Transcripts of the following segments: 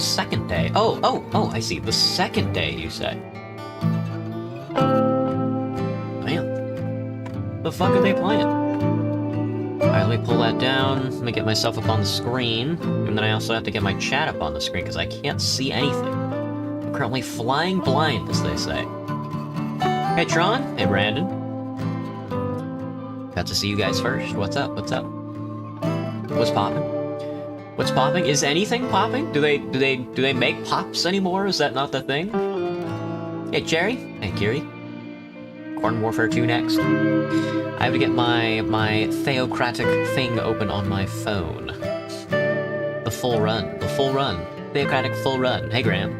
second day. Oh, I see. The second day, you say. Man. The fuck are they playing? Alright, let me pull that down. Let me get myself up on the screen. And then I also have to get my chat up on the screen, because I can't see anything. I'm currently flying blind, as they say. Hey, Tron. Hey, Brandon. Got to see you guys first. What's up? What's up? What's popping? What's popping? Is anything popping? Do they make pops anymore? Is that not the thing? Hey, Jerry. Hey, Kiri. Corn Warfare 2 next. I have to get my theocratic thing open on my phone. The full run. The full run. Theocratic full run. Hey, Graham.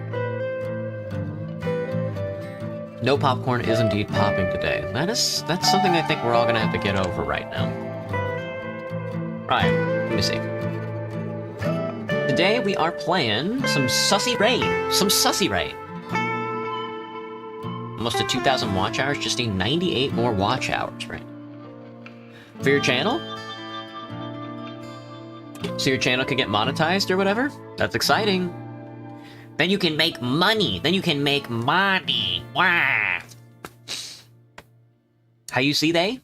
No popcorn is indeed popping today. That's something I think we're all gonna have to get over right now. Right, let me see. Today we are playing some Suzerain. Some Suzerain. Almost to 2,000 watch hours, just need 98 more watch hours, right? For your channel? So your channel can get monetized or whatever? That's exciting. Then you can make money. Then you can make money. Wow. How you see they?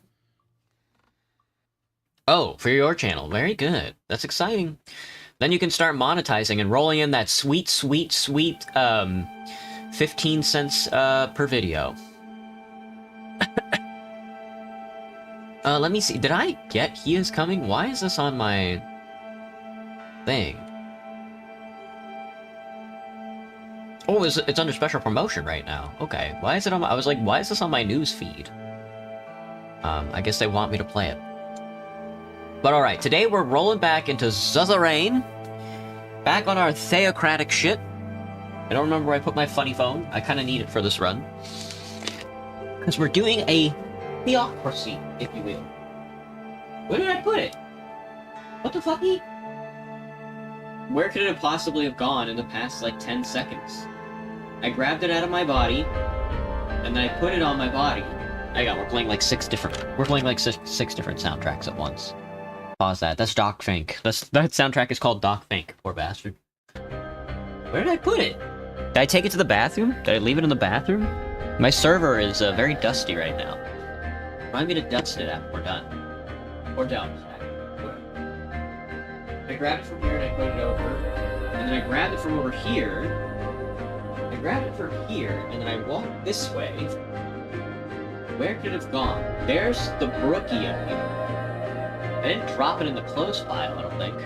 Oh, for your channel. Very good. That's exciting. Then you can start monetizing and rolling in that sweet, 15 cents per video. Let me see. Did I get He Is Coming? Why is this on my thing? Oh, it's under special promotion right now. Okay. Why is it on my... I was like, why is this on my news feed? I guess they want me to play it. But alright, today we're rolling back into Suzerain. Back on our theocratic shit. I don't remember where I put my funny phone. I kind of need it for this run. Because we're doing a theocracy, if you will. Where did I put it? What the fucky? Where could it have possibly have gone in the past, like, 10 seconds? I grabbed it out of my body, and then I put it on my body. Hang on, we're playing like six different soundtracks at once. Pause that. That's Doc Fink. That soundtrack is called Doc Fink. Poor bastard. Where did I put it? Did I take it to the bathroom? Did I leave it in the bathroom? My server is very dusty right now. Remind me to dust it after we're done. Or down. I grabbed it from here and I put it over. And then I grabbed it from over here. I grabbed it from here, and then I walked this way. Where could it have gone? There's the brookie up here. I didn't drop it in the clothes pile, I don't think.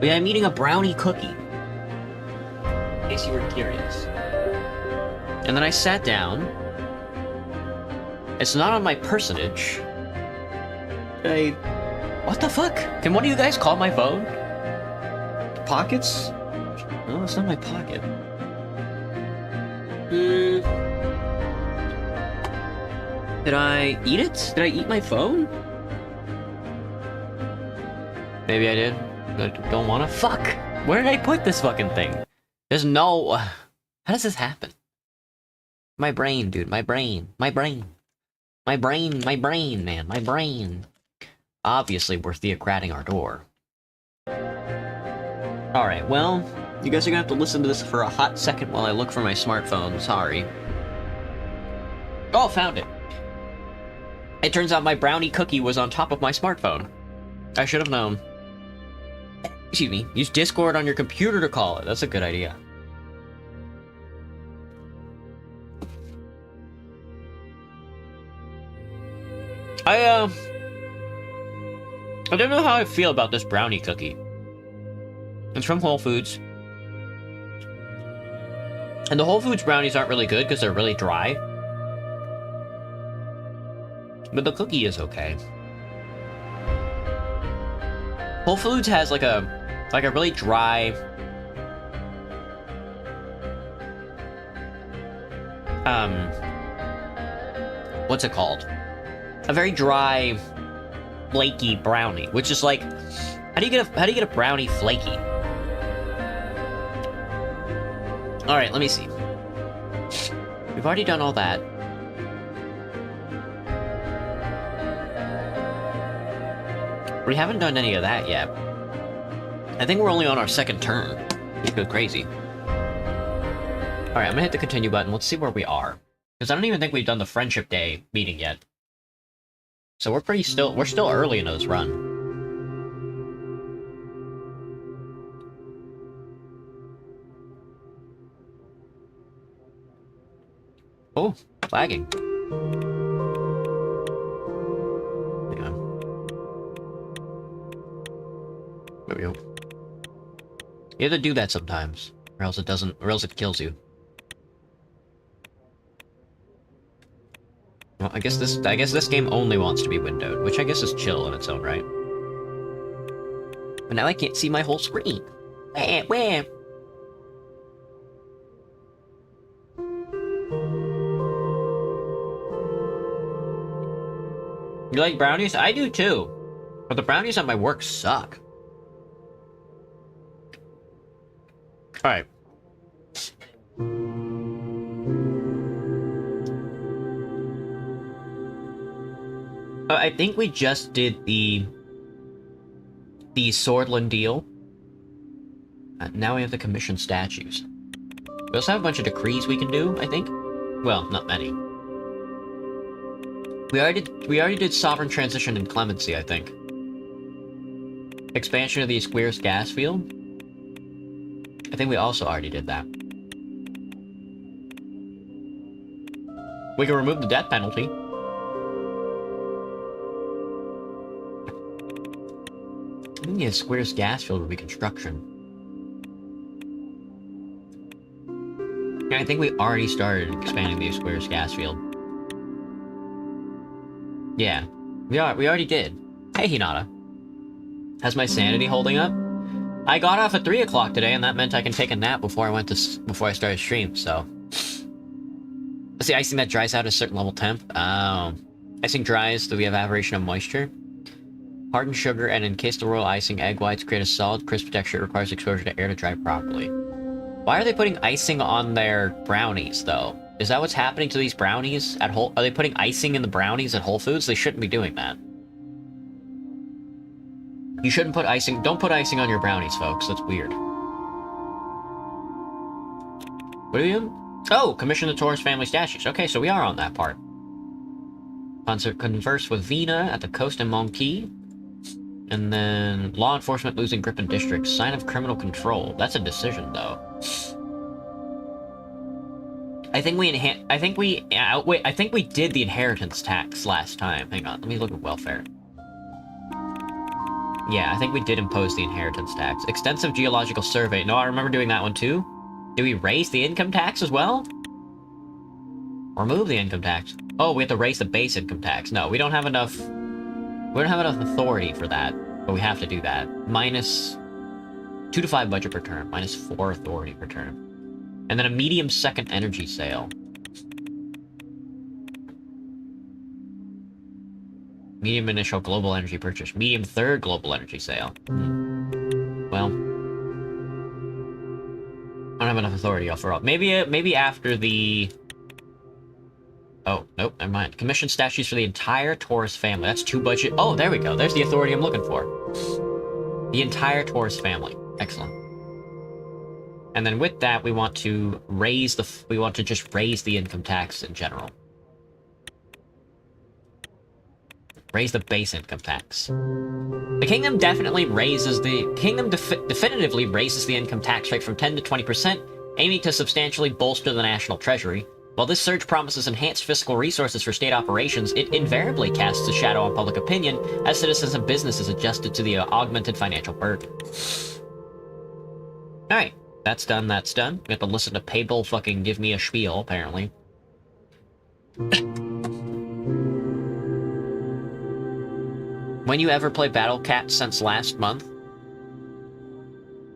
But yeah, I'm eating a brownie cookie. In case you were curious. And then I sat down. It's not on my personage. What the fuck? Can one of you guys call my phone? Pockets? No, it's not my pocket. Did I eat it? Did I eat my phone? Maybe I did. I don't wanna. Fuck! Where did I put this fucking thing? There's no... How does this happen? My brain, dude. My brain. My brain. My brain, man. My brain. Obviously, we're theocrating our door. Alright, well... You guys are gonna have to listen to this for a hot second while I look for my smartphone. Sorry. Oh, found it! It turns out my brownie cookie was on top of my smartphone. I should have known. Excuse me. Use Discord on your computer to call it. That's a good idea. I don't know how I feel about this brownie cookie. It's from Whole Foods. And the Whole Foods brownies aren't really good because they're really dry. But the cookie is okay. Whole Foods has like a really dry... what's it called? A very dry, flaky brownie, which is like... How do you get a brownie flaky? Alright, let me see. We've already done all that. We haven't done any of that yet. I think we're only on our second turn. Just go crazy. Alright, I'm gonna hit the continue button. Let's see where we are. Because I don't even think we've done the Friendship Day meeting yet. So we're still early in this run. Oh, lagging. Hang on. There we go. You have to do that sometimes, or else it kills you. Well, I guess this game only wants to be windowed, which I guess is chill in its own right. But now I can't see my whole screen. Where? You like brownies? I do too. But the brownies at my work suck. Alright. I think we just did the Swordland deal. Now we have to commission statues. We also have a bunch of decrees we can do, I think. Well, not many. We already did Sovereign Transition and Clemency, I think. Expansion of the Square's gas field. I think we also already did that. We can remove the death penalty. I think the Square's gas field reconstruction. Yeah, I think we already started expanding the Square's gas field. Yeah, we already did. Hey, Hinata. How's my sanity holding up? I got off at 3 o'clock today, and that meant I can take a nap before I started stream, so... See, icing that dries out at a certain level temp. Oh. Icing dries, do we have aberration of moisture? Hardened sugar and encased the royal icing egg whites create a solid, crisp texture. It requires exposure to air to dry properly. Why are they putting icing on their brownies, though? Is that what's happening to these brownies at Whole... Are they putting icing in the brownies at Whole Foods? They shouldn't be doing that. You shouldn't put icing... Don't put icing on your brownies, folks. That's weird. What are you... Oh! Commission the Taurus family statues. Okay, so we are on that part. Converse with Vina at the coast and Monquis. And then... Law enforcement losing grip in districts. Sign of criminal control. That's a decision, though. I think we did the inheritance tax last time. Hang on, let me look at welfare. Yeah, I think we did impose the inheritance tax. Extensive geological survey. No, I remember doing that one too. Did we raise the income tax as well? Remove the income tax. Oh, we have to raise the base income tax. No, we don't have enough... We don't have enough authority for that, but we have to do that. Minus 2 to 5 budget per term. Minus 4 authority per term. And then a medium second energy sale. Medium initial global energy purchase. Medium third global energy sale. Well, I don't have enough authority overall. Maybe after the... Oh, nope, never mind. Commission statues for the entire Taurus family. That's 2 budget... Oh, there we go. There's the authority I'm looking for. The entire Taurus family. Excellent. And then with that, we want to raise the... We want to just raise the income tax in general. Raise the base income tax. The kingdom definitely raises the... Kingdom definitively raises the income tax rate from 10 to 20%, aiming to substantially bolster the national treasury. While this surge promises enhanced fiscal resources for state operations, it invariably casts a shadow on public opinion as citizens and businesses adjusted to the augmented financial burden. Alright. That's done, that's done. We have to listen to Pable fucking give me a spiel, apparently. When you ever play Battle Cat since last month?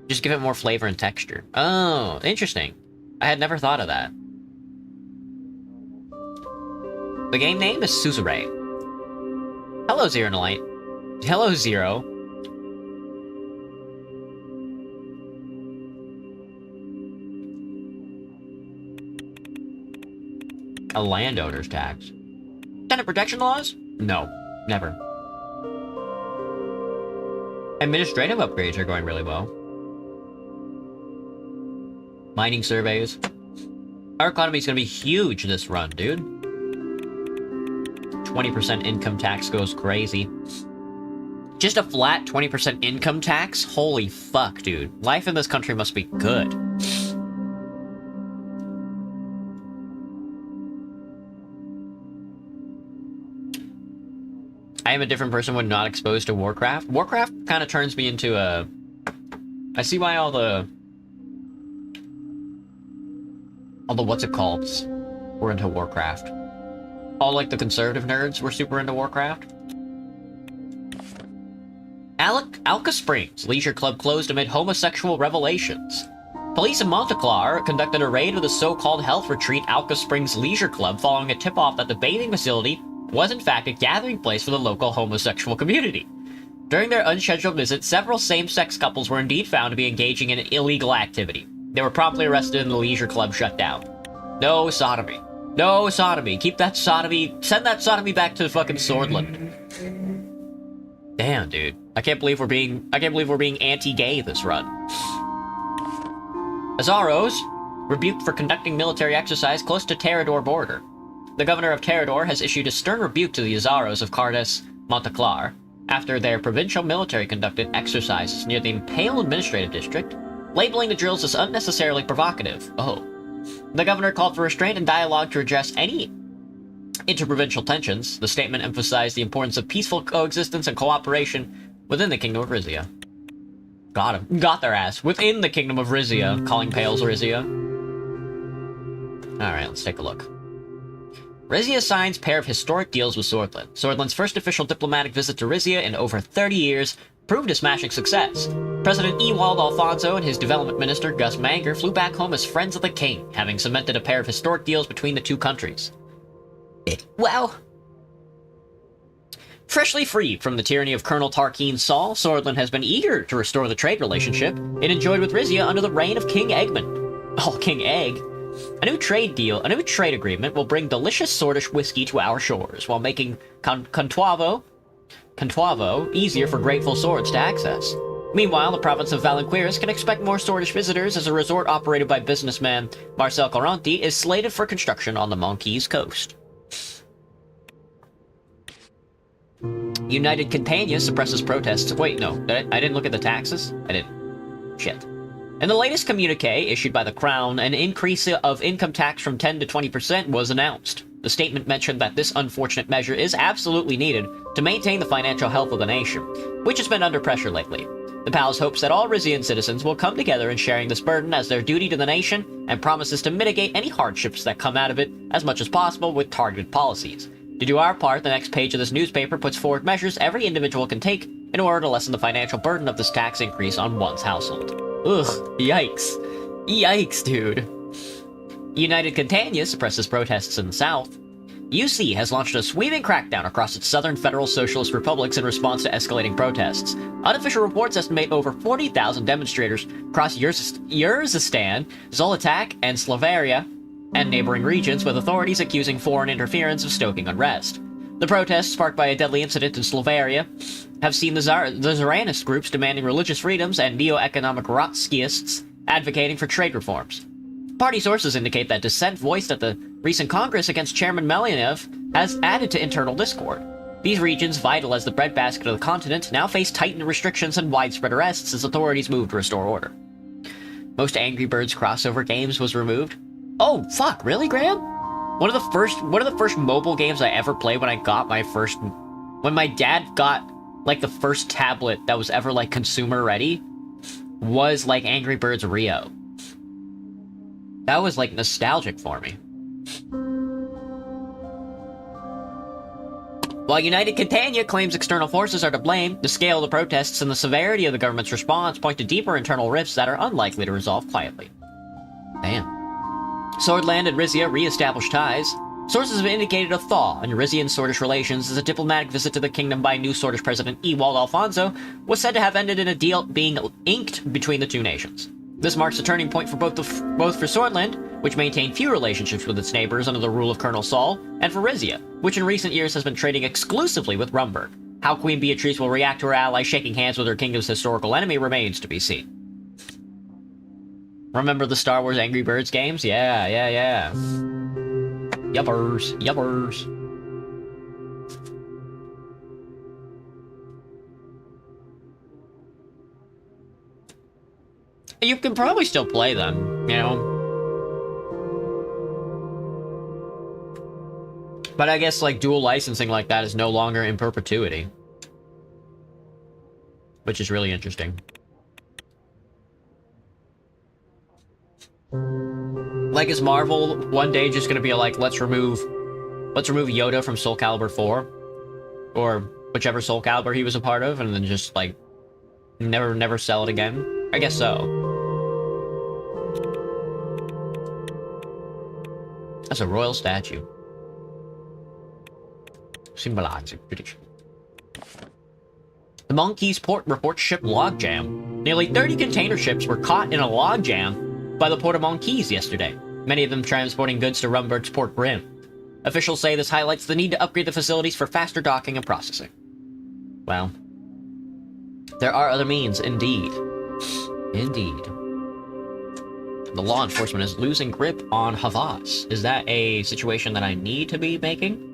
Just give it more flavor and texture. Oh, interesting. I had never thought of that. The game name is Suzerain. Hello, Zero Light. Hello, Zero. A landowner's tax. Tenant protection laws? No, never. Administrative upgrades are going really well. Mining surveys. Our economy is gonna be huge this run, dude. 20% income tax goes crazy. Just a flat 20% income tax? Holy fuck, dude. Life in this country must be good. I am a different person when not exposed to Warcraft. Warcraft kind of turns me into a... I see why all the what's it called were into Warcraft. All like the conservative nerds were super into Warcraft. Alka Springs Leisure Club closed amid homosexual revelations. Police in Montclair conducted a raid of the so-called health retreat Alka Springs Leisure Club following a tip-off that the bathing facility was in fact a gathering place for the local homosexual community. During their unscheduled visit, several same-sex couples were indeed found to be engaging in illegal activity. They were promptly arrested and the leisure club shut down. No sodomy. No sodomy. Keep that sodomy... Send that sodomy back to fucking Swordland. Damn, dude. I can't believe we're being anti-gay this run. Azaros rebuked for conducting military exercise close to Terrador border. The governor of Terrador has issued a stern rebuke to the Azaros of Cardes Montclair after their provincial military conducted exercises near the Impale Administrative District, labeling the drills as unnecessarily provocative. Oh. The governor called for restraint and dialogue to address any interprovincial tensions. The statement emphasized the importance of peaceful coexistence and cooperation within the Kingdom of Rizia. Got him. Got their ass. Within the Kingdom of Rizia, calling Pales Rizia. Alright, let's take a look. Rizia signs pair of historic deals with Swordland. Swordland's first official diplomatic visit to Rizia in over 30 years proved a smashing success. President Ewald Alfonso and his development minister, Gus Manger, flew back home as friends of the king, having cemented a pair of historic deals between the two countries. Well, freshly freed from the tyranny of Colonel Tarquin Saul, Swordland has been eager to restore the trade relationship it enjoyed with Rizia under the reign of King Eggman. Oh, King Egg. A new trade agreement will bring delicious Swordish whiskey to our shores, while making Contuavo easier for grateful swords to access. Meanwhile, the province of Valenquires can expect more Swordish visitors as a resort operated by businessman Marcel Coranti is slated for construction on the Monquise coast. United Catania suppresses protests. Wait, no, I didn't look at the taxes? I didn't. Shit. In the latest communique issued by the Crown, an increase of income tax from 10 to 20% was announced. The statement mentioned that this unfortunate measure is absolutely needed to maintain the financial health of the nation, which has been under pressure lately. The palace hopes that all Rizian citizens will come together in sharing this burden as their duty to the nation, and promises to mitigate any hardships that come out of it as much as possible with targeted policies. To do our part, the next page of this newspaper puts forward measures every individual can take in order to lessen the financial burden of this tax increase on one's household. Ugh, yikes. Yikes, dude. United Catania suppresses protests in the south. UC has launched a sweeping crackdown across its southern federal socialist republics in response to escalating protests. Unofficial reports estimate over 40,000 demonstrators across Yurzistan, Zolotak, and Slovaria, and neighboring regions, with authorities accusing foreign interference of stoking unrest. The protests, sparked by a deadly incident in Slovakia, have seen the Suzerainist groups demanding religious freedoms and neo-economic Rotskyists advocating for trade reforms. Party sources indicate that dissent voiced at the recent Congress against Chairman Melyanov has added to internal discord. These regions, vital as the breadbasket of the continent, now face tightened restrictions and widespread arrests as authorities move to restore order. Most Angry Birds crossover games was removed. Oh, fuck, really, Graham? One of the first mobile games I ever played when my dad got, like, the first tablet that was ever, like, consumer ready, was, like, Angry Birds Rio. That was, like, nostalgic for me. While United Catania claims external forces are to blame, the scale of the protests and the severity of the government's response point to deeper internal rifts that are unlikely to resolve quietly. Damn. Swordland and Rizia re-established ties. Sources have indicated a thaw in Rizian-Swordish relations as a diplomatic visit to the kingdom by new Swordish President Ewald Alfonso was said to have ended in a deal being inked between the two nations. This marks a turning point for both for Swordland, which maintained few relationships with its neighbors under the rule of Colonel Saul, and for Rizia, which in recent years has been trading exclusively with Rumburg. How Queen Beatrice will react to her ally shaking hands with her kingdom's historical enemy remains to be seen. Remember the Star Wars Angry Birds games? Yeah, yeah, yeah. Yuppers, yuppers. You can probably still play them, you know? But I guess, like, dual licensing like that is no longer in perpetuity. Which is really interesting. Like, is Marvel one day just gonna be like, let's remove Yoda from Soul Calibur 4? Or whichever Soul Calibur he was a part of, and then just, like, never sell it again? I guess so. That's a royal statue. Symbolizing tradition. The Monkeys port reports ship logjam. Nearly 30 container ships were caught in a logjam by the port of Monkeys yesterday, many of them transporting goods to Rumberg's port brim. Officials say this highlights the need to upgrade the facilities for faster docking and processing. Well, there are other means, indeed. Indeed. The law enforcement is losing grip on Havas. Is that a situation that I need to be making?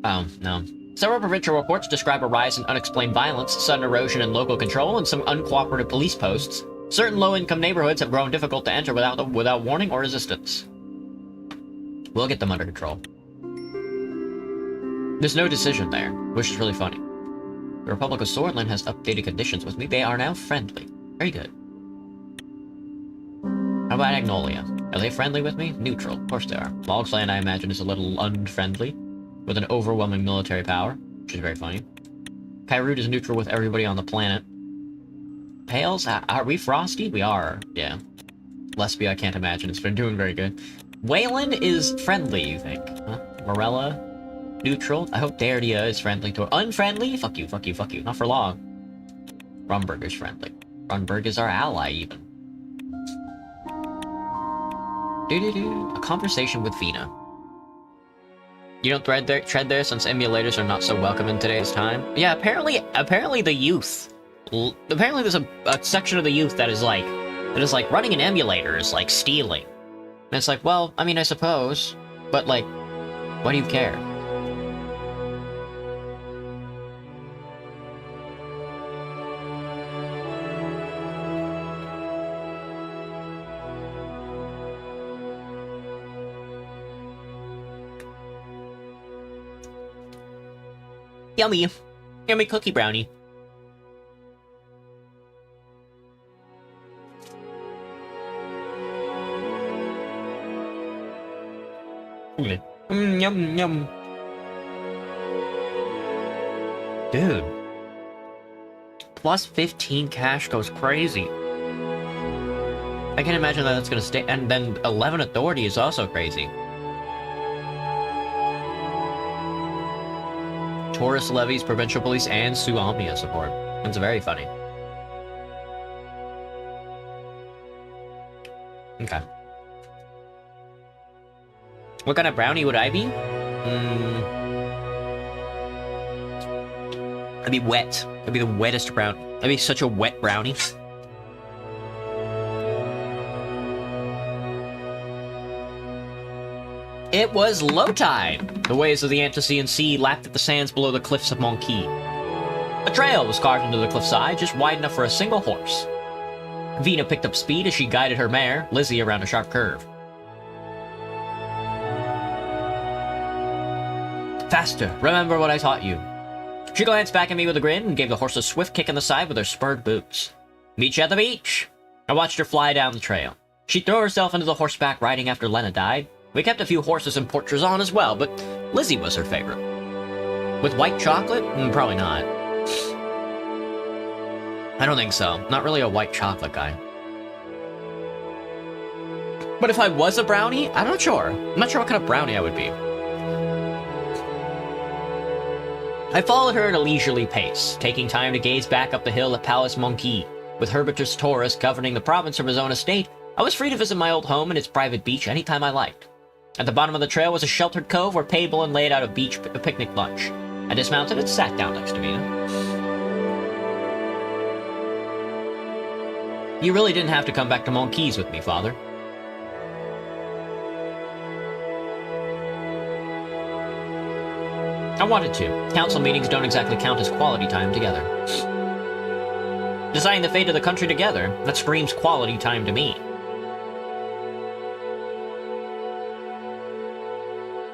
Oh, no. Several provincial reports describe a rise in unexplained violence, sudden erosion in local control, and some uncooperative police posts. Certain low-income neighborhoods have grown difficult to enter without warning or resistance. We'll get them under control. There's no decision there, which is really funny. The Republic of Swordland has updated conditions with me. They are now friendly. Very good. How about Agnolia? Are they friendly with me? Neutral. Of course they are. Logsland, I imagine, is a little unfriendly, with an overwhelming military power, which is very funny. Kyrute is neutral with everybody on the planet. Pales? Are we frosty? We are, yeah. Lesbia, I can't imagine. It's been doing very good. Wayland is friendly, you think? Huh? Morella? Neutral? I hope Dardia is friendly to her. Unfriendly? Fuck you, fuck you, fuck you. Not for long. Rumberg is friendly. Rumberg is our ally, even. A conversation with Vina. You don't tread there since emulators are not so welcome in today's time? Yeah, apparently the youth. Apparently there's a section of the youth that is like running an emulator is like stealing. And it's like, well, I mean, I suppose, but like, why do you care? Yummy. Yummy cookie brownie. Yum, yum. Dude. Plus 15 cash goes crazy. I can't imagine that that's gonna stay. And then 11 authority is also crazy. Taurus levies provincial police and Suamia support. That's very funny. Okay. What kind of brownie would I be? I'd be wet. I'd be the wettest brown. I'd be such a wet brownie. It was low tide. The waves of the Antician Sea lapped at the sands below the cliffs of Monquis. A trail was carved into the cliffside, just wide enough for a single horse. Vina picked up speed as she guided her mare, Lizzie, around a sharp curve. Faster, remember what I taught you. She glanced back at me with a grin and gave the horse a swift kick in the side with her spurred boots. Meet you at the beach. I watched her fly down the trail. She threw herself into the horseback riding after Lena died. We kept a few horses in Port Trezon as well, but Lizzie was her favorite. With white chocolate? Probably not. I don't think so. Not really a white chocolate guy. But if I was a brownie, I'm not sure. I'm not sure what kind of brownie I would be. I followed her at a leisurely pace, taking time to gaze back up the hill at Palace Monquis. With Herbitus Taurus governing the province from his own estate, I was free to visit my old home and its private beach anytime I liked. At the bottom of the trail was a sheltered cove where Pablin laid out a picnic lunch. I dismounted and sat down next to Vina. You really didn't have to come back to Monkeys with me, Father. I wanted to. Council meetings don't exactly count as quality time together. Deciding the fate of the country together, that screams quality time to me.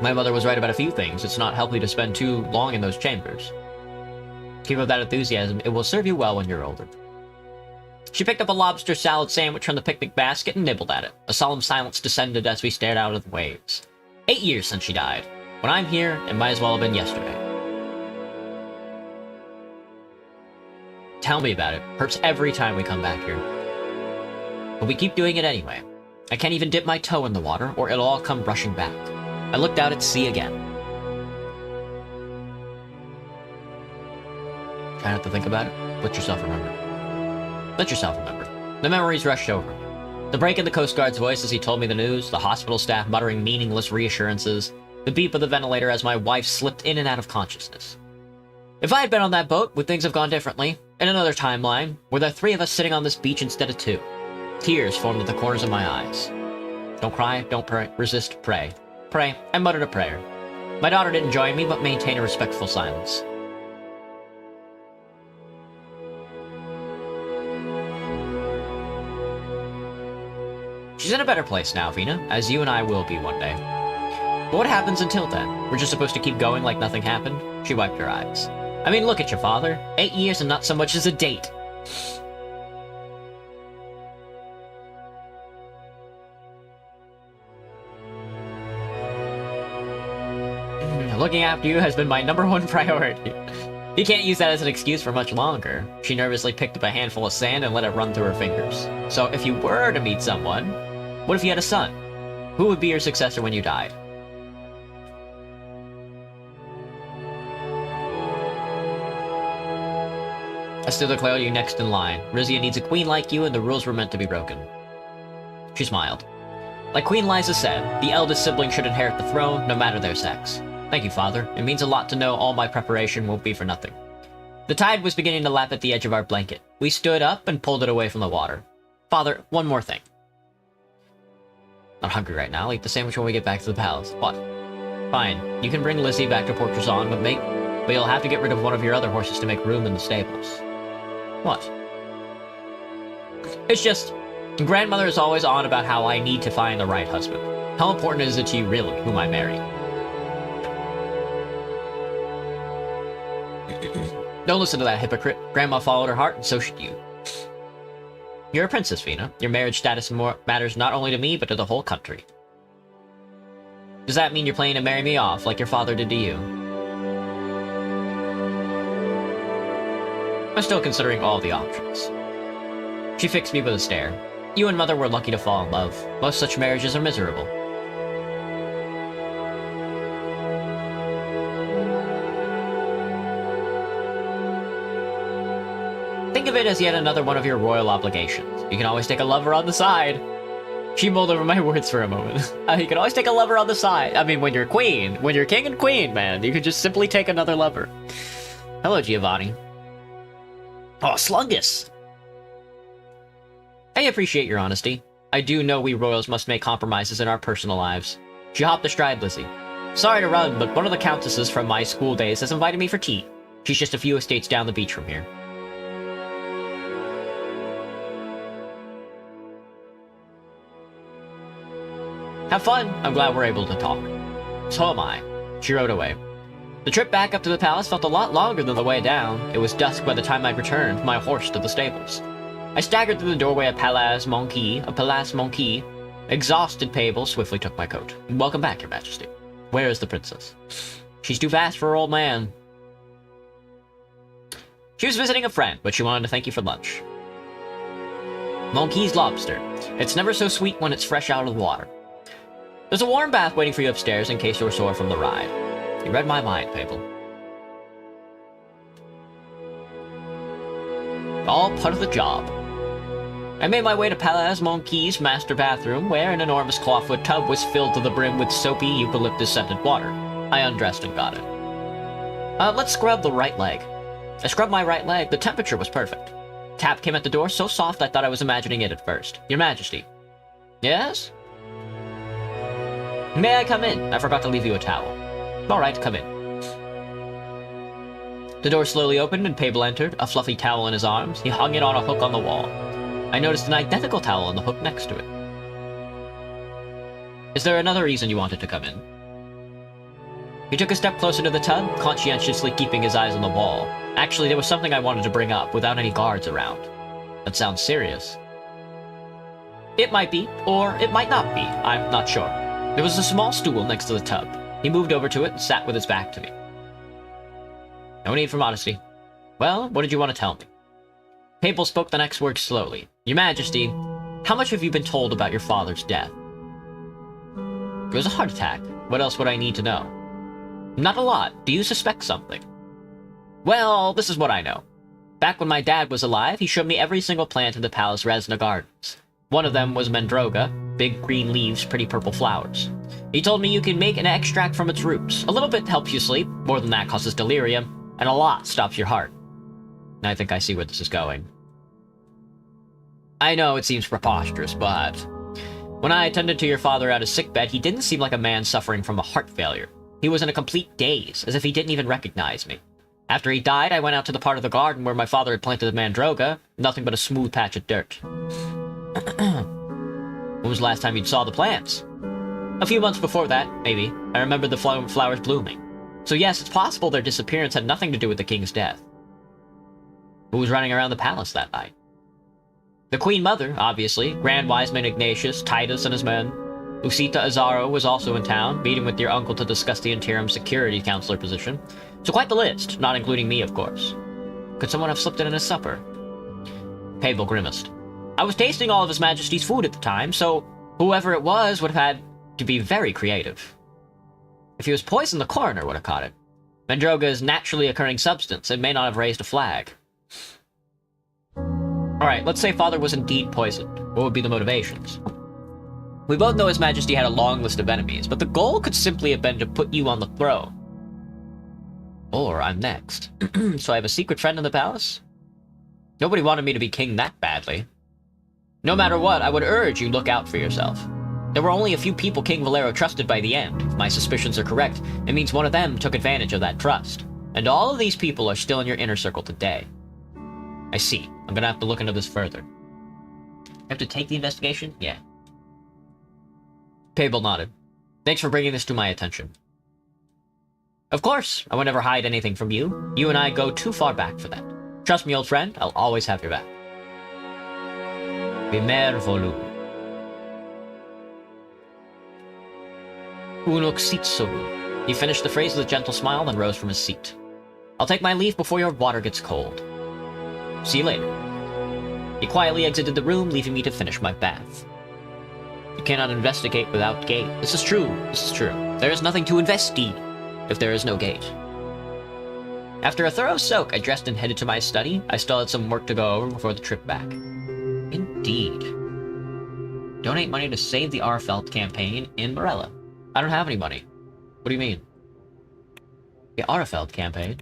My mother was right about a few things. It's not healthy to spend too long in those chambers. Keep up that enthusiasm. It will serve you well when you're older. She picked up a lobster salad sandwich from the picnic basket and nibbled at it. A solemn silence descended as we stared out at the waves. 8 years since she died. When I'm here, it might as well have been yesterday. Tell me about it. Hurts every time we come back here. But we keep doing it anyway. I can't even dip my toe in the water, or it'll all come rushing back. I looked out at sea again. Try not to think about it. Let yourself remember. Let yourself remember. The memories rushed over me. The break in the Coast Guard's voice as he told me the news, the hospital staff muttering meaningless reassurances, the beep of the ventilator as my wife slipped in and out of consciousness. If I had been on that boat, would things have gone differently? In another timeline, were there 3 of us sitting on this beach instead of 2? Tears formed at the corners of my eyes. Don't cry, don't pray, resist, pray. Pray. I muttered a prayer. My daughter didn't join me, but maintained a respectful silence. She's in a better place now, Vina, as you and I will be one day. But what happens until then? We're just supposed to keep going like nothing happened? She wiped her eyes. I mean, look at your father. 8 years and not so much as a date. Looking after you has been my #1 priority. You can't use that as an excuse for much longer. She nervously picked up a handful of sand and let it run through her fingers. So if you were to meet someone, what if you had a son? Who would be your successor when you died? I still declare you next in line. Rizia needs a queen like you, and the rules were meant to be broken. She smiled. Like Queen Liza said, the eldest sibling should inherit the throne, no matter their sex. Thank you, Father. It means a lot to know all my preparation won't be for nothing. The tide was beginning to lap at the edge of our blanket. We stood up and pulled it away from the water. Father, one more thing. Not hungry right now. I'll eat the sandwich when we get back to the palace. What? Fine. You can bring Lizzie back to Port Trezon, but you'll have to get rid of one of your other horses to make room in the stables. What? It's just, Grandmother is always on about how I need to find the right husband. How important is it to you, really, whom I marry? Don't listen to that hypocrite. Grandma followed her heart, and so should you. You're a princess, Vina. Your marriage status matters not only to me, but to the whole country. Does that mean you're planning to marry me off, like your father did to you? I'm still considering all the options. She fixed me with a stare. You and Mother were lucky to fall in love. Most such marriages are miserable. Think of it as yet another one of your royal obligations. You can always take a lover on the side. She mulled over my words for a moment. You can always take a lover on the side. I mean, when you're queen, when you're king and queen, man, you can just simply take another lover. Hello, Giovanni. Oh, Slungus! I appreciate your honesty. I do know we royals must make compromises in our personal lives. She hopped astride Lizzie. Sorry to run, but one of the countesses from my school days has invited me for tea. She's just a few estates down the beach from here. Have fun. I'm glad we're able to talk. So am I. She rode away. The trip back up to the palace felt a lot longer than the way down. It was dusk by the time I returned my horse to the stables. I staggered through the doorway of Palais Monquis. Exhausted Pable swiftly took my coat. Welcome back, Your Majesty. Where is the princess? She's too fast for her old man. She was visiting a friend, but she wanted to thank you for lunch. Monquis lobster. It's never so sweet when it's fresh out of the water. There's a warm bath waiting for you upstairs in case you're sore from the ride. You read my mind, Pable. All part of the job. I made my way to Palais Monquis' master bathroom, where an enormous clawfoot tub was filled to the brim with soapy, eucalyptus-scented water. I undressed and got it. Let's scrub the right leg. I scrubbed my right leg. The temperature was perfect. Tap came at the door so soft I thought I was imagining it at first. Your Majesty. Yes? May I come in? I forgot to leave you a towel. All right, come in. The door slowly opened and Pable entered, a fluffy towel in his arms. He hung it on a hook on the wall. I noticed an identical towel on the hook next to it. Is there another reason you wanted to come in? He took a step closer to the tub, conscientiously keeping his eyes on the wall. Actually, there was something I wanted to bring up without any guards around. That sounds serious. It might be, or it might not be. I'm not sure. There was a small stool next to the tub. He moved over to it and sat with his back to me. No need for modesty. Well, what did you want to tell me? Pable spoke the next word slowly. Your Majesty, how much have you been told about your father's death? It was a heart attack. What else would I need to know? Not a lot. Do you suspect something? Well, this is what I know. Back when my dad was alive, he showed me every single plant in the palace Resna Gardens. One of them was Mandroga, big green leaves, pretty purple flowers. He told me you can make an extract from its roots. A little bit helps you sleep, more than that causes delirium, and a lot stops your heart. I think I see where this is going. I know it seems preposterous, but when I attended to your father at his sickbed, he didn't seem like a man suffering from a heart failure. He was in a complete daze, as if he didn't even recognize me. After he died, I went out to the part of the garden where my father had planted the Mandroga, nothing but a smooth patch of dirt. When was the last time you saw the plants? A few months before that, maybe. I remember the flowers blooming. So yes, it's possible their disappearance had nothing to do with the king's death. Who was running around the palace that night? The Queen Mother, obviously, Grand Wiseman Ignatius, Titus and his men. Lucita Azaro was also in town, meeting with your uncle to discuss the interim security counselor position. So quite the list, not including me, of course. Could someone have slipped it in his supper? Pable grimaced. I was tasting all of His Majesty's food at the time, so whoever it was would have had to be very creative. If he was poisoned, the coroner would have caught it. Mandroga is a naturally occurring substance. It may not have raised a flag. Alright, let's say Father was indeed poisoned. What would be the motivations? We both know His Majesty had a long list of enemies, but the goal could simply have been to put you on the throne. Or I'm next. So I have a secret friend in the palace? Nobody wanted me to be king that badly. No matter what, I would urge you look out for yourself. There were only a few people King Valero trusted by the end. If my suspicions are correct, it means one of them took advantage of that trust. And all of these people are still in your inner circle today. I see. I'm gonna have to look into this further. I have to take the investigation? Yeah. Pable nodded. Thanks for bringing this to my attention. Of course, I would never hide anything from you. You and I go too far back for that. Trust me, old friend, I'll always have your back. Vimer volum. Unoxitsoru. He finished the phrase with a gentle smile, then rose from his seat. I'll take my leave before your water gets cold. See you later. He quietly exited the room, leaving me to finish my bath. You cannot investigate without gate. This is true. This is true. There is nothing to investigate if there is no gate. After a thorough soak, I dressed and headed to my study. I still had some work to go over before the trip back. Indeed. Donate money to save the Arfeld campaign in Morella. I don't have any money. What do you mean? The Arfeld campaign?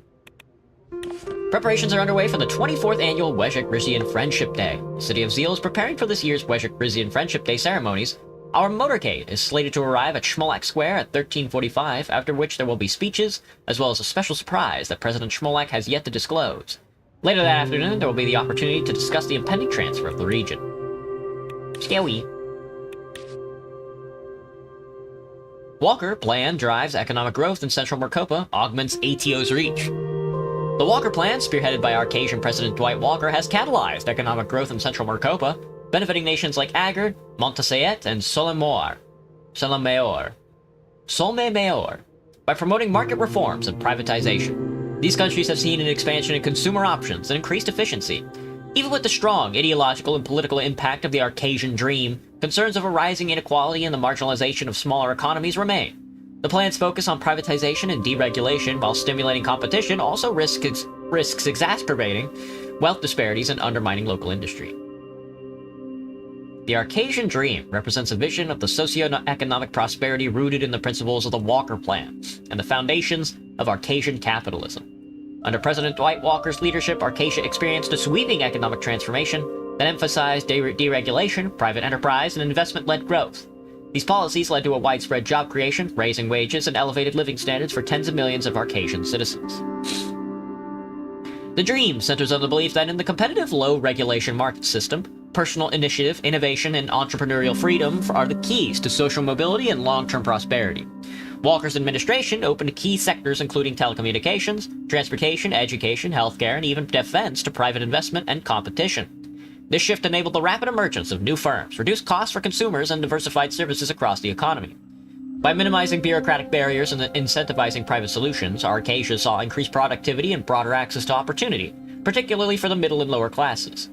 Preparations are underway for the 24th annual Wezek-Rizian Friendship Day. The City of Zeal is preparing for this year's Wezek-Rizian Friendship Day ceremonies. Our motorcade is slated to arrive at Schmolak Square at 13:45, after which there will be speeches, as well as a special surprise that President Schmolak has yet to disclose. Later that afternoon, there will be the opportunity to discuss the impending transfer of the region. Scary. Walker Plan drives economic growth in Central Maricopa, augments ATO's reach. The Walker Plan, spearheaded by Arcasian President Dwight Walker, has catalyzed economic growth in Central Maricopa, benefiting nations like Agard, Montesayet, and Solemayor, by promoting market reforms and privatization. These countries have seen an expansion in consumer options and increased efficiency. Even with the strong ideological and political impact of the Arcasian dream, concerns of a rising inequality and the marginalization of smaller economies remain. The plan's focus on privatization and deregulation while stimulating competition also risks exacerbating wealth disparities and undermining local industry. The Arcasian dream represents a vision of the socio-economic prosperity rooted in the principles of the Walker Plan and the foundations of Arcasian capitalism. Under President Dwight Walker's leadership, Arcasia experienced a sweeping economic transformation that emphasized deregulation, private enterprise, and investment-led growth. These policies led to a widespread job creation, raising wages and elevated living standards for tens of millions of Arcasian citizens. The dream centers on the belief that in the competitive, low-regulation market system, personal initiative, innovation, and entrepreneurial freedom are the keys to social mobility and long-term prosperity. Walker's administration opened key sectors including telecommunications, transportation, education, healthcare, and even defense to private investment and competition. This shift enabled the rapid emergence of new firms, reduced costs for consumers, and diversified services across the economy. By minimizing bureaucratic barriers and incentivizing private solutions, Arcasia saw increased productivity and broader access to opportunity, particularly for the middle and lower classes.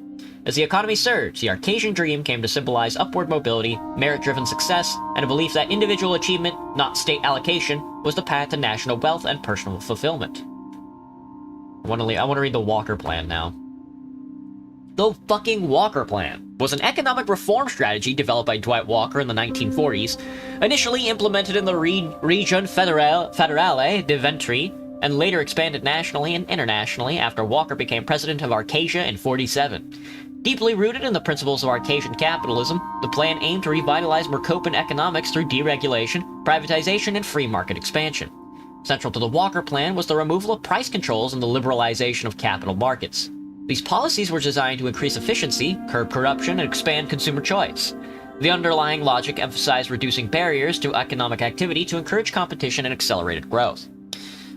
As the economy surged, the Arcasian dream came to symbolize upward mobility, merit-driven success, and a belief that individual achievement, not state allocation, was the path to national wealth and personal fulfillment. I want to read the Walker Plan now. The fucking Walker Plan was an economic reform strategy developed by Dwight Walker in the 1940s, initially implemented in the Region Federale de Ventry, and later expanded nationally and internationally after Walker became president of Arcasia in 1947. Deeply rooted in the principles of Arcasian capitalism, the plan aimed to revitalize Mercopan economics through deregulation, privatization, and free market expansion. Central to the Walker Plan was the removal of price controls and the liberalization of capital markets. These policies were designed to increase efficiency, curb corruption, and expand consumer choice. The underlying logic emphasized reducing barriers to economic activity to encourage competition and accelerated growth.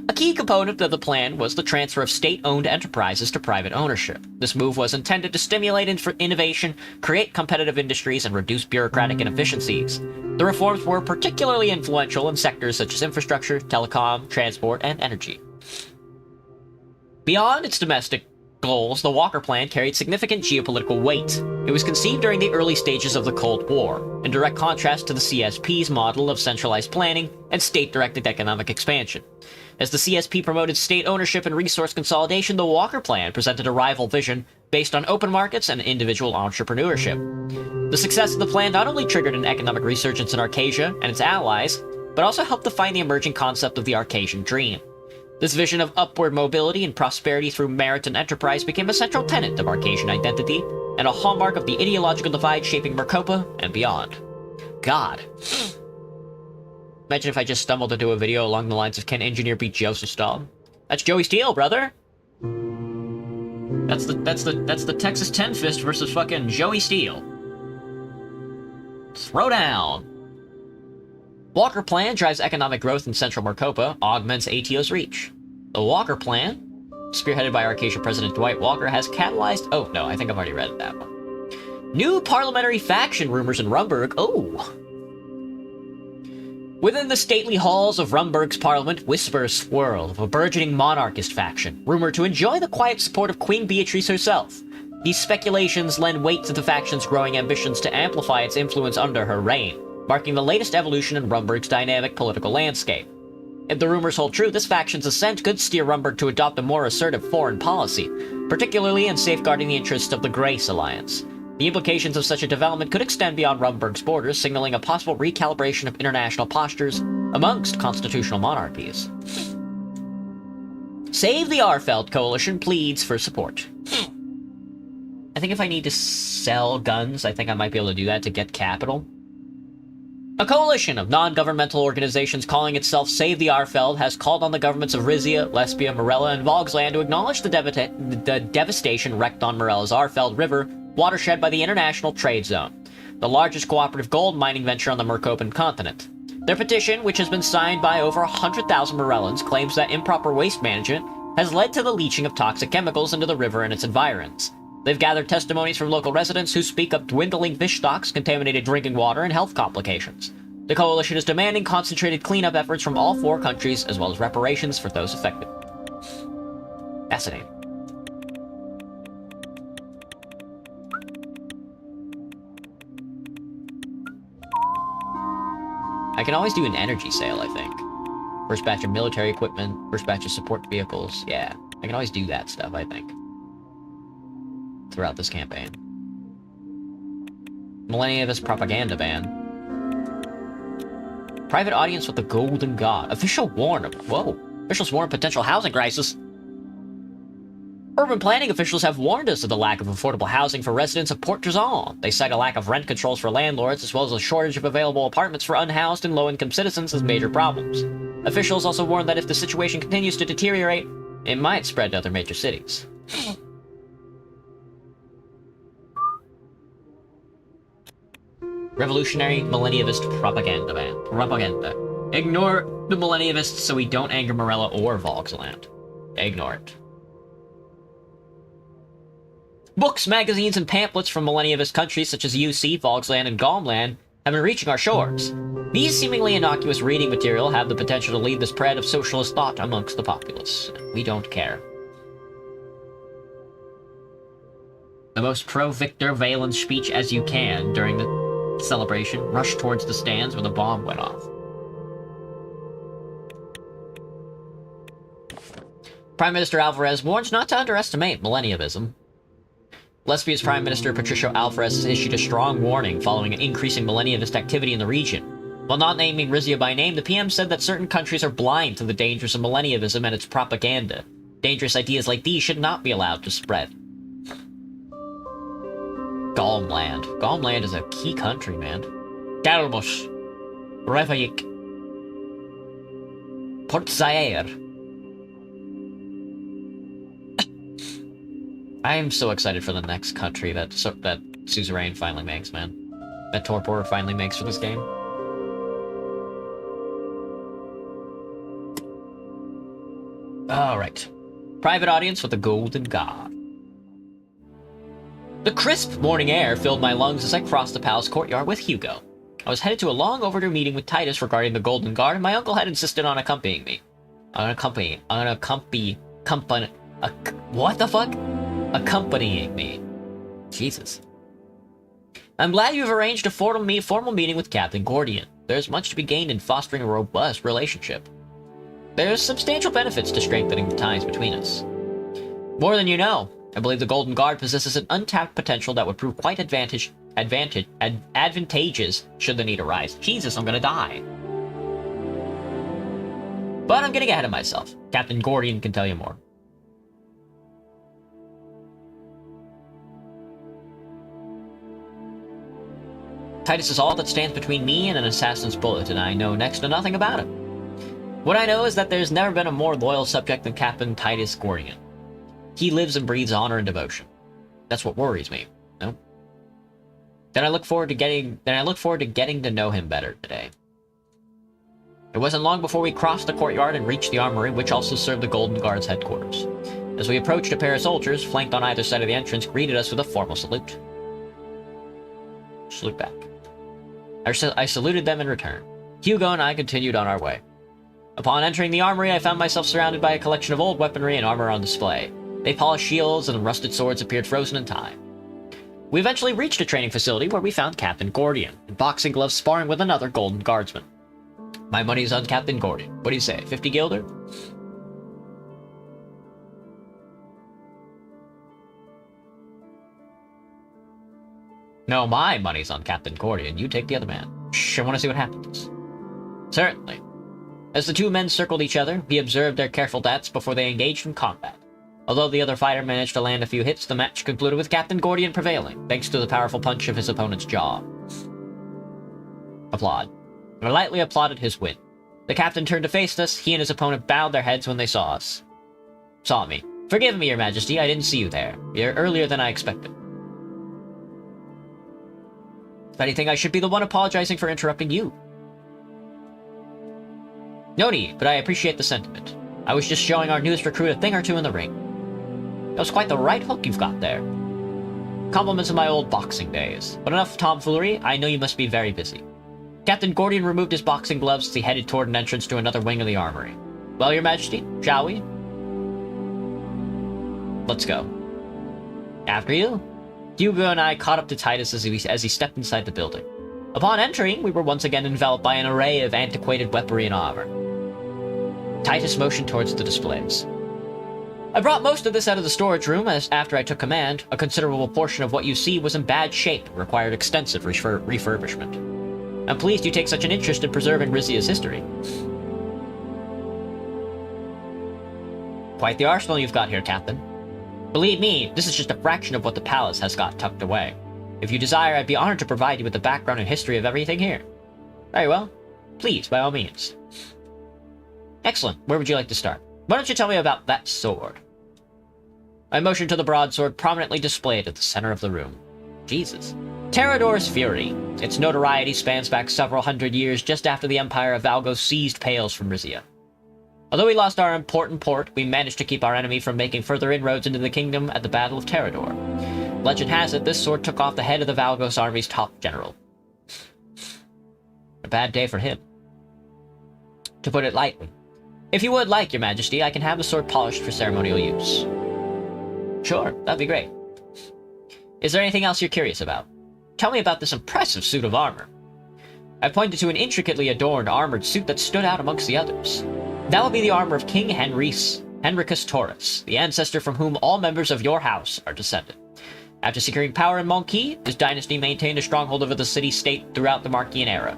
A key component of the plan was the transfer of state-owned enterprises to private ownership. This move was intended to stimulate innovation, create competitive industries, and reduce bureaucratic inefficiencies. The reforms were particularly influential in sectors such as infrastructure, telecom, transport, and energy. Beyond its domestic goals, the Walker Plan carried significant geopolitical weight. It was conceived during the early stages of the Cold War, in direct contrast to the CSP's model of centralized planning and state-directed economic expansion. As the CSP promoted state ownership and resource consolidation, the Walker Plan presented a rival vision based on open markets and individual entrepreneurship. The success of the plan not only triggered an economic resurgence in Arcasia and its allies, but also helped define the emerging concept of the Arcasian dream. This vision of upward mobility and prosperity through merit and enterprise became a central tenet of Arcasian identity, and a hallmark of the ideological divide shaping Mercopa and beyond. God. Imagine if I just stumbled into a video along the lines of "Can Engineer beat Joseph Stalin?" That's Joey Steele, brother! That's the Texas 10 Fist versus fucking Joey Steele. Throw down! Walker Plan drives economic growth in central Mercopa, augments ATO's reach. The Walker Plan, spearheaded by Arcasia President Dwight Walker, has catalyzed— oh, no, I think I've already read that one. New parliamentary faction rumors in Rumburg— oh! Within the stately halls of Rumburg's parliament, whispers swirl of a burgeoning monarchist faction, rumored to enjoy the quiet support of Queen Beatrice herself. These speculations lend weight to the faction's growing ambitions to amplify its influence under her reign, marking the latest evolution in Rumburg's dynamic political landscape. If the rumors hold true, this faction's ascent could steer Rumburg to adopt a more assertive foreign policy, particularly in safeguarding the interests of the Grace Alliance. The implications of such a development could extend beyond Rumburg's borders, signaling a possible recalibration of international postures amongst constitutional monarchies. Save the Arfeld Coalition pleads for support. I think if I need to sell guns, I think I might be able to do that to get capital. A coalition of non-governmental organizations calling itself Save the Arfeld has called on the governments of Rizia, Lesbia, Morella, and Vogsland to acknowledge the devastation wreaked on Morella's Arfeld River, watershed by the International Trade Zone, the largest cooperative gold mining venture on the Mercopan continent. Their petition, which has been signed by over 100,000 Morellans, claims that improper waste management has led to the leaching of toxic chemicals into the river and its environs. They've gathered testimonies from local residents who speak of dwindling fish stocks, contaminated drinking water, and health complications. The coalition is demanding concentrated cleanup efforts from all four countries, as well as reparations for those affected. Fascinating. I can always do an energy sale, I think. First batch of military equipment, first batch of support vehicles. Yeah, I can always do that stuff, I think, throughout this campaign. Millennialist propaganda ban. Private audience with the Golden God. Official warn of— whoa. Officials warn potential housing crisis. Urban planning officials have warned us of the lack of affordable housing for residents of Port Trezon. They cite a lack of rent controls for landlords, as well as a shortage of available apartments for unhoused and low-income citizens as major problems. Officials also warn that if the situation continues to deteriorate, it might spread to other major cities. Revolutionary millennialist propaganda ban. Propaganda. Ignore the millennialists so we don't anger Morella or Voxland. Ignore it. Books, magazines, and pamphlets from millennialist countries such as UC, Voxland, and Gomland have been reaching our shores. These seemingly innocuous reading material have the potential to lead the spread of socialist thought amongst the populace. We don't care. The most pro-Victor Valen speech as you can during the celebration rushed towards the stands when the bomb went off. Prime Minister Alvarez warns not to underestimate millennialism. Lesbia's Prime Minister Patricio Alvarez has issued a strong warning following an increasing millennialist activity in the region. While not naming Rizia by name, the PM said that certain countries are blind to the dangers of millennialism and its propaganda. Dangerous ideas like these should not be allowed to spread. Gomland. Gomland is a key country, man. Galmos. Reykjavik. Port Zaire. I am so excited for the next country that Suzerain finally makes, man. That Torpor finally makes for this game. Alright. Private audience with the Golden God. The crisp morning air filled my lungs as I crossed the palace courtyard with Hugo. I was headed to a long overdue meeting with Titus regarding the Golden Guard, and my uncle had insisted on accompanying me. What the fuck? Accompanying me. Jesus. I'm glad you've arranged a formal meeting with Captain Gordian. There's much to be gained in fostering a robust relationship. There's substantial benefits to strengthening the ties between us. More than you know, I believe the Golden Guard possesses an untapped potential that would prove quite advantageous should the need arise. Jesus, I'm gonna die. But I'm getting ahead of myself. Captain Gordian can tell you more. Titus is all that stands between me and an assassin's bullet, and I know next to nothing about him. What I know is that there's never been a more loyal subject than Captain Titus Gordian. He lives and breathes honor and devotion. That's what worries me, no? Then I look forward to getting to know him better today. It wasn't long before we crossed the courtyard and reached the armory, which also served the Golden Guard's headquarters. As we approached, a pair of soldiers, flanked on either side of the entrance, greeted us with a formal salute. Salute back. I saluted them in return. Hugo and I continued on our way. Upon entering the armory, I found myself surrounded by a collection of old weaponry and armor on display. They polished shields and rusted swords appeared frozen in time. We eventually reached a training facility where we found Captain Gordian, in boxing gloves sparring with another Golden Guardsman. My money's on Captain Gordian. What do you say, 50 guilder? No, my money's on Captain Gordian. You take the other man. Shh, I want to see what happens. Certainly. As the two men circled each other, we observed their careful dance before they engaged in combat. Although the other fighter managed to land a few hits, the match concluded with Captain Gordian prevailing, thanks to the powerful punch of his opponent's jaw. Applaud. I lightly applauded his win. The captain turned to face us. He and his opponent bowed their heads when they saw us. Saw me. Forgive me, Your Majesty, I didn't see you there. You're earlier than I expected. If anything, I should be the one apologizing for interrupting you. No need, but I appreciate the sentiment. I was just showing our newest recruit a thing or two in the ring. That was quite the right hook you've got there. Compliments of my old boxing days. But enough tomfoolery, I know you must be very busy. Captain Gordian removed his boxing gloves as he headed toward an entrance to another wing of the armory. Well, Your Majesty, shall we? Let's go. After you. Hugo and I caught up to Titus as he stepped inside the building. Upon entering, we were once again enveloped by an array of antiquated weaponry and armor. Titus motioned towards the displays. I brought most of this out of the storage room, as after I took command, a considerable portion of what you see was in bad shape and required extensive refurbishment. I'm pleased you take such an interest in preserving Rizia's history. Quite the arsenal you've got here, Captain. Believe me, this is just a fraction of what the palace has got tucked away. If you desire, I'd be honored to provide you with the background and history of everything here. Very well. Please, by all means. Excellent. Where would you like to start? Why don't you tell me about that sword? I motioned to the broadsword prominently displayed at the center of the room. Jesus. Terrador's Fury. Its notoriety spans back several hundred years just after the Empire of Valgos seized Pales from Rizia. Although we lost our important port, we managed to keep our enemy from making further inroads into the kingdom at the Battle of Terrador. Legend has it, this sword took off the head of the Valgos army's top general. A bad day for him. To put it lightly. If you would like, Your Majesty, I can have the sword polished for ceremonial use. Sure, that'd be great. Is there anything else you're curious about? Tell me about this impressive suit of armor. I pointed to an intricately adorned armored suit that stood out amongst the others. That would be the armor of King Henricus Taurus, the ancestor from whom all members of your house are descended. After securing power in Monquis, his dynasty maintained a stronghold over the city-state throughout the Marquian era.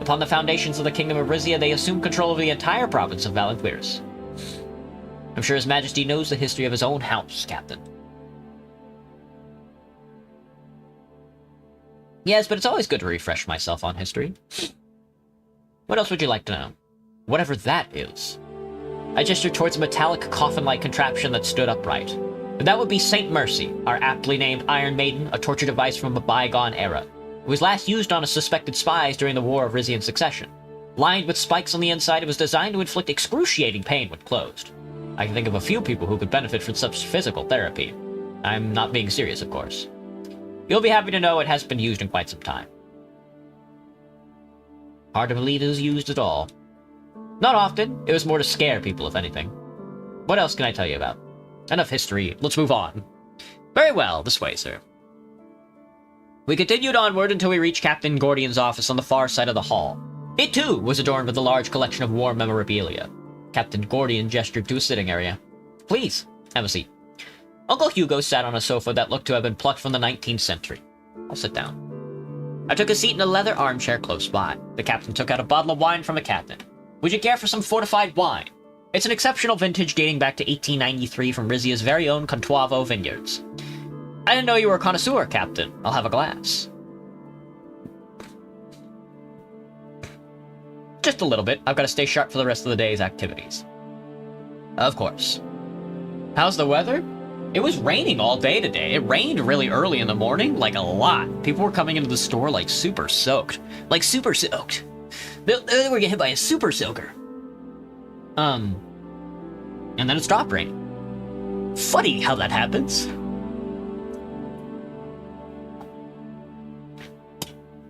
Upon the foundations of the Kingdom of Rizia, they assumed control of the entire province of Valenquiris. I'm sure His Majesty knows the history of his own house, Captain. Yes, but it's always good to refresh myself on history. What else would you like to know? Whatever that is. I gestured towards a metallic coffin-like contraption that stood upright. That would be Saint Mercy, our aptly named Iron Maiden, a torture device from a bygone era. It was last used on a suspected spies during the War of Rizian Succession. Lined with spikes on the inside, it was designed to inflict excruciating pain when closed. I can think of a few people who could benefit from such physical therapy. I'm not being serious, of course. You'll be happy to know it hasn't been used in quite some time. Hard to believe it was used at all. Not often. It was more to scare people, if anything. What else can I tell you about? Enough history. Let's move on. Very well. This way, sir. We continued onward until we reached Captain Gordian's office on the far side of the hall. It, too, was adorned with a large collection of war memorabilia. Captain Gordian gestured to a sitting area. Please, have a seat. Uncle Hugo sat on a sofa that looked to have been plucked from the 19th century. I'll sit down. I took a seat in a leather armchair close by. The captain took out a bottle of wine from a cabinet. Would you care for some fortified wine? It's an exceptional vintage dating back to 1893 from Rizia's very own Contuavo vineyards. I didn't know you were a connoisseur, Captain. I'll have a glass. Just a little bit. I've got to stay sharp for the rest of the day's activities. Of course. How's the weather? It was raining all day today. It rained really early in the morning, like a lot. People were coming into the store like super soaked. Like super soaked. They were getting hit by a super soaker. And then it stopped raining. Funny how that happens.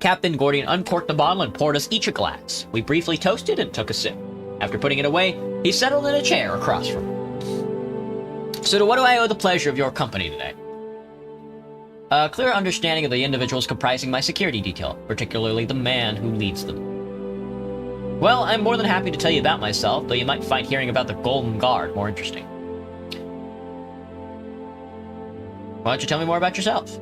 Captain Gordian uncorked the bottle and poured us each a glass. We briefly toasted and took a sip. After putting it away, he settled in a chair across from me. So to what do I owe the pleasure of your company today? A clear understanding of the individuals comprising my security detail, particularly the man who leads them. Well, I'm more than happy to tell you about myself, though you might find hearing about the Golden Guard more interesting. Why don't you tell me more about yourself?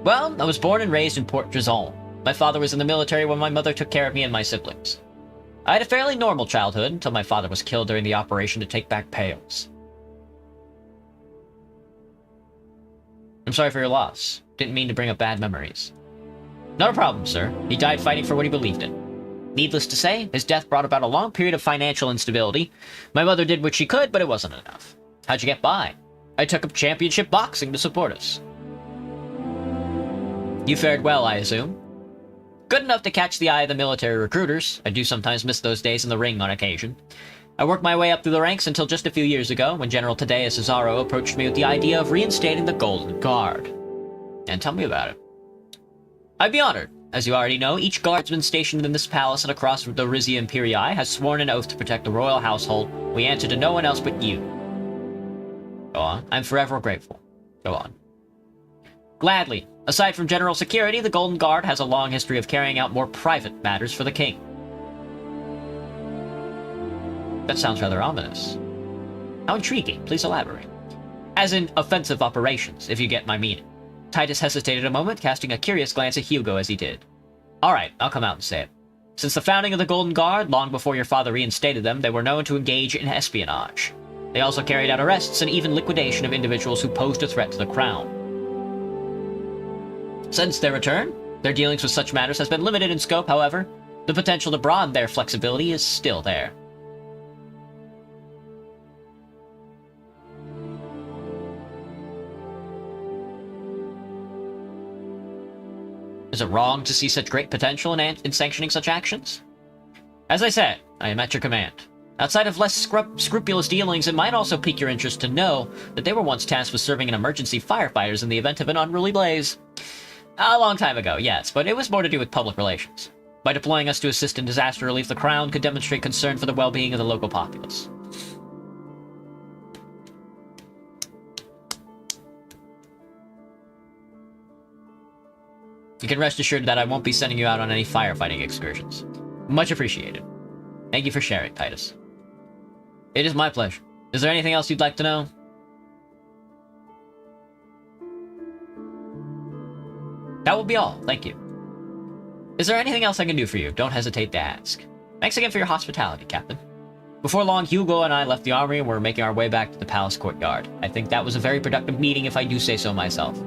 Well, I was born and raised in Port Drizon. My father was in the military when my mother took care of me and my siblings. I had a fairly normal childhood until my father was killed during the operation to take back Pales. I'm sorry for your loss. Didn't mean to bring up bad memories. Not a problem, sir. He died fighting for what he believed in. Needless to say, his death brought about a long period of financial instability. My mother did what she could, but it wasn't enough. How'd you get by? I took up championship boxing to support us. You fared well, I assume? Good enough to catch the eye of the military recruiters. I do sometimes miss those days in the ring on occasion. I worked my way up through the ranks until just a few years ago, when General Tadea Cesaro approached me with the idea of reinstating the Golden Guard. And tell me about it. I'd be honored. As you already know, each guardsman stationed in this palace and across the Rizia Imperii has sworn an oath to protect the royal household. We answer to no one else but you. Go on. I'm forever grateful. Go on. Gladly. Aside from general security, the Golden Guard has a long history of carrying out more private matters for the king. That sounds rather ominous. How intriguing. Please elaborate. As in offensive operations, if you get my meaning. Titus hesitated a moment, casting a curious glance at Hugo as he did. Alright, I'll come out and say it. Since the founding of the Golden Guard, long before your father reinstated them, they were known to engage in espionage. They also carried out arrests and even liquidation of individuals who posed a threat to the crown. Since their return, their dealings with such matters has been limited in scope, however. The potential to broaden their flexibility is still there. Is it wrong to see such great potential in sanctioning such actions? As I said, I am at your command. Outside of less scrupulous dealings, it might also pique your interest to know that they were once tasked with serving in emergency firefighters in the event of an unruly blaze. A long time ago, yes, but it was more to do with public relations. By deploying us to assist in disaster relief, the Crown could demonstrate concern for the well-being of the local populace. You can rest assured that I won't be sending you out on any firefighting excursions. Much appreciated. Thank you for sharing, Titus. It is my pleasure. Is there anything else you'd like to know? That will be all, thank you. Is there anything else I can do for you? Don't hesitate to ask. Thanks again for your hospitality, Captain. Before long, Hugo and I left the armory and were making our way back to the palace courtyard. I think that was a very productive meeting, if I do say so myself.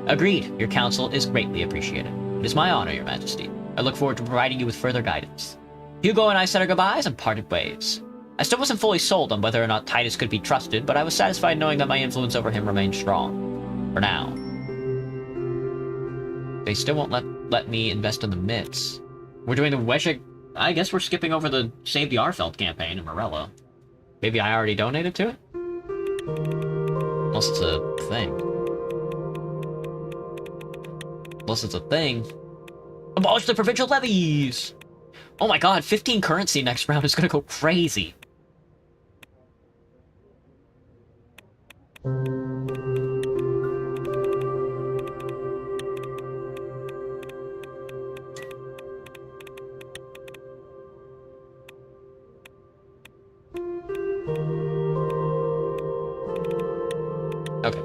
Agreed. Your counsel is greatly appreciated. It is my honor, Your Majesty. I look forward to providing you with further guidance. Hugo and I said our goodbyes and parted ways. I still wasn't fully sold on whether or not Titus could be trusted, but I was satisfied knowing that my influence over him remained strong. For now. They still won't let me invest in the myths. We're doing the Weshik... I guess we're skipping over the Save the Arfeld campaign in Morello. Maybe I already donated to it? Unless it's a thing. Unless it's a thing. Abolish the provincial levies! Oh my god, 15 currency next round is gonna go crazy. Okay.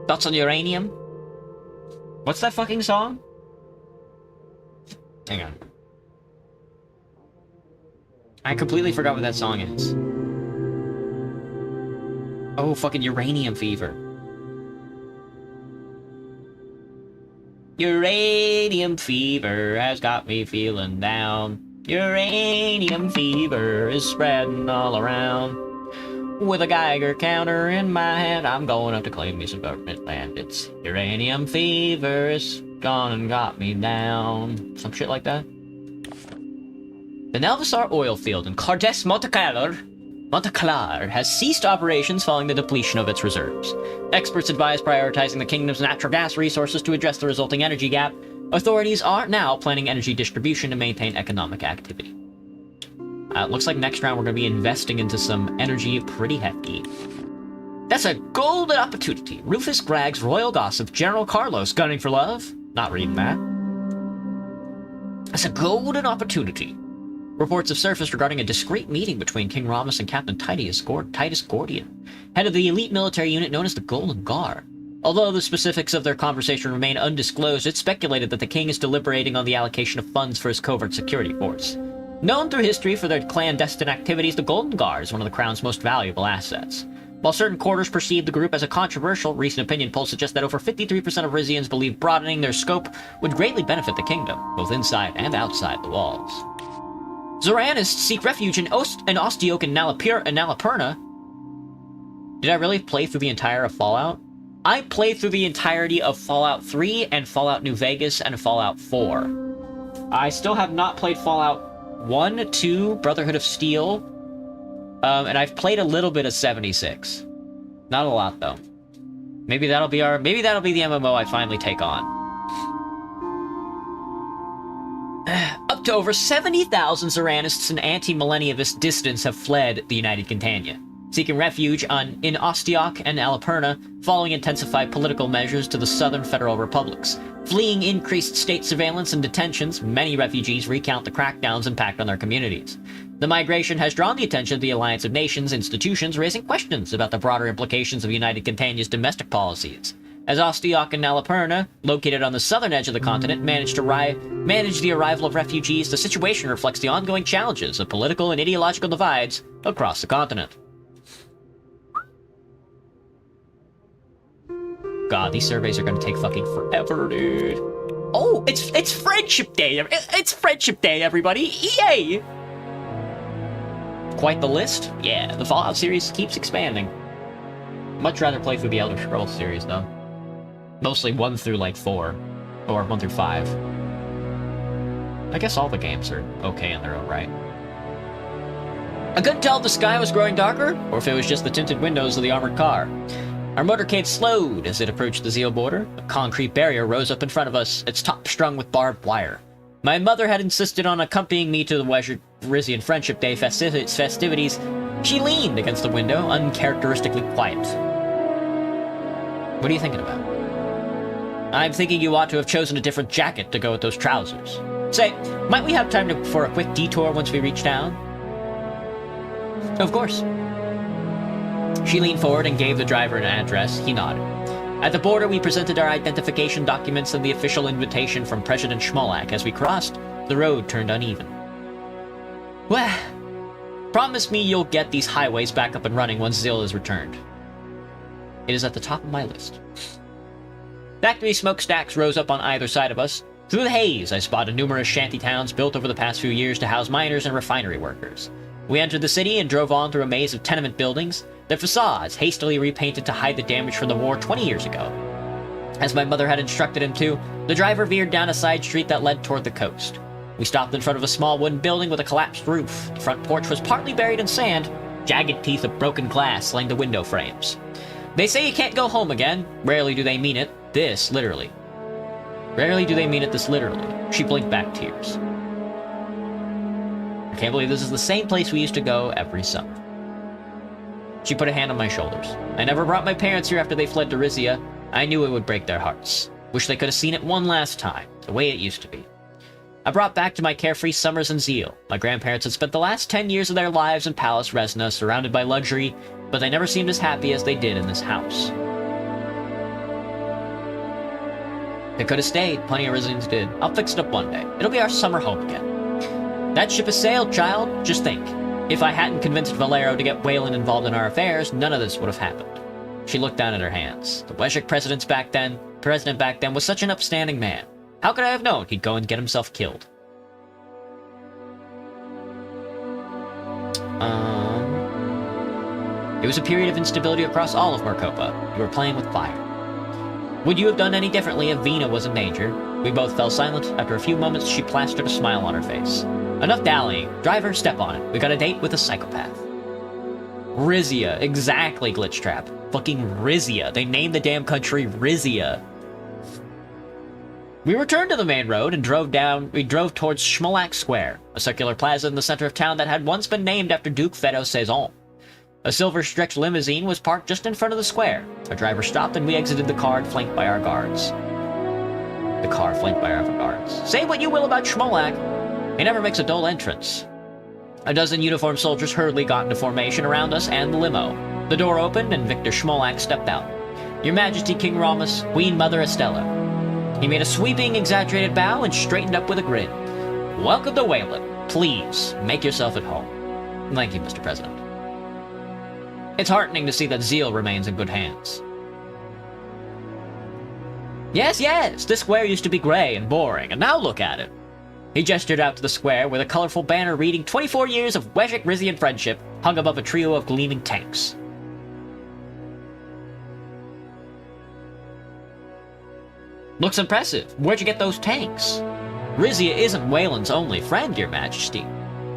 Thoughts on uranium? What's that fucking song? Hang on. I completely forgot what that song is. Oh, fucking uranium fever. Uranium fever has got me feeling down. Uranium fever is spreading all around. With a Geiger counter in my hand, I'm going up to claim me some government land. It's uranium fever is gone and got me down. Some shit like that. The Nelvisar oil field in Cardes Monteclar has ceased operations following the depletion of its reserves. Experts advise prioritizing the kingdom's natural gas resources to address the resulting energy gap. Authorities are now planning energy distribution to maintain economic activity. It looks like next round we're going to be investing into some energy pretty hefty. That's a golden opportunity. Rufus Gragg's royal gossip, General Carlos gunning for love. Not reading that. That's a golden opportunity. Reports have surfaced regarding a discreet meeting between King Ramus and Captain Titus Gordian, head of the elite military unit known as the Golden Guard. Although the specifics of their conversation remain undisclosed, it's speculated that the king is deliberating on the allocation of funds for his covert security force. Known through history for their clandestine activities, the Golden Guard is one of the Crown's most valuable assets. While certain quarters perceive the group as a controversial, recent opinion polls suggest that over 53% of Rizians believe broadening their scope would greatly benefit the kingdom, both inside and outside the walls. Zoranists seek refuge in Ostioke and Nalaperna. Did I really play through the entire of Fallout? I played through the entirety of Fallout 3 and Fallout New Vegas and Fallout 4. I still have not played Fallout 1, 2, Brotherhood of Steel, and I've played a little bit of 76. Not a lot, though. Maybe that'll be the MMO I finally take on. Up to over 70,000 Zoranists and anti-millennialist dissidents have fled the United Contania, seeking refuge in Ostiock and Alaperna following intensified political measures to the southern federal republics. Fleeing increased state surveillance and detentions, many refugees recount the crackdowns impact on their communities. The migration has drawn the attention of the Alliance of Nations institutions, raising questions about the broader implications of United Contania's domestic policies. As Ostiock and Nalaperna, located on the southern edge of the continent, manage the arrival of refugees, the situation reflects the ongoing challenges of political and ideological divides across the continent. god, these surveys are gonna take fucking forever, dude. Oh, it's Friendship Day! It's Friendship Day, everybody! Yay! Quite the list? Yeah, the Fallout series keeps expanding. Much rather play through the Elder Scrolls series, though. Mostly 1 through, like, 4. Or 1 through 5. I guess all the games are okay in their own right. I couldn't tell if the sky was growing darker, or if it was just the tinted windows of the armored car. Our motorcade slowed as it approached the Zeal border. A concrete barrier rose up in front of us, its top strung with barbed wire. My mother had insisted on accompanying me to the Rizian Friendship Day festivities. She leaned against the window, uncharacteristically quiet. What are you thinking about? I'm thinking you ought to have chosen a different jacket to go with those trousers. Say, might we have time for a quick detour once we reach town? Of course. She leaned forward and gave the driver an address. He nodded. At the border, we presented our identification documents and the official invitation from President Schmolak. As we crossed, the road turned uneven. Well, promise me you'll get these highways back up and running once Zeal is returned. It is at the top of my list. Factory smokestacks rose up on either side of us. Through the haze, I spotted numerous shanty towns built over the past few years to house miners and refinery workers. We entered the city and drove on through a maze of tenement buildings, their facades hastily repainted to hide the damage from the war 20 years ago. As my mother had instructed him to, the driver veered down a side street that led toward the coast. We stopped in front of a small wooden building with a collapsed roof. The front porch was partly buried in sand. Jagged teeth of broken glass lined the window frames. They say you can't go home again. Rarely do they mean it. This, literally. Rarely do they mean it this literally. She blinked back tears. I can't believe this is the same place we used to go every summer. She put a hand on my shoulders. I never brought my parents here after they fled to Rizia. I knew it would break their hearts. Wish they could have seen it one last time, the way it used to be. I brought back to my carefree summers in Zeal. My grandparents had spent the last 10 years of their lives in Palace Resna, surrounded by luxury, but they never seemed as happy as they did in this house. They could have stayed, plenty of Rizians did. I'll fix it up one day. It'll be our summer home again. That ship has sailed, child. Just think. If I hadn't convinced Valero to get Wayland involved in our affairs, none of this would have happened. She looked down at her hands. The Weshik president back then was such an upstanding man. How could I have known he'd go and get himself killed? It was a period of instability across all of Marcopa. You were playing with fire. Would you have done any differently if Vina was in danger? We both fell silent. After a few moments, she plastered a smile on her face. Enough dallying. Driver, step on it. We got a date with a psychopath. Rizia. Exactly, Glitchtrap. Fucking Rizia. They named the damn country Rizia. We returned to the main road and drove towards Schmolak Square, a circular plaza in the center of town that had once been named after Duke Fedo Saison. A silver-stretched limousine was parked just in front of the square. Our driver stopped and we exited the car flanked by our guards. Say what you will about Schmolak. He never makes a dull entrance. A dozen uniformed soldiers hurriedly got into formation around us and the limo. The door opened and Victor Schmolak stepped out. Your Majesty, King Ramus, Queen Mother Estella. He made a sweeping, exaggerated bow and straightened up with a grin. Welcome to Wayland. Please, make yourself at home. Thank you, Mr. President. It's heartening to see that Zeal remains in good hands. Yes, this square used to be gray and boring, and now look at it. He gestured out to the square where the colorful banner reading 24 years of Weshik Rizian friendship hung above a trio of gleaming tanks. Looks impressive. Where'd you get those tanks? Rizia isn't Wayland's only friend, Your Majesty.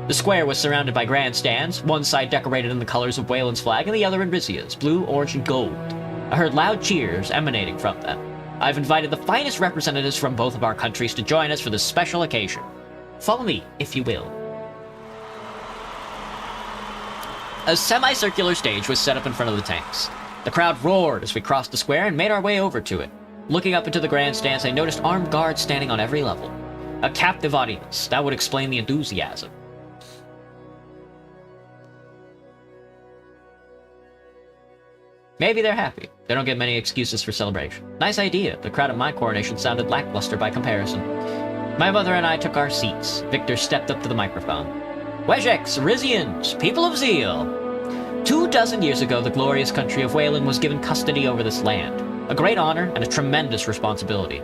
The square was surrounded by grandstands, one side decorated in the colors of Wayland's flag and the other in Rizia's, blue, orange, and gold. I heard loud cheers emanating from them. I've invited the finest representatives from both of our countries to join us for this special occasion. Follow me, if you will. A semicircular stage was set up in front of the tanks. The crowd roared as we crossed the square and made our way over to it. Looking up into the grandstands, I noticed armed guards standing on every level. A captive audience. That would explain the enthusiasm. Maybe they're happy. They don't get many excuses for celebration. Nice idea. The crowd at my coronation sounded lackluster by comparison. My mother and I took our seats. Victor stepped up to the microphone. Weshiks, Rizians, people of Zeal. 24 years ago, the glorious country of Wayland was given custody over this land. A great honor and a tremendous responsibility.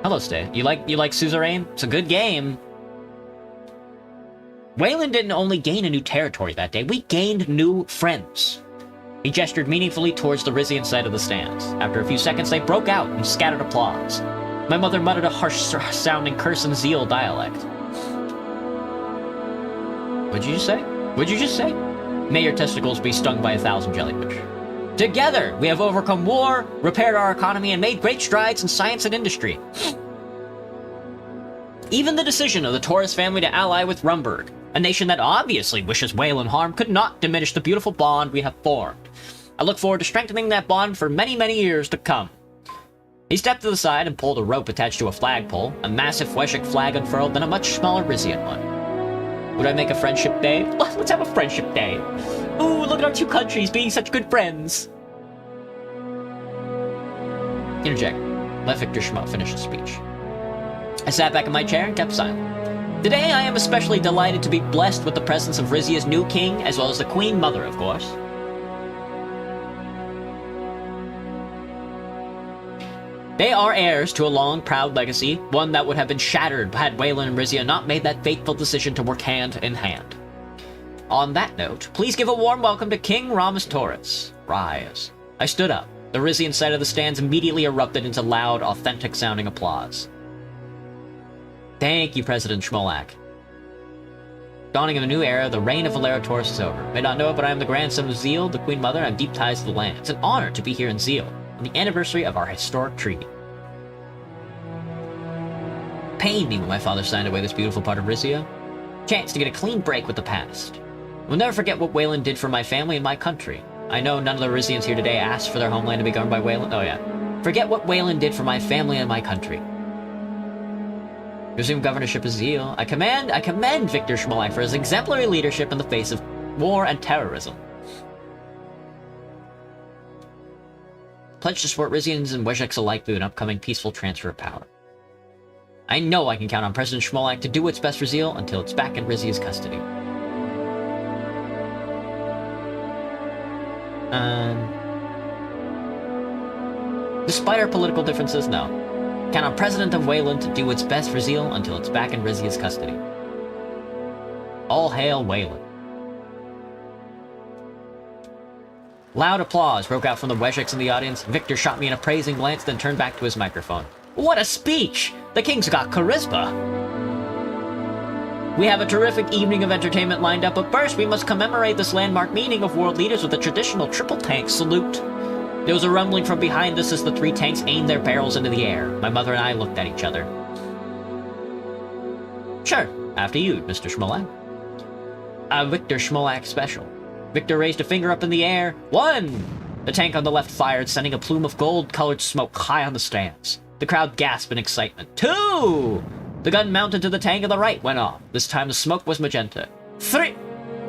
Hello, Stay. You like Suzerain? It's a good game. Waylon didn't only gain a new territory that day, we gained new friends. He gestured meaningfully towards the Rizian side of the stands. After a few seconds, they broke out in scattered applause. My mother muttered a harsh-sounding curse in Zeal dialect. What'd you just say? What'd you just say? May your testicles be stung by 1,000 jellyfish. Together, we have overcome war, repaired our economy, and made great strides in science and industry. Even the decision of the Taurus family to ally with Rumburg, a nation that obviously wishes Waylon harm, could not diminish the beautiful bond we have formed. I look forward to strengthening that bond for many, many years to come. He stepped to the side and pulled a rope attached to a flagpole, a massive Weshik flag unfurled, then a much smaller Rizian one. Would I make a friendship day? Let's have a friendship day. Ooh, look at our two countries being such good friends. Interject. Let Victor Schmuck finish the speech. I sat back in my chair and kept silent. Today I am especially delighted to be blessed with the presence of Rizia's new king, as well as the Queen Mother, of course. They are heirs to a long, proud legacy, one that would have been shattered had Waylon and Rizia not made that fateful decision to work hand in hand. On that note, please give a warm welcome to King Ramus Taurus. Rise. I stood up. The Rizian side of the stands immediately erupted into loud, authentic-sounding applause. Thank you, President Schmolak. Dawning of a new era, the reign of Valera Taurus is over. May not know it, but I am the grandson of Zeal, the Queen Mother, and I have deep ties to the land. It's an honor to be here in Zeal, on the anniversary of our historic treaty. Pained me when my father signed away this beautiful part of Rizia. Chance to get a clean break with the past. I will never forget what Waylon did for my family and my country. I know none of the Rizians here today asked for their homeland to be governed by Waylon. Oh yeah. Forget what Waylon did for my family and my country. Resume governorship of Zeal. I commend Victor Schmolak for his exemplary leadership in the face of war and terrorism. Pledge to support Rizians and Weshex alike through an upcoming peaceful transfer of power. I know I can count on President Schmolak to do what's best for Zeal until it's back in Rizia's custody. Despite our political differences, no. Count on President of Waylon to do what's best for Zeal until it's back in Rizia's custody. All hail Waylon. Loud applause broke out from the Weshex in the audience. Victor shot me an appraising glance, then turned back to his microphone. What a speech! The king's got charisma! We have a terrific evening of entertainment lined up, but first we must commemorate this landmark meeting of world leaders with a traditional triple tank salute. There was a rumbling from behind us as the three tanks aimed their barrels into the air. My mother and I looked at each other. Sure, after you, Mr. Schmolak. Victor Schmolak special. Victor raised a finger up in the air. 1! The tank on the left fired, sending a plume of gold-colored smoke high on the stands. The crowd gasped in excitement. 2! The gun mounted to the tank on the right went off. This time the smoke was magenta. 3!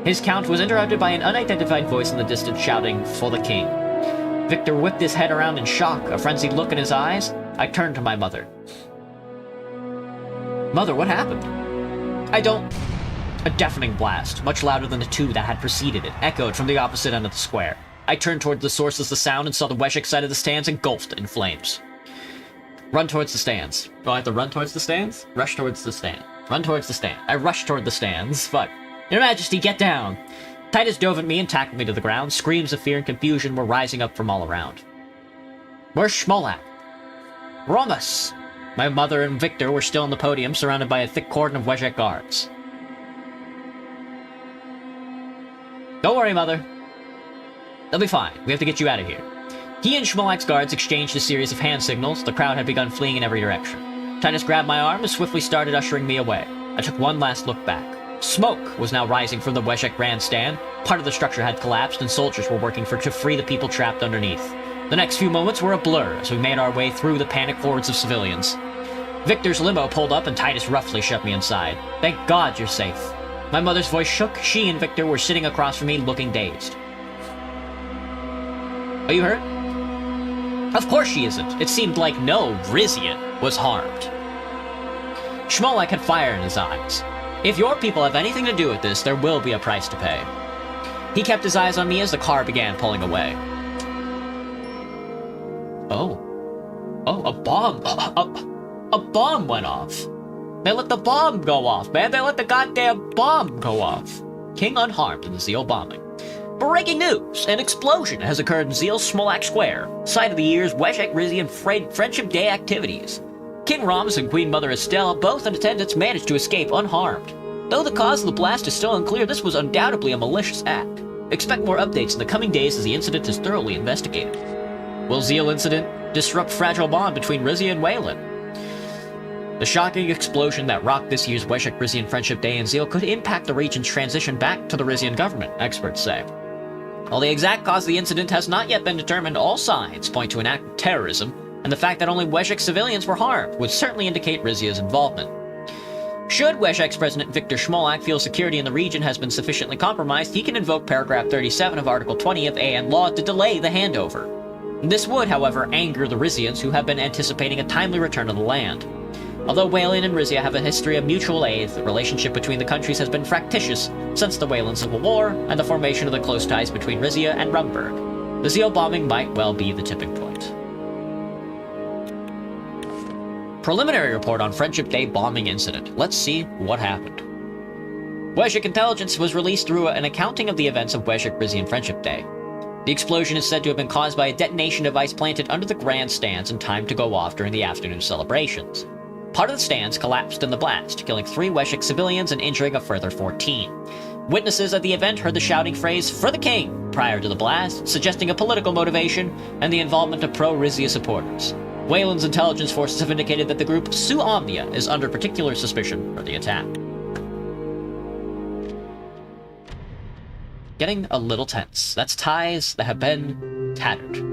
His count was interrupted by an unidentified voice in the distance shouting, "For the king." Victor whipped his head around in shock, a frenzied look in his eyes. I turned to my mother. Mother, what happened? A deafening blast, much louder than the two that had preceded it, echoed from the opposite end of the square. I turned toward the source of the sound and saw the Weshek side of the stands engulfed in flames. Run towards the stands. Do I have to run towards the stands? Rush towards the stand. Run towards the stand. I rushed toward the stands. Fuck. Your Majesty, get down! Titus dove at me and tackled me to the ground. Screams of fear and confusion were rising up from all around. Where's Schmolak? Romus! My mother and Victor were still on the podium, surrounded by a thick cordon of Weshek guards. Don't worry, Mother. They'll be fine. We have to get you out of here. He and Schmolak's guards exchanged a series of hand signals. The crowd had begun fleeing in every direction. Titus grabbed my arm and swiftly started ushering me away. I took one last look back. Smoke was now rising from the Weshek grandstand. Part of the structure had collapsed, and soldiers were working to free the people trapped underneath. The next few moments were a blur as we made our way through the panicked hordes of civilians. Victor's limo pulled up, and Titus roughly shoved me inside. Thank God you're safe. My mother's voice shook. She and Victor were sitting across from me, looking dazed. Are you hurt? Of course she isn't. It seemed like no Rizian was harmed. Schmolak had fire in his eyes. If your people have anything to do with this, there will be a price to pay. He kept his eyes on me as the car began pulling away. Oh. Oh, a bomb. A bomb went off. They let the bomb go off, man. They let the goddamn bomb go off. King unharmed in the Zeal bombing. Breaking news! An explosion has occurred in Zeal's Smolak Square, site of the year's Weshek Rizian Friendship Day activities. King Rams and Queen Mother Estelle, both in attendance, managed to escape unharmed. Though the cause of the blast is still unclear, this was undoubtedly a malicious act. Expect more updates in the coming days as the incident is thoroughly investigated. Will Zeal incident disrupt fragile bond between Rizia and Wayland? The shocking explosion that rocked this year's Weshek Rizian Friendship Day in Zeal could impact the region's transition back to the Rizian government, experts say. While the exact cause of the incident has not yet been determined, all signs point to an act of terrorism, and the fact that only Weshek civilians were harmed would certainly indicate Rizia's involvement. Should Weshek's President Victor Smolak feel security in the region has been sufficiently compromised, he can invoke paragraph 37 of Article 20 of AN law to delay the handover. This would, however, anger the Rizians, who have been anticipating a timely return to the land. Although Wayland and Rizia have a history of mutual aid, the relationship between the countries has been fractious since the Wayland Civil War and the formation of the close ties between Rizia and Rumburg. The Zeal bombing might well be the tipping point. Preliminary report on Friendship Day bombing incident. Let's see what happened. Weshek intelligence was released through an accounting of the events of Weshek Rizian Friendship Day. The explosion is said to have been caused by a detonation device planted under the grandstands and timed to go off during the afternoon celebrations. Part of the stands collapsed in the blast, killing 3 Weshek civilians and injuring a further 14. Witnesses at the event heard the shouting phrase, "For the King," prior to the blast, suggesting a political motivation and the involvement of pro-Rizia supporters. Wayland's intelligence forces have indicated that the group Su Omnia is under particular suspicion for the attack. Getting a little tense. That's ties that have been tattered.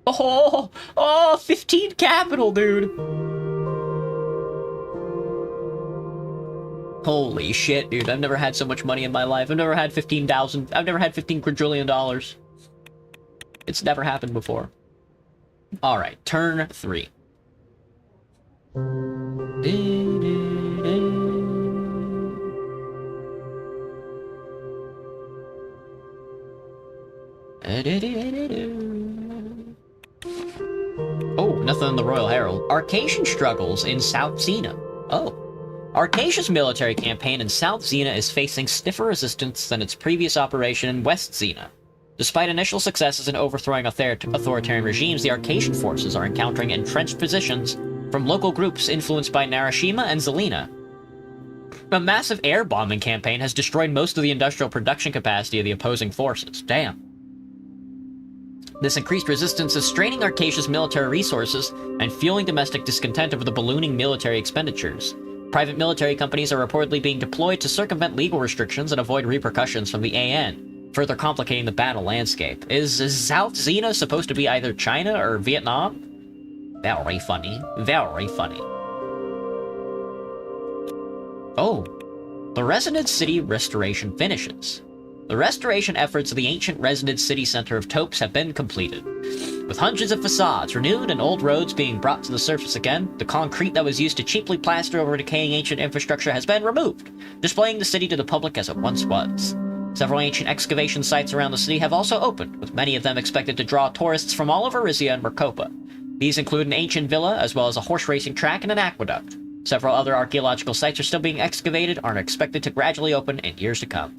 Oh, 15 capital, dude. Holy shit, dude. I've never had so much money in my life. I've never had 15,000. I've never had 15 quadrillion dollars. It's never happened before. All right, turn 3. Oh, nothing in the Royal Herald. Arcasian struggles in South Xena. Oh. Arcasia's military campaign in South Xena is facing stiffer resistance than its previous operation in West Xena. Despite initial successes in overthrowing authoritarian regimes, the Arcasian forces are encountering entrenched positions from local groups influenced by Narashima and Zelina. A massive air bombing campaign has destroyed most of the industrial production capacity of the opposing forces. Damn. This increased resistance is straining Arcasia's military resources and fueling domestic discontent over the ballooning military expenditures. Private military companies are reportedly being deployed to circumvent legal restrictions and avoid repercussions from the AN, further complicating the battle landscape. Is South Xena supposed to be either China or Vietnam? Very funny. Very funny. Oh. The Resonant City restoration finishes. The restoration efforts of the ancient Resonant City center of Topes have been completed. With hundreds of facades renewed and old roads being brought to the surface again, the concrete that was used to cheaply plaster over decaying ancient infrastructure has been removed, displaying the city to the public as it once was. Several ancient excavation sites around the city have also opened, with many of them expected to draw tourists from all over Rizia and Mercopa. These include an ancient villa, as well as a horse racing track and an aqueduct. Several other archaeological sites are still being excavated and are expected to gradually open in years to come.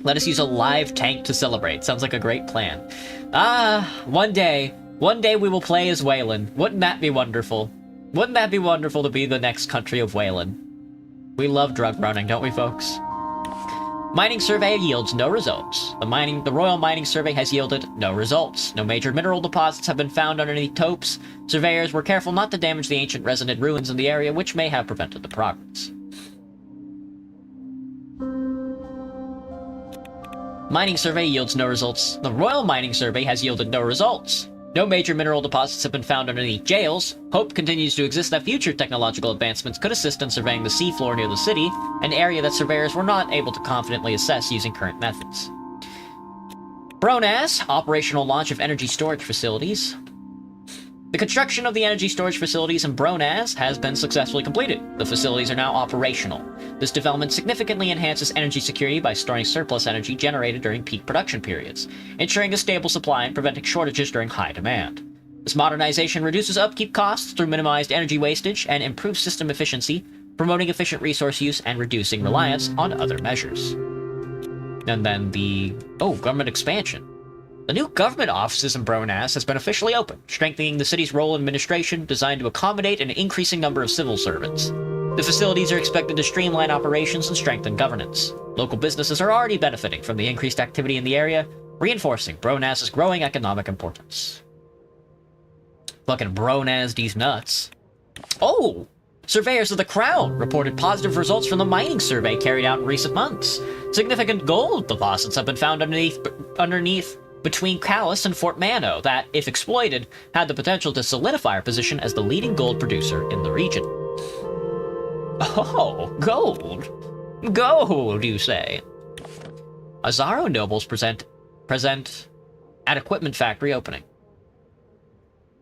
Let us use a live tank to celebrate. Sounds like a great plan. One day we will play as Wayland. Wouldn't that be wonderful? Wouldn't that be wonderful to be the next country of Wayland? We love drug running, don't we, folks? Mining survey yields no results. The Royal Mining Survey has yielded no results. No major mineral deposits have been found underneath Topes. Surveyors were careful not to damage the ancient resonant ruins in the area, which may have prevented the progress. Mining survey yields no results. The Royal Mining Survey has yielded no results. No major mineral deposits have been found underneath jails. Hope continues to exist that future technological advancements could assist in surveying the seafloor near the city, an area that surveyors were not able to confidently assess using current methods. Bronas, operational launch of energy storage facilities. The construction of the energy storage facilities in Bronaz has been successfully completed. The facilities are now operational. This development significantly enhances energy security by storing surplus energy generated during peak production periods, ensuring a stable supply and preventing shortages during high demand. This modernization reduces upkeep costs through minimized energy wastage and improves system efficiency, promoting efficient resource use and reducing reliance on other measures. And then government expansion. The new government offices in Bronaz has been officially opened, strengthening the city's role in administration designed to accommodate an increasing number of civil servants. The facilities are expected to streamline operations and strengthen governance. Local businesses are already benefiting from the increased activity in the area, reinforcing Bronaz's growing economic importance. Fucking Bronaz these nuts. Oh! Surveyors of the Crown reported positive results from the mining survey carried out in recent months. Significant gold deposits have been found underneath between Calais and Fort Mano that, if exploited, had the potential to solidify our position as the leading gold producer in the region. Oh, gold! Gold, you say? Azaro nobles present at equipment factory opening.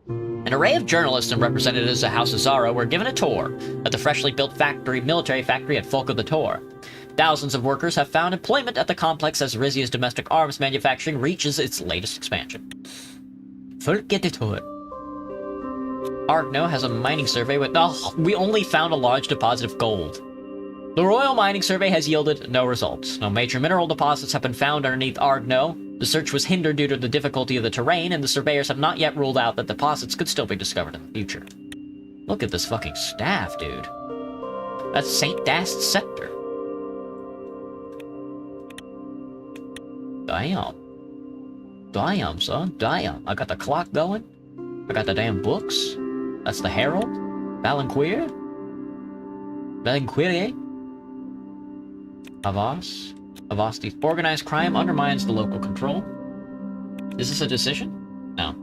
An array of journalists and representatives of House Azaro were given a tour at the freshly built military factory at Folk of the Tor. Thousands of workers have found employment at the complex as Rizia's domestic arms manufacturing reaches its latest expansion. Forget it. Argno has a mining survey with... we only found a large deposit of gold. The Royal Mining Survey has yielded no results. No major mineral deposits have been found underneath Argno. The search was hindered due to the difficulty of the terrain, and the surveyors have not yet ruled out that deposits could still be discovered in the future. Look at this fucking staff, dude. That's St. Dast's Scepter. Damn, son. Damn. I got the clock going. I got the damn books. That's the Herald. Valanquier. Avast. The organized crime undermines the local control. Is this a decision? No.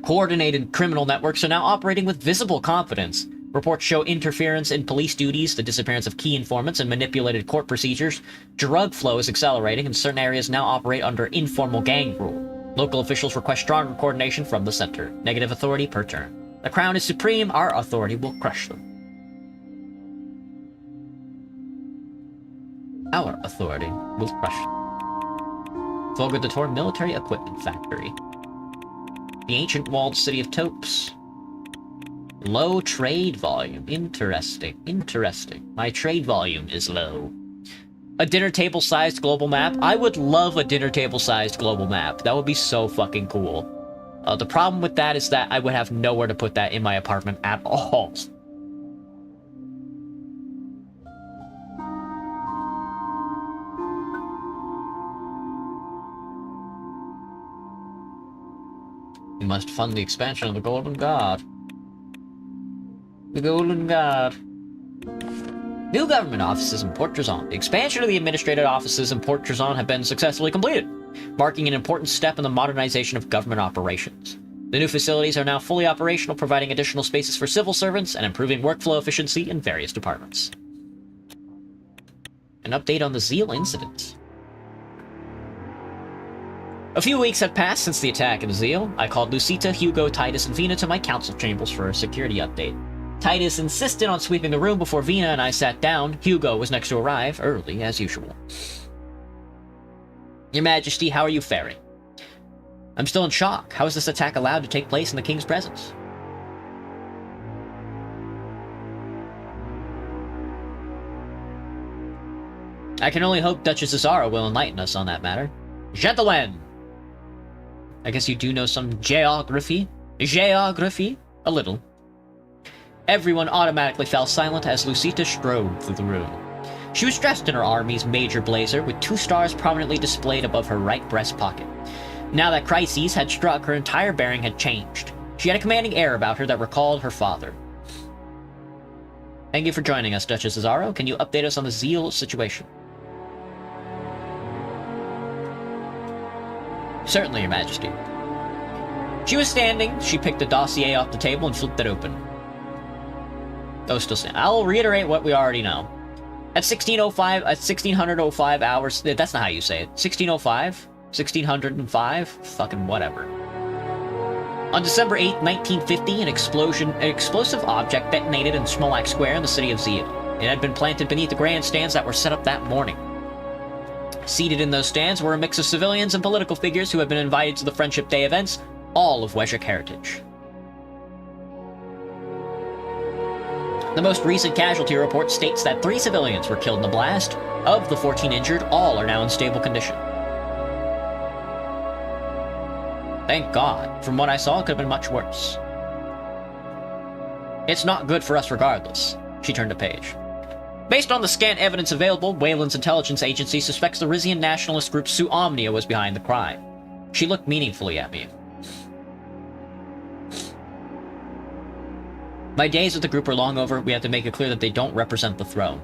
Coordinated criminal networks are now operating with visible confidence. Reports show interference in police duties, the disappearance of key informants, and manipulated court procedures. Drug flow is accelerating, and certain areas now operate under informal gang rule. Local officials request stronger coordination from the center. Negative authority per turn. The Crown is supreme, our authority will crush them. Our authority will crush them. Volga de Tor Military Equipment Factory. The ancient walled city of Topes. Low trade volume. Interesting. My trade volume is low. A dinner table-sized global map? I would love a dinner table-sized global map. That would be so fucking cool. The problem with that is that I would have nowhere to put that in my apartment at all. We must fund the expansion of the Golden Guard. The Golden Guard. New government offices in Port Trezon. The expansion of the administrative offices in Port Trezon have been successfully completed, marking an important step in the modernization of government operations. The new facilities are now fully operational, providing additional spaces for civil servants and improving workflow efficiency in various departments. An update on the Zeal incident. A few weeks had passed since the attack in Zeal. I called Lucita, Hugo, Titus, and Vina to my council chambers for a security update. Titus insisted on sweeping the room before Vina and I sat down. Hugo was next to arrive, early as usual. Your Majesty, how are you faring? I'm still in shock. How is this attack allowed to take place in the King's presence? I can only hope Duchess Azara will enlighten us on that matter. Gentlemen! I guess you do know some geography? Geography? A little. Everyone automatically fell silent as Lucita strode through the room. She was dressed in her army's major blazer, with 2 stars prominently displayed above her right breast pocket. Now that crises had struck, her entire bearing had changed. She had a commanding air about her that recalled her father. Thank you for joining us, Duchess Azaro. Can you update us on the Zeal situation? Certainly, Your Majesty. She was standing. She picked a dossier off the table and flipped it open. Oh, still standing. I'll reiterate what we already know. At 1605 hours... That's not how you say it. 1605? 1605? Fucking whatever. On December 8, 1950, an explosive object detonated in Smolak Square in the city of Zeal. It had been planted beneath the grandstands that were set up that morning. Seated in those stands were a mix of civilians and political figures who had been invited to the Friendship Day events, all of Wezgic heritage. The most recent casualty report states that 3 civilians were killed in the blast. Of the 14 injured, all are now in stable condition. Thank God. From what I saw, it could have been much worse. It's not good for us regardless. She turned a page. Based on the scant evidence available, Wayland's intelligence agency suspects the Rizian nationalist group Su Omnia was behind the crime. She looked meaningfully at me. My days with the group are long over. We have to make it clear that they don't represent the throne.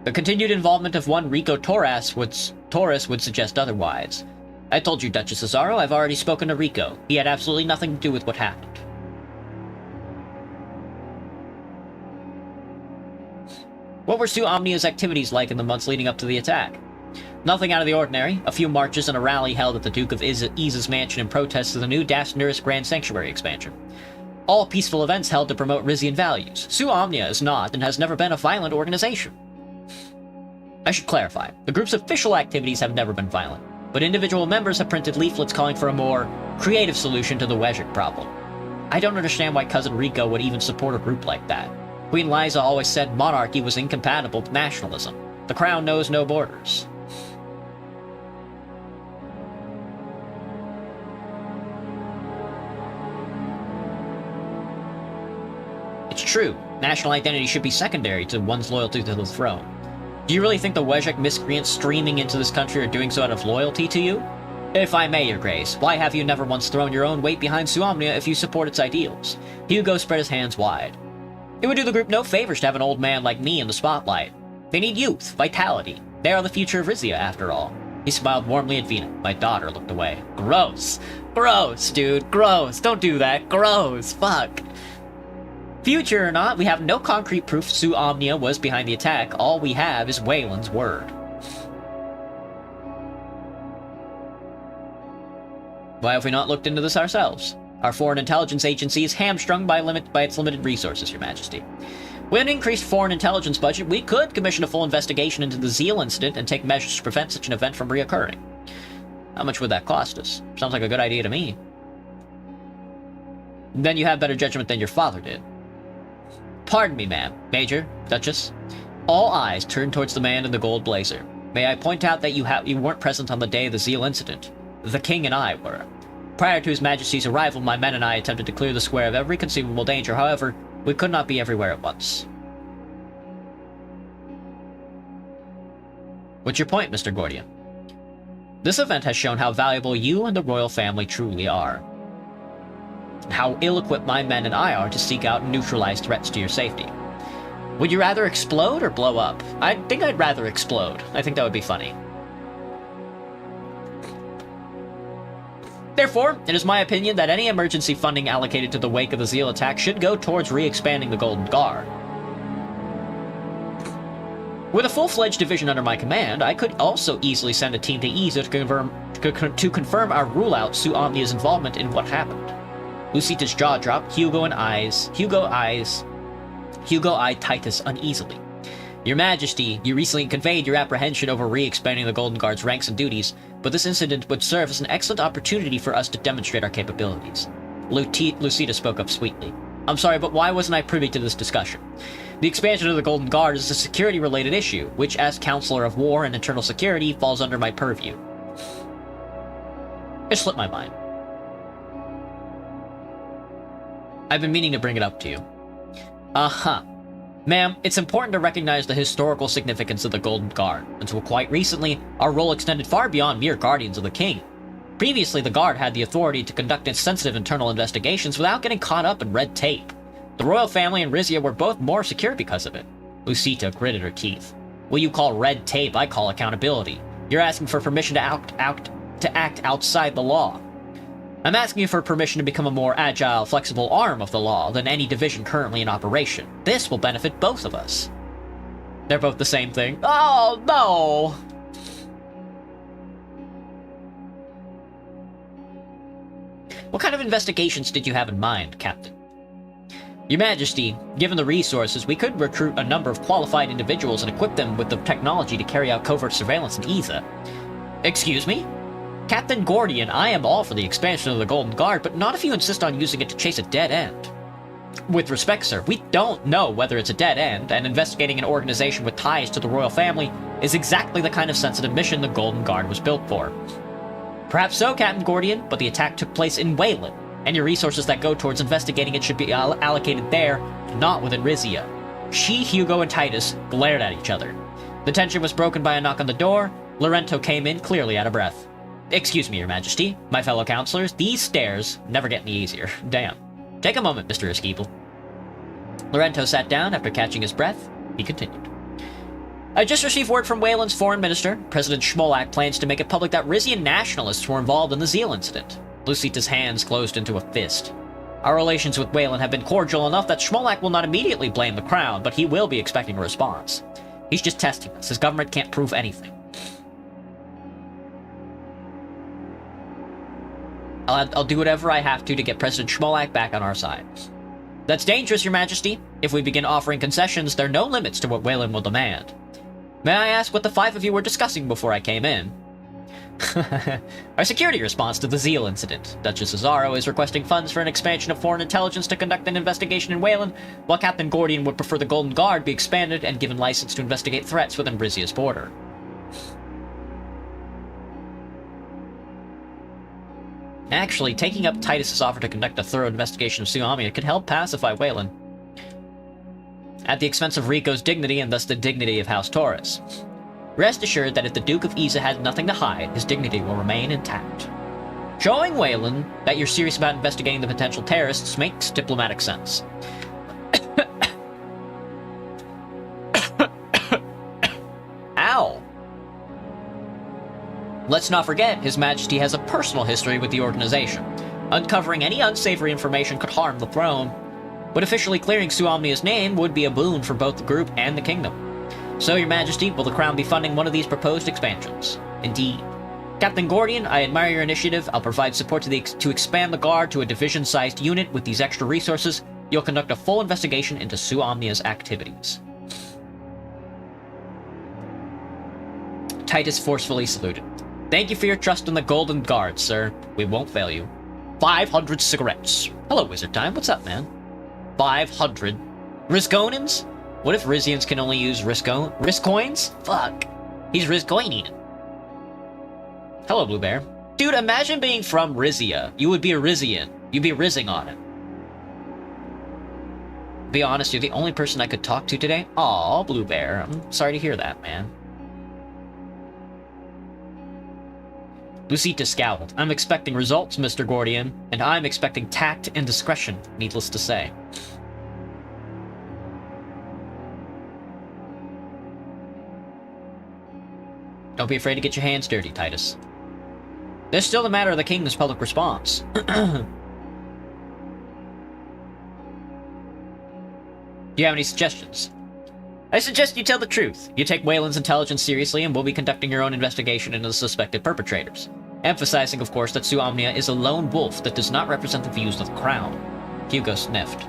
The continued involvement of one Rico Torres would suggest otherwise. I told you, Duchess Cesaro, I've already spoken to Rico. He had absolutely nothing to do with what happened. What were Su Omnia's activities like in the months leading up to the attack? Nothing out of the ordinary. A few marches and a rally held at the Duke of Iza's mansion in protest to the new Dasnuris Grand Sanctuary expansion. All peaceful events held to promote Rizian values. Su Omnia is not and has never been a violent organization. I should clarify. The group's official activities have never been violent, but individual members have printed leaflets calling for a more creative solution to the Wezgic problem. I don't understand why Cousin Rico would even support a group like that. Queen Liza always said monarchy was incompatible with nationalism. The crown knows no borders. It's true. National identity should be secondary to one's loyalty to the throne. Do you really think the Wezgic miscreants streaming into this country are doing so out of loyalty to you? If I may, Your Grace, why have you never once thrown your own weight behind Su Omnia if you support its ideals? Hugo spread his hands wide. It would do the group no favors to have an old man like me in the spotlight. They need youth, vitality. They are the future of Rizia, after all. He smiled warmly at Vina. My daughter looked away. Gross. Gross, dude. Gross. Don't do that. Gross. Fuck. Future or not, we have no concrete proof Su Omnia was behind the attack. All we have is Wayland's word. Why have we not looked into this ourselves? Our foreign intelligence agency is hamstrung by its limited resources, Your Majesty. With an increased foreign intelligence budget, we could commission a full investigation into the Zeal incident and take measures to prevent such an event from reoccurring. How much would that cost us? Sounds like a good idea to me. Then you have better judgment than your father did. Pardon me, ma'am, Major, Duchess. All eyes turned towards the man in the gold blazer. May I point out that you weren't present on the day of the Zeal incident. The King and I were. Prior to His Majesty's arrival, my men and I attempted to clear the square of every conceivable danger. However, we could not be everywhere at once. What's your point, Mr. Gordia? This event has shown how valuable you and the royal family truly are. How ill-equipped my men and I are to seek out and neutralize threats to your safety. Would you rather explode or blow up? I think I'd rather explode. I think that would be funny. Therefore, it is my opinion that any emergency funding allocated to the wake of the Zeal attack should go towards re-expanding the Golden Guard. With a full-fledged division under my command, I could also easily send a team to Iza to confirm our rule-out Su Omnia's involvement in what happened. Lucita's jaw dropped. Hugo eyed Titus uneasily. Your Majesty, you recently conveyed your apprehension over re-expanding the Golden Guard's ranks and duties, but this incident would serve as an excellent opportunity for us to demonstrate our capabilities. Lucita spoke up sweetly. I'm sorry, but why wasn't I privy to this discussion? The expansion of the Golden Guard is a security-related issue, which, as Counselor of War and Internal Security, falls under my purview. It slipped my mind. I've been meaning to bring it up to you. Ma'am, it's important to recognize the historical significance of the Golden Guard. Until quite recently, our role extended far beyond mere guardians of the king. Previously, the Guard had the authority to conduct sensitive internal investigations without getting caught up in red tape. The royal family and Rizia were both more secure because of it. Lucita gritted her teeth. What you call red tape, I call accountability. You're asking for permission to act outside the law. I'm asking you for permission to become a more agile, flexible arm of the law than any division currently in operation. This will benefit both of us. They're both the same thing. Oh, no! What kind of investigations did you have in mind, Captain? Your Majesty, given the resources, we could recruit a number of qualified individuals and equip them with the technology to carry out covert surveillance in Eza. Excuse me? Captain Gordian, I am all for the expansion of the Golden Guard, but not if you insist on using it to chase a dead end. With respect, sir, we don't know whether it's a dead end, and investigating an organization with ties to the royal family is exactly the kind of sensitive mission the Golden Guard was built for. Perhaps so, Captain Gordian, but the attack took place in Wayland, and your resources that go towards investigating it should be allocated there, not within Rizia. She, Hugo, and Titus glared at each other. The tension was broken by a knock on the door. Lorento came in, clearly out of breath. Excuse me, Your Majesty, my fellow counselors, these stairs never get any easier. Damn. Take a moment, Mr. Esquivel. Lorento sat down after catching his breath. He continued. I just received word from Wayland's foreign minister. President Schmolak plans to make it public that Rizian nationalists were involved in the Zeal incident. Lucita's hands closed into a fist. Our relations with Wayland have been cordial enough that Schmolak will not immediately blame the crown, but he will be expecting a response. He's just testing us. His government can't prove anything. I'll do whatever I have to get President Schmolak back on our side. That's dangerous, Your Majesty. If we begin offering concessions, there are no limits to what Wayland will demand. May I ask what the five of you were discussing before I came in? Our security response to the Zeal incident. Duchess Cesaro is requesting funds for an expansion of foreign intelligence to conduct an investigation in Wayland, while Captain Gordian would prefer the Golden Guard be expanded and given license to investigate threats within Brizia's border. Actually, taking up Titus's offer to conduct a thorough investigation of Suamia could help pacify Wayland, at the expense of Rico's dignity and thus the dignity of House Taurus. Rest assured that if the Duke of Eza has nothing to hide, his dignity will remain intact. Showing Wayland that you're serious about investigating the potential terrorists makes diplomatic sense. Ow! Let's not forget, His Majesty has a personal history with the organization. Uncovering any unsavory information could harm the throne, but officially clearing Suamnia's name would be a boon for both the group and the kingdom. So, Your Majesty, will the Crown be funding one of these proposed expansions? Indeed. Captain Gordian, I admire your initiative. I'll provide support to expand the Guard to a division-sized unit with these extra resources. You'll conduct a full investigation into Suamnia's activities. Titus forcefully saluted. Thank you for your trust in the Golden Guard, sir. We won't fail you. 500 cigarettes. Hello, Wizard Time. What's up, man? 500. Risconins? What if Rizians can only use Riscoins? Fuck. He's Riscoining. Hello, Blue Bear. Dude, imagine being from Rizia. You would be a Rizian. You'd be rizzing on it. Be honest, you're the only person I could talk to today. Aw, Blue Bear. I'm sorry to hear that, man. Lucita scowled. I'm expecting results, Mr. Gordian, and I'm expecting tact and discretion, needless to say. Don't be afraid to get your hands dirty, Titus. There's still the matter of the kingdom's public response. Do you have any suggestions? I suggest you tell the truth. You take Wayland's intelligence seriously and will be conducting your own investigation into the suspected perpetrators. Emphasizing, of course, that Suamnia is a lone wolf that does not represent the views of the crown. Hugo sniffed.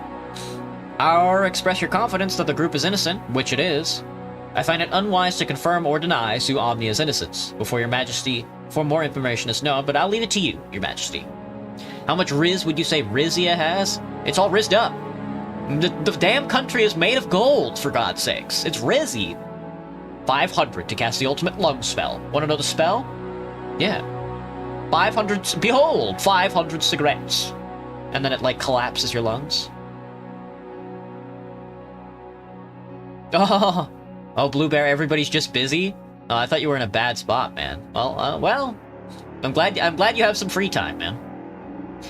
Or express your confidence that the group is innocent, which it is. I find it unwise to confirm or deny Suamnia's innocence before more information is known, but I'll leave it to you, Your Majesty. How much Riz would you say Rizia has? It's all rizzed up. The damn country is made of gold, for God's sakes. It's Rizzy. 500 to cast the ultimate lung spell. Want to know the spell? Yeah. 500... Behold! 500 cigarettes. And then it, like, collapses your lungs. Oh, Blue Bear, everybody's just busy? I thought you were in a bad spot, man. Well, I'm glad you have some free time, man.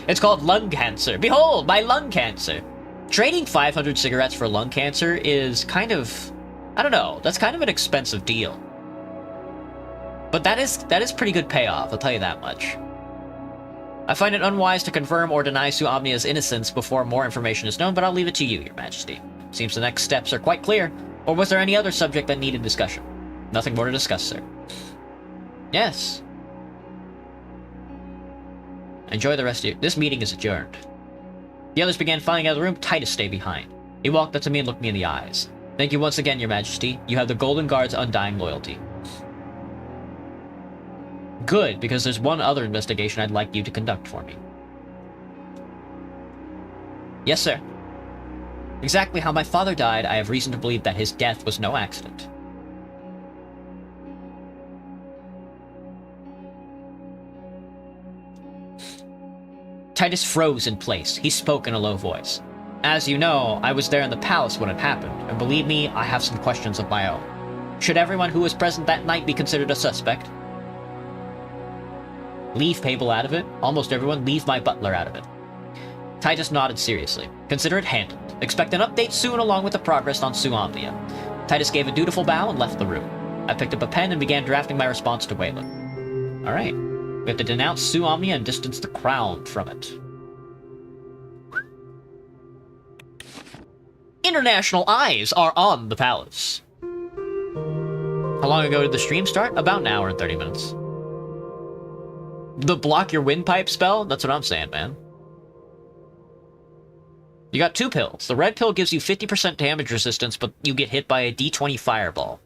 It's called lung cancer. Behold, my lung cancer. Trading 500 cigarettes for lung cancer is kind of... I don't know. That's kind of an expensive deal. But that is pretty good payoff, I'll tell you that much. I find it unwise to confirm or deny Suamnia's innocence before more information is known, but I'll leave it to you, Your Majesty. Seems the next steps are quite clear. Or was there any other subject that needed discussion? Nothing more to discuss, sir. Yes. Enjoy the rest of your... This meeting is adjourned. The others began filing out of the room. Titus stayed behind. He walked up to me and looked me in the eyes. Thank you once again, Your Majesty. You have the Golden Guard's undying loyalty. Good, because there's one other investigation I'd like you to conduct for me. Yes, sir. Exactly how my father died, I have reason to believe that his death was no accident. Titus froze in place. He spoke in a low voice. As you know, I was there in the palace when it happened, and believe me, I have some questions of my own. Should everyone who was present that night be considered a suspect? Leave Pable out of it. Almost everyone, leave my butler out of it. Titus nodded seriously. Consider it handled. Expect an update soon along with the progress on Suomnia. Titus gave a dutiful bow and left the room. I picked up a pen and began drafting my response to Waylon. Alright. We have to denounce Suomnia and distance the crown from it. International eyes are on the palace. How long ago did the stream start? About an hour and 30 minutes. The block your windpipe spell? That's what I'm saying, man. You got 2 pills. The red pill gives you 50% damage resistance, but you get hit by a D20 fireball.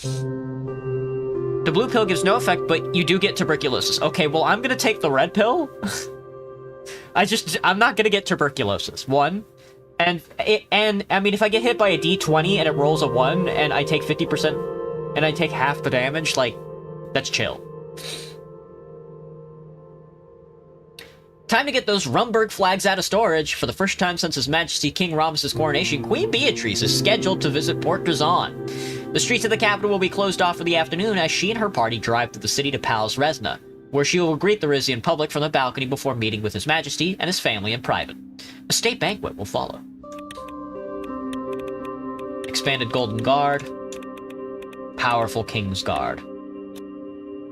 The blue pill gives no effect, but you do get tuberculosis. Okay, well, I'm gonna take the red pill. I'm not gonna get tuberculosis. 1. And I mean, if I get hit by a D20 and it rolls a 1, and I take 50%, and I take half the damage, like, that's chill. Time to get those Rumberg flags out of storage. For the first time since His Majesty King Ramses' coronation, Queen Beatrice is scheduled to visit Port Drazan. The streets of the capital will be closed off for the afternoon as she and her party drive through the city to Palace Resna, where she will greet the Rizian public from the balcony before meeting with His Majesty and his family in private. A state banquet will follow. Expanded Golden Guard. Powerful King's Guard.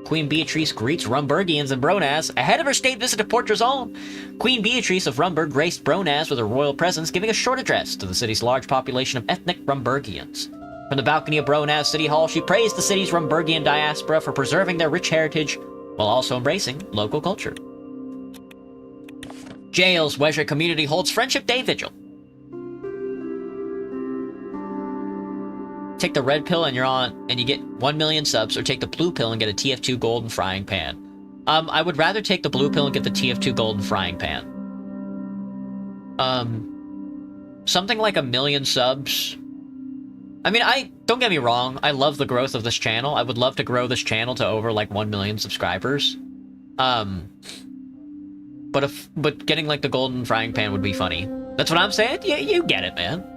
Queen Beatrice greets Rumbergians and Bronaz ahead of her state visit to Port Drazan. Queen Beatrice of Rumberg graced Bronaz with her royal presence, giving a short address to the city's large population of ethnic Rumbergians. From the balcony of Bronaz City Hall, she praised the city's Rumbergian diaspora for preserving their rich heritage while also embracing local culture. Jail's Wezra community holds Friendship Day Vigil. Take the red pill and you're on, and you get 1 million subs, or take the blue pill and get a TF2 golden frying pan. I would rather take the blue pill and get the TF2 golden frying pan. Something like 1 million subs. I mean, don't get me wrong, I love the growth of this channel. I would love to grow this channel to over, like, 1 million subscribers. But getting, like, the golden frying pan would be funny. That's what I'm saying? Yeah, you get it, man.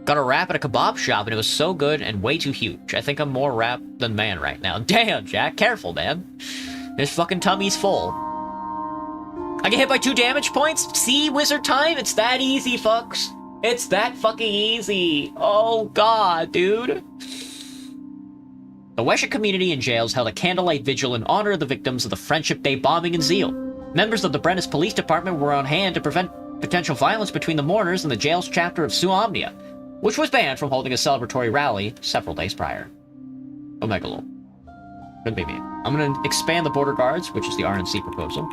Got a wrap at a kebab shop, and it was so good and way too huge. I think I'm more wrapped than man right now. Damn, Jack. Careful, man. His fucking tummy's full. I get hit by 2 damage points? See, wizard time? It's that easy, fucks. It's that fucking easy. Oh, God, dude. The Wezra community in jails held a candlelight vigil in honor of the victims of the Friendship Day bombing in Zeal. Members of the Brennus Police Department were on hand to prevent potential violence between the mourners and the jail's chapter of Suomnia, which was banned from holding a celebratory rally several days prior. Omega lol. Couldn't be me. I'm gonna expand the border guards, which is the RNC proposal.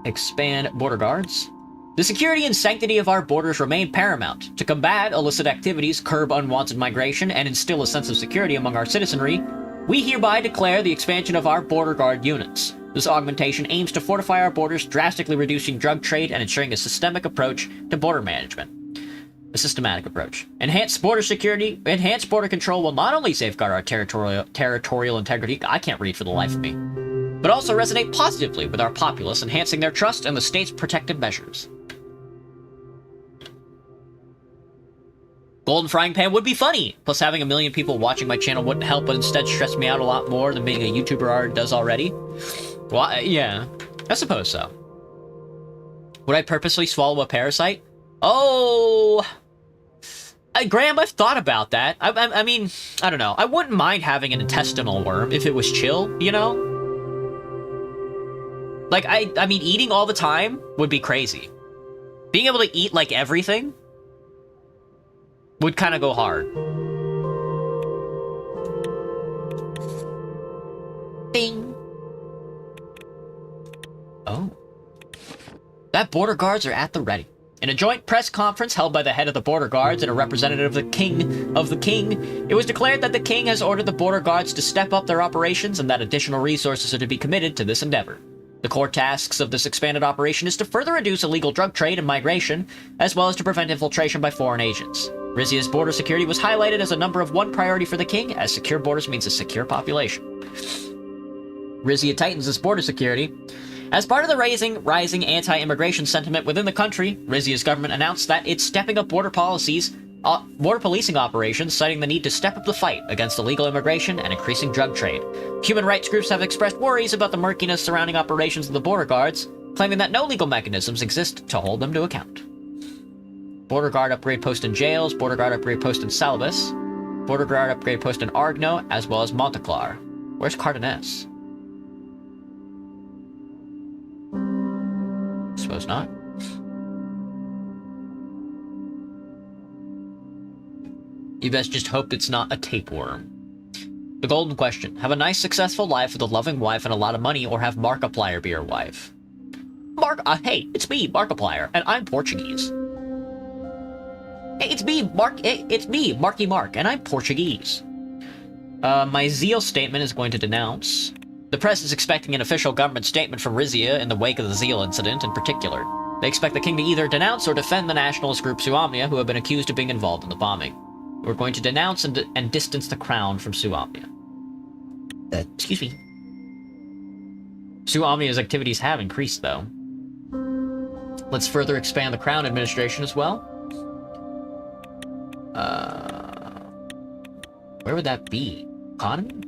Expand border guards. The security and sanctity of our borders remain paramount. To combat illicit activities, curb unwanted migration, and instill a sense of security among our citizenry, we hereby declare the expansion of our border guard units. This augmentation aims to fortify our borders, drastically reducing drug trade and ensuring a systemic approach to border management. A systematic approach. Enhanced border security, enhanced border control will not only safeguard our territorial integrity, I can't read for the life of me, but also resonate positively with our populace, enhancing their trust in the state's protective measures. Golden frying pan would be funny, plus having 1 million people watching my channel wouldn't help, but instead stress me out a lot more than being a YouTuber does already. Well, yeah, I suppose so. Would I purposely swallow a parasite? Oh, Graham, I've thought about that. I mean, I don't know. I wouldn't mind having an intestinal worm if it was chill, you know? Like, I mean, eating all the time would be crazy. Being able to eat, like, everything would kind of go hard. Bing. that border guards are at the ready. In a joint press conference held by the head of the border guards and a representative of the king, it was declared that the king has ordered the border guards to step up their operations and that additional resources are to be committed to this endeavor. The core tasks of this expanded operation is to further reduce illegal drug trade and migration, as well as to prevent infiltration by foreign agents. Rizia's border security was highlighted as a number of one priority for the king, as secure borders means a secure population. Rizia tightens its border security. As part of the rising anti-immigration sentiment within the country, Rizia's government announced that it's stepping up border policing operations, citing the need to step up the fight against illegal immigration and increasing drug trade. Human rights groups have expressed worries about the murkiness surrounding operations of the border guards, claiming that no legal mechanisms exist to hold them to account. Border guard upgrade post in jails, border guard upgrade post in Salabas, border guard upgrade post in Argno, as well as Monteclar. Where's Cardenas? Suppose not. You best just hope it's not a tapeworm. The golden question. Have a nice, successful life with a loving wife and a lot of money, or have Markiplier be your wife? Hey, it's me, Markiplier, and I'm Portuguese. Hey, it's me, Marky Mark, and I'm Portuguese. My Zeal statement is going to denounce. The press is expecting an official government statement from Rizia in the wake of the Zeal incident in particular. They expect the king to either denounce or defend the nationalist group Suamnia, who have been accused of being involved in the bombing. We're going to denounce and distance the crown from Suamnia. Excuse me. Suamnia's activities have increased, though. Let's further expand the crown administration as well. Where would that be? Economy?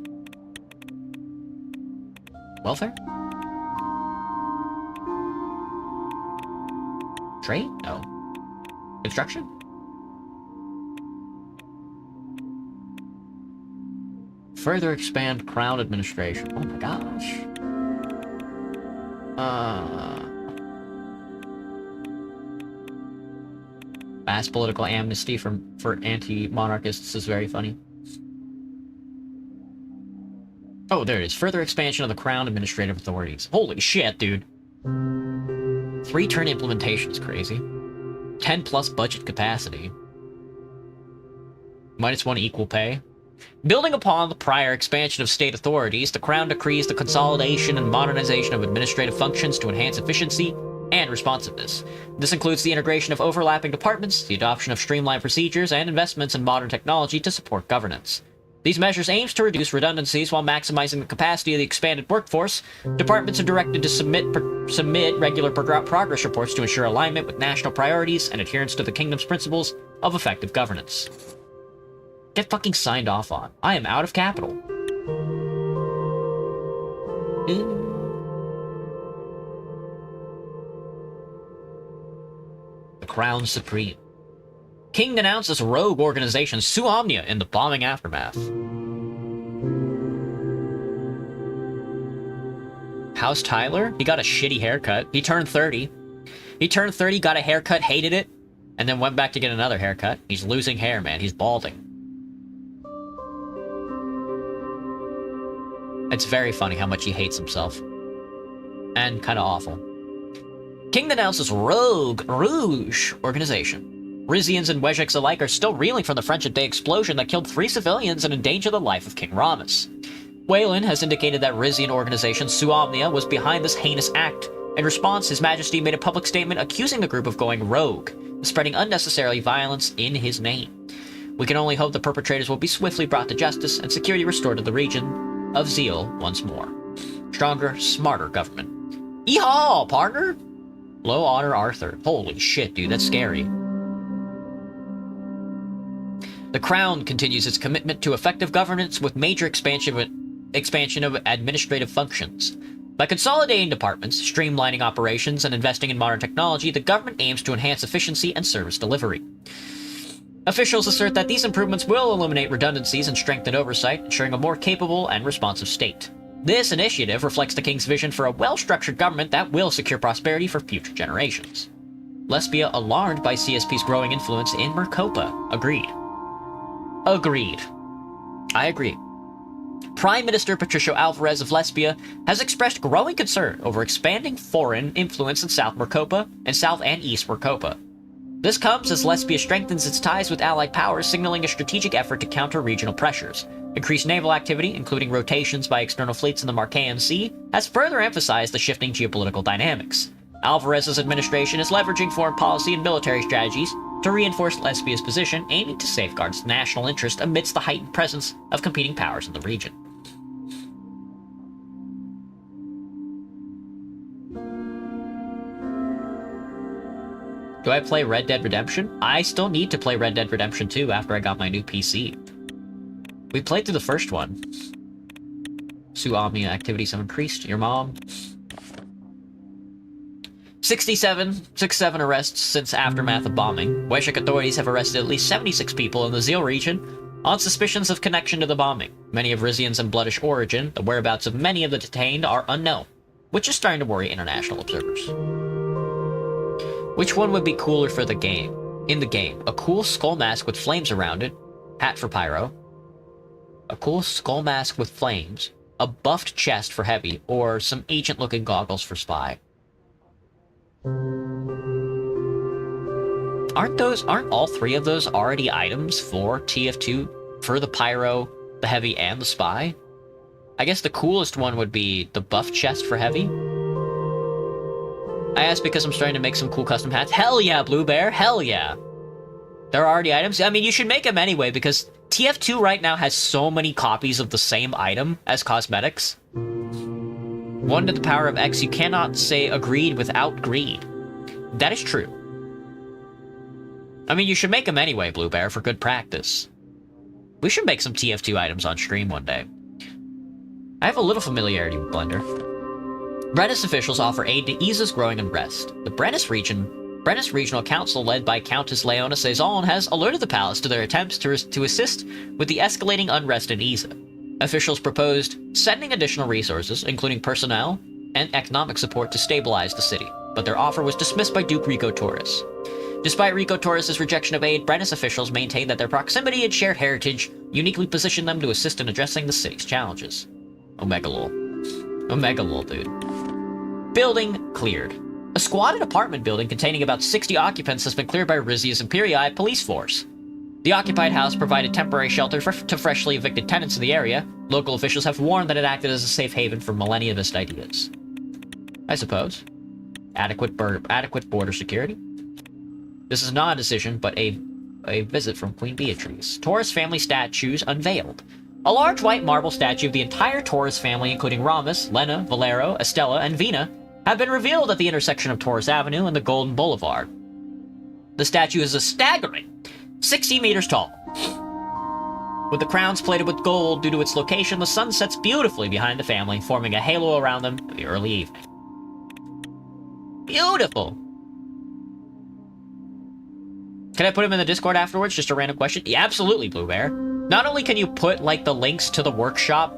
Welfare? Trade? No. Construction? Further expand crown administration. Oh my gosh. Mass political amnesty for anti-monarchists is very funny. Oh, there it is. Further expansion of the Crown administrative authorities. Holy shit, dude. 3-turn implementation is crazy. 10 plus budget capacity. -1 equal pay. Building upon the prior expansion of state authorities, the Crown decrees the consolidation and modernization of administrative functions to enhance efficiency and responsiveness. This includes the integration of overlapping departments, the adoption of streamlined procedures, and investments in modern technology to support governance. These measures aims to reduce redundancies while maximizing the capacity of the expanded workforce. Departments are directed to submit regular progress reports to ensure alignment with national priorities and adherence to the kingdom's principles of effective governance. Get fucking signed off on. I am out of capital. The Crown Supreme. King denounces rogue organization Suamnia in the bombing aftermath. House Tyler? He got a shitty haircut. He turned 30. He turned 30, got a haircut, hated it, and then went back to get another haircut. He's losing hair, man. He's balding. It's very funny how much he hates himself. And kind of awful. King denounces Rouge organization. Rizians and Wejiks alike are still reeling from the Friendship Day explosion that killed 3 civilians and endangered the life of King Ramus. Wayland has indicated that Rizian organization Suamnia was behind this heinous act. In response, His Majesty made a public statement accusing the group of going rogue, spreading unnecessary violence in his name. We can only hope the perpetrators will be swiftly brought to justice and security restored to the region of Zeal once more. Stronger, smarter government. Yeehaw, partner! Low honor Arthur. Holy shit, dude, that's scary. The Crown continues its commitment to effective governance with major expansion of administrative functions. By consolidating departments, streamlining operations, and investing in modern technology, the government aims to enhance efficiency and service delivery. Officials assert that these improvements will eliminate redundancies and strengthen oversight, ensuring a more capable and responsive state. This initiative reflects the King's vision for a well-structured government that will secure prosperity for future generations. Lesbia alarmed by CSP's growing influence in Mercopa. Agreed. Agreed. I agree. Prime Minister Patricio Alvarez of Lesbia has expressed growing concern over expanding foreign influence in South Marcopa and South and East Marcopa. This comes as Lesbia strengthens its ties with allied powers, signaling a strategic effort to counter regional pressures. Increased naval activity, including rotations by external fleets in the Marcaean Sea, has further emphasized the shifting geopolitical dynamics. Alvarez's administration is leveraging foreign policy and military strategies to reinforce Lesbia's position, aiming to safeguard its national interest amidst the heightened presence of competing powers in the region. Do I play Red Dead Redemption? I still need to play Red Dead Redemption 2 after I got my new PC. We played through the first one. Sue Omnia activities have increased. Your mom. 67 arrests since aftermath of bombing. Weshik authorities have arrested at least 76 people in the Zeal region on suspicions of connection to the bombing. Many of Rizian's and bloodish origin, the whereabouts of many of the detained are unknown, which is starting to worry international observers. Which one would be cooler for the game? In the game, a cool skull mask with flames around it, hat for pyro, a cool skull mask with flames, a buffed chest for heavy, or some agent-looking goggles for spy. Aren't all three of those already items for TF2, for the pyro, the heavy, and the spy? I guess the coolest one would be the buff chest for heavy. I asked because I'm starting to make some cool custom hats. Hell yeah, Blue Bear, hell yeah. There are already items. I mean, you should make them anyway, because TF2 right now has so many copies of the same item as cosmetics. 1 to the power of X, you cannot say agreed without greed. That is true. I mean, you should make them anyway, Blue Bear, for good practice. We should make some TF2 items on stream one day. I have a little familiarity with Blender. Brennus officials offer aid to Isa's growing unrest. The Brennus Regional Council, led by Countess Leona Saison, has alerted the palace to their attempts to assist with the escalating unrest in Isa. Officials proposed sending additional resources, including personnel and economic support, to stabilize the city, but their offer was dismissed by Duke Rico Torres. Despite Rico Torres' rejection of aid, Brennus officials maintained that their proximity and shared heritage uniquely positioned them to assist in addressing the city's challenges. Omega lol. Omega lol, dude. Building cleared. A squatted apartment building containing about 60 occupants has been cleared by Rizia's Imperii police force. The occupied house provided temporary shelter to freshly evicted tenants in the area. Local officials have warned that it acted as a safe haven for millennialist ideas. I suppose. Adequate border security. This is not a decision, but a visit from Queen Beatrice. Torres family statues unveiled. A large white marble statue of the entire Torres family, including Ramos, Lena, Valero, Estella, and Vina, have been revealed at the intersection of Torres Avenue and the Golden Boulevard. The statue is a staggering 60 meters tall. With the crowns plated with gold due to its location, the sun sets beautifully behind the family, forming a halo around them in the early evening. Beautiful! Can I put him in the Discord afterwards? Just a random question? Yeah, absolutely, Blue Bear. Not only can you put, like, the links to the workshop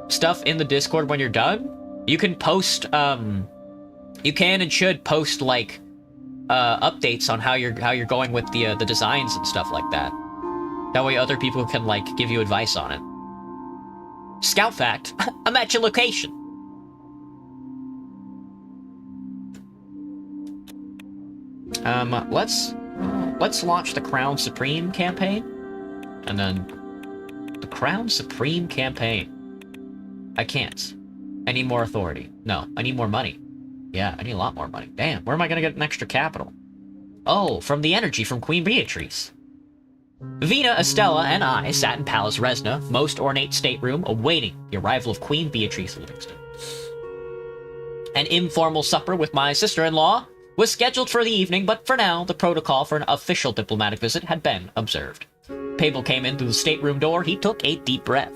stuff in the Discord when you're done, you can post, you can and should post, like, updates on how you're going with the designs and stuff like that. That way other people can, like, give you advice on it. Scout fact, I'm at your location. Let's launch the Crown Supreme campaign. And then the Crown Supreme campaign. I can't. I need more authority. No, I need more money. Yeah, I need a lot more money. Damn, where am I gonna get an extra capital? Oh, from the energy from Queen Beatrice. Vina, Estella, and I sat in Palace Resna, most ornate stateroom, awaiting the arrival of Queen Beatrice Livingston. An informal supper with my sister-in-law was scheduled for the evening, but for now, the protocol for an official diplomatic visit had been observed. Pable came in through the stateroom door. He took a deep breath.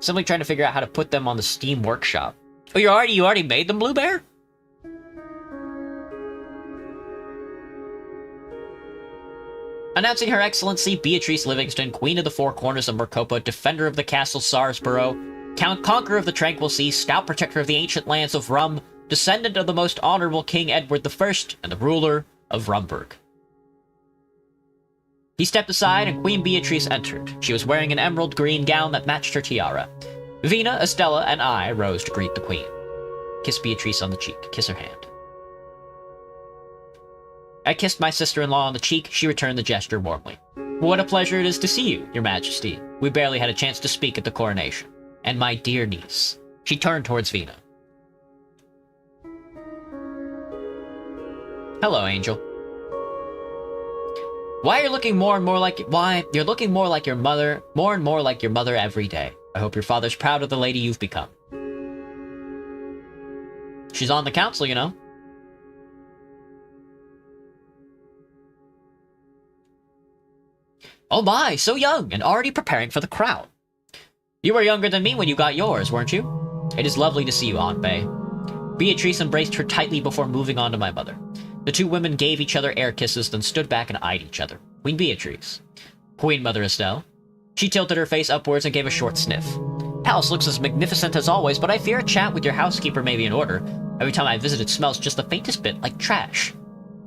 Simply trying to figure out how to put them on the Steam Workshop. Oh, you already made them, Blue Bear? Announcing Her Excellency Beatrice Livingston, Queen of the Four Corners of Marcopa, Defender of the Castle Sarsborough, Conqueror of the Tranquil Sea, Stout Protector of the Ancient Lands of Rum, Descendant of the Most Honorable King Edward I, and the Ruler of Rumburg. He stepped aside and Queen Beatrice entered. She was wearing an emerald green gown that matched her tiara. Vina, Estella, and I rose to greet the Queen. Kiss Beatrice on the cheek. Kiss her hand. I kissed my sister-in-law on the cheek. She returned the gesture warmly. What a pleasure it is to see you, Your Majesty. We barely had a chance to speak at the coronation. And my dear niece. She turned towards Vina. Hello, Angel. You're looking more and more like your mother, more and more like your mother every day. I hope your father's proud of the lady you've become. She's on the council, you know. Oh my, so young, and already preparing for the crown. You were younger than me when you got yours, weren't you? It is lovely to see you, Aunt Bay. Beatrice embraced her tightly before moving on to my mother. The two women gave each other air kisses, then stood back and eyed each other. Queen Beatrice. Queen Mother Estelle. She tilted her face upwards and gave a short sniff. House looks as magnificent as always, but I fear a chat with your housekeeper may be in order. Every time I visit it smells just the faintest bit like trash.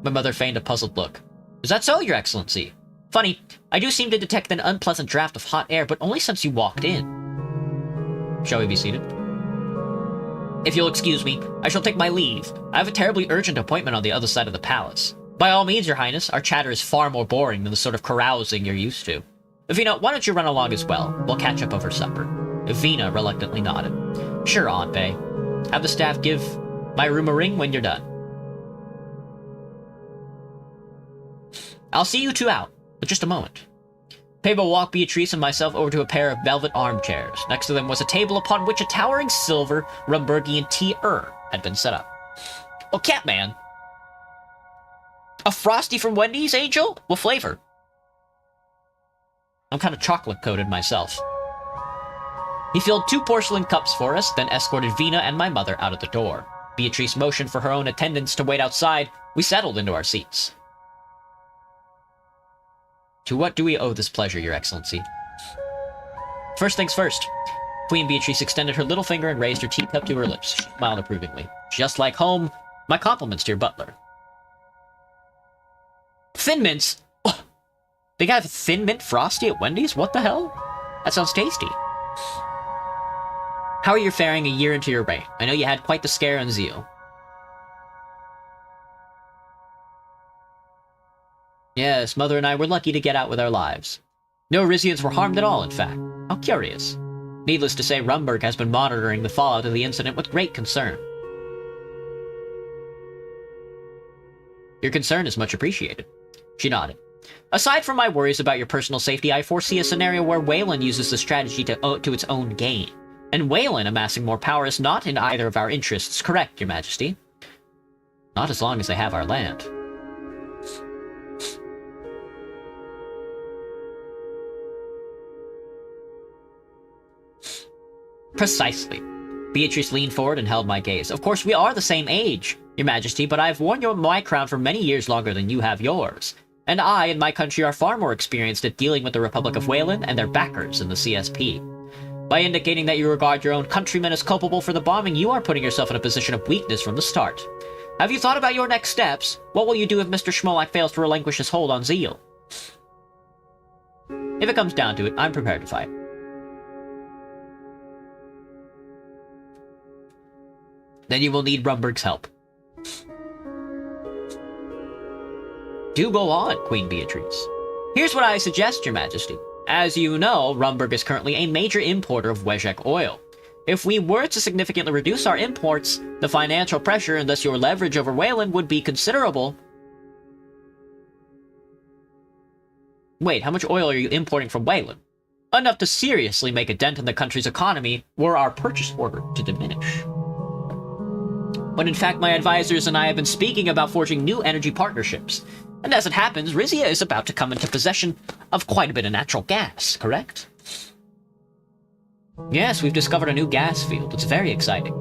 My mother feigned a puzzled look. Is that so, Your Excellency? Funny, I do seem to detect an unpleasant draft of hot air, but only since you walked in. Shall we be seated? If you'll excuse me, I shall take my leave. I have a terribly urgent appointment on the other side of the palace. By all means, Your Highness, our chatter is far more boring than the sort of carousing you're used to. Vina, why don't you run along as well? We'll catch up over supper. Vina reluctantly nodded. Sure, Aunt Bay. Have the staff give my room a ring when you're done. I'll see you two out. But just a moment. Peba walked Beatrice and myself over to a pair of velvet armchairs. Next to them was a table upon which a towering silver Rumburgian tea urn had been set up. Oh, Catman! A Frosty from Wendy's, Angel? What flavor? I'm kind of chocolate-coated myself. He filled 2 porcelain cups for us, then escorted Vina and my mother out of the door. Beatrice motioned for her own attendants to wait outside. We settled into our seats. To what do we owe this pleasure, Your Excellency? First things first. Queen Beatrice extended her little finger and raised her teacup to her lips. She smiled approvingly. Just like home. My compliments to your butler. Thin Mints? Oh, they got a Thin Mint Frosty at Wendy's? What the hell? That sounds tasty. How are you faring a year into your reign? I know you had quite the scare on Zeal. Yes, Mother and I were lucky to get out with our lives. No Rizians were harmed at all, in fact. How curious. Needless to say, Rumburg has been monitoring the fallout of the incident with great concern. Your concern is much appreciated. She nodded. Aside from my worries about your personal safety, I foresee a scenario where Wayland uses the strategy to its own gain. And Wayland amassing more power is not in either of our interests, correct, Your Majesty? Not as long as they have our land. Precisely. Beatrice leaned forward and held my gaze. Of course, we are the same age, Your Majesty, but I've worn my crown for many years longer than you have yours. And I and my country are far more experienced at dealing with the Republic of Wayland and their backers in the CSP. By indicating that you regard your own countrymen as culpable for the bombing, you are putting yourself in a position of weakness from the start. Have you thought about your next steps? What will you do if Mr. Schmolak fails to relinquish his hold on Zeal? If it comes down to it, I'm prepared to fight. Then you will need Rumburg's help. Do go on, Queen Beatrice. Here's what I suggest, Your Majesty. As you know, Rumburg is currently a major importer of Wejek oil. If we were to significantly reduce our imports, the financial pressure and thus your leverage over Wayland would be considerable. Wait, how much oil are you importing from Wayland? Enough to seriously make a dent in the country's economy were our purchase order to diminish. When in fact my advisors and I have been speaking about forging new energy partnerships. And as it happens, Rizia is about to come into possession of quite a bit of natural gas, correct? Yes, we've discovered a new gas field. It's very exciting.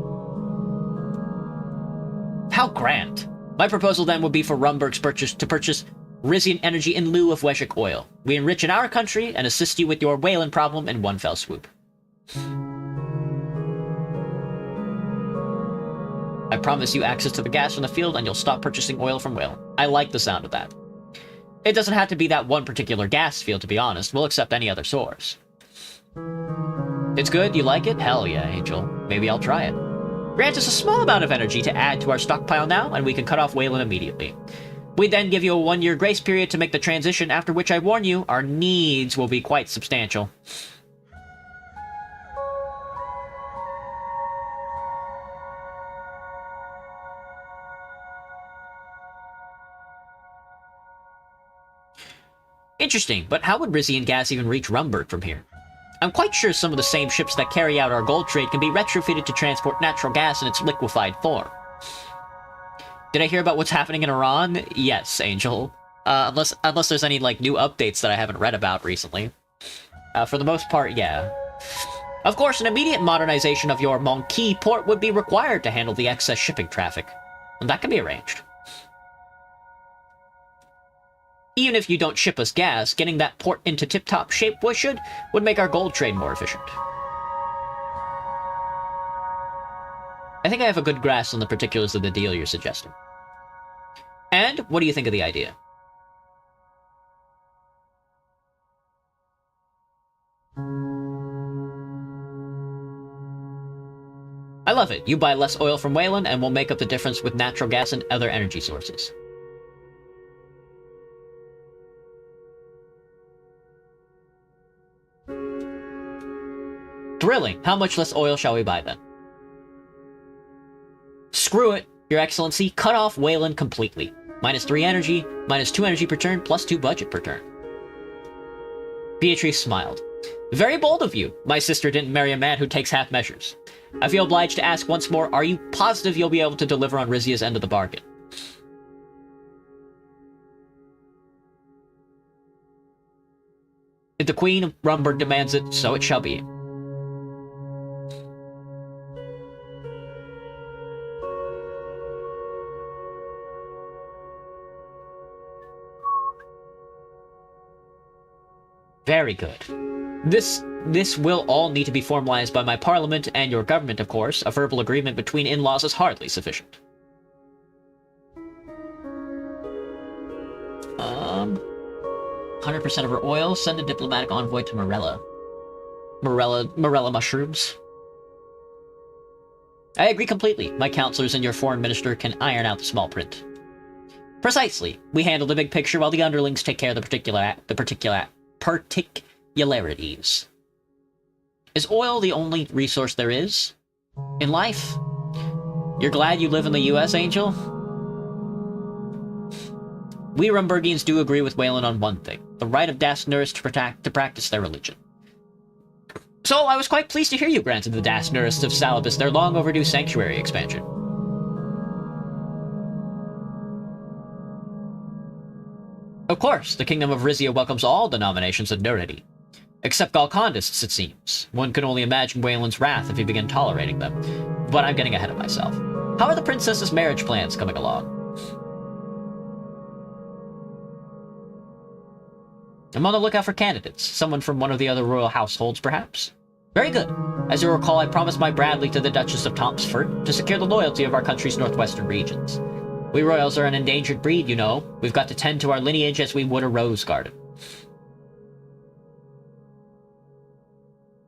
How grand. My proposal then would be for Rumburg's to purchase Rizian energy in lieu of Wejek oil. We enrich in our country and assist you with your Wayland problem in one fell swoop. I promise you access to the gas from the field and you'll stop purchasing oil from Wayland. I like the sound of that. It doesn't have to be that one particular gas field, to be honest. We'll accept any other source. It's good? You like it? Hell yeah, Angel. Maybe I'll try it. Grant us a small amount of energy to add to our stockpile now, and we can cut off Waylon immediately. We then give you a 1-year grace period to make the transition, after which I warn you, our needs will be quite substantial. Interesting, but how would Rizian gas even reach Rumberg from here? I'm quite sure some of the same ships that carry out our gold trade can be retrofitted to transport natural gas in its liquefied form. Did I hear about what's happening in Iran? Yes, Angel. Unless there's any, like, new updates that I haven't read about recently. For the most part, yeah. Of course, an immediate modernization of your Monkey port would be required to handle the excess shipping traffic. And that can be arranged. Even if you don't ship us gas, getting that port into tip-top shape would make our gold trade more efficient. I think I have a good grasp on the particulars of the deal you're suggesting. And what do you think of the idea? I love it. You buy less oil from Waylon, and we'll make up the difference with natural gas and other energy sources. Thrilling. How much less oil shall we buy then? Screw it, Your Excellency. Cut off Waylon completely. -3 energy, -2 energy per turn, +2 budget per turn. Beatrice smiled. Very bold of you. My sister didn't marry a man who takes half measures. I feel obliged to ask once more, are you positive you'll be able to deliver on Rizia's end of the bargain? If the Queen of Rumberg demands it, so it shall be. Very good. This will all need to be formalized by my parliament and your government, of course. A verbal agreement between in-laws is hardly sufficient. 100% of her oil. Send a diplomatic envoy to Morella. Morella mushrooms. I agree completely. My counselors and your foreign minister can iron out the small print. Precisely. We handle the big picture while the underlings take care of the particularities. Is oil the only resource there is in life? You're glad you live in the US, Angel? We Rumbergians do agree with Waylon on one thing, the right of Dasnuris to practice their religion. So I was quite pleased to hear you granted the Dasnurists of Salabas their long overdue sanctuary expansion. Of course, the Kingdom of Rizia welcomes all denominations of Nurity. Except Galcondists, it seems. One can only imagine Waylon's wrath if he began tolerating them. But I'm getting ahead of myself. How are the princess's marriage plans coming along? I'm on the lookout for candidates. Someone from one of the other royal households, perhaps? Very good. As you'll recall, I promised my Bradley to the Duchess of Tomsford to secure the loyalty of our country's northwestern regions. We royals are an endangered breed, you know. We've got to tend to our lineage as we would a rose garden.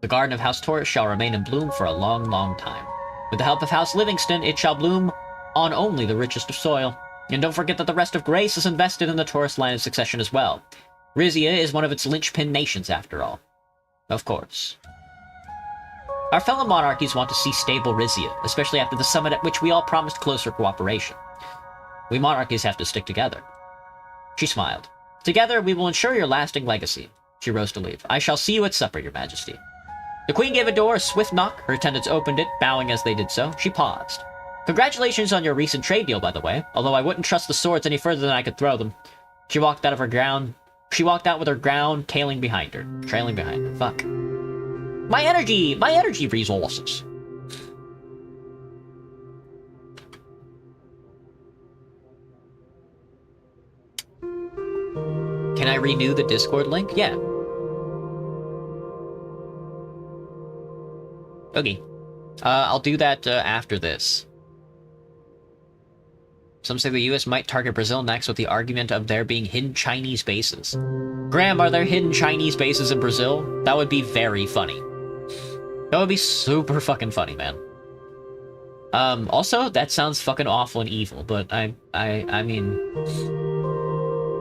The garden of House Taurus shall remain in bloom for a long, long time. With the help of House Livingston, it shall bloom on only the richest of soil. And don't forget that the rest of Grace is invested in the Taurus line of succession as well. Rizia is one of its linchpin nations, after all. Of course. Our fellow monarchies want to see stable Rizia, especially after the summit at which we all promised closer cooperation. We monarchies have to stick together. She smiled. Together, we will ensure your lasting legacy. She rose to leave. I shall see you at supper, Your Majesty. The Queen gave a door a swift knock. Her attendants opened it, bowing as they did so. She paused. Congratulations on your recent trade deal, by the way, although I wouldn't trust the swords any further than I could throw them. She walked out with her gown trailing behind her. Fuck. My energy resources. Can I renew the Discord link? Yeah. Okay. I'll do that after this. Some say the US might target Brazil next with the argument of there being hidden Chinese bases. Graham, are there hidden Chinese bases in Brazil? That would be very funny. That would be super fucking funny, man. Also, that sounds fucking awful and evil, but I mean...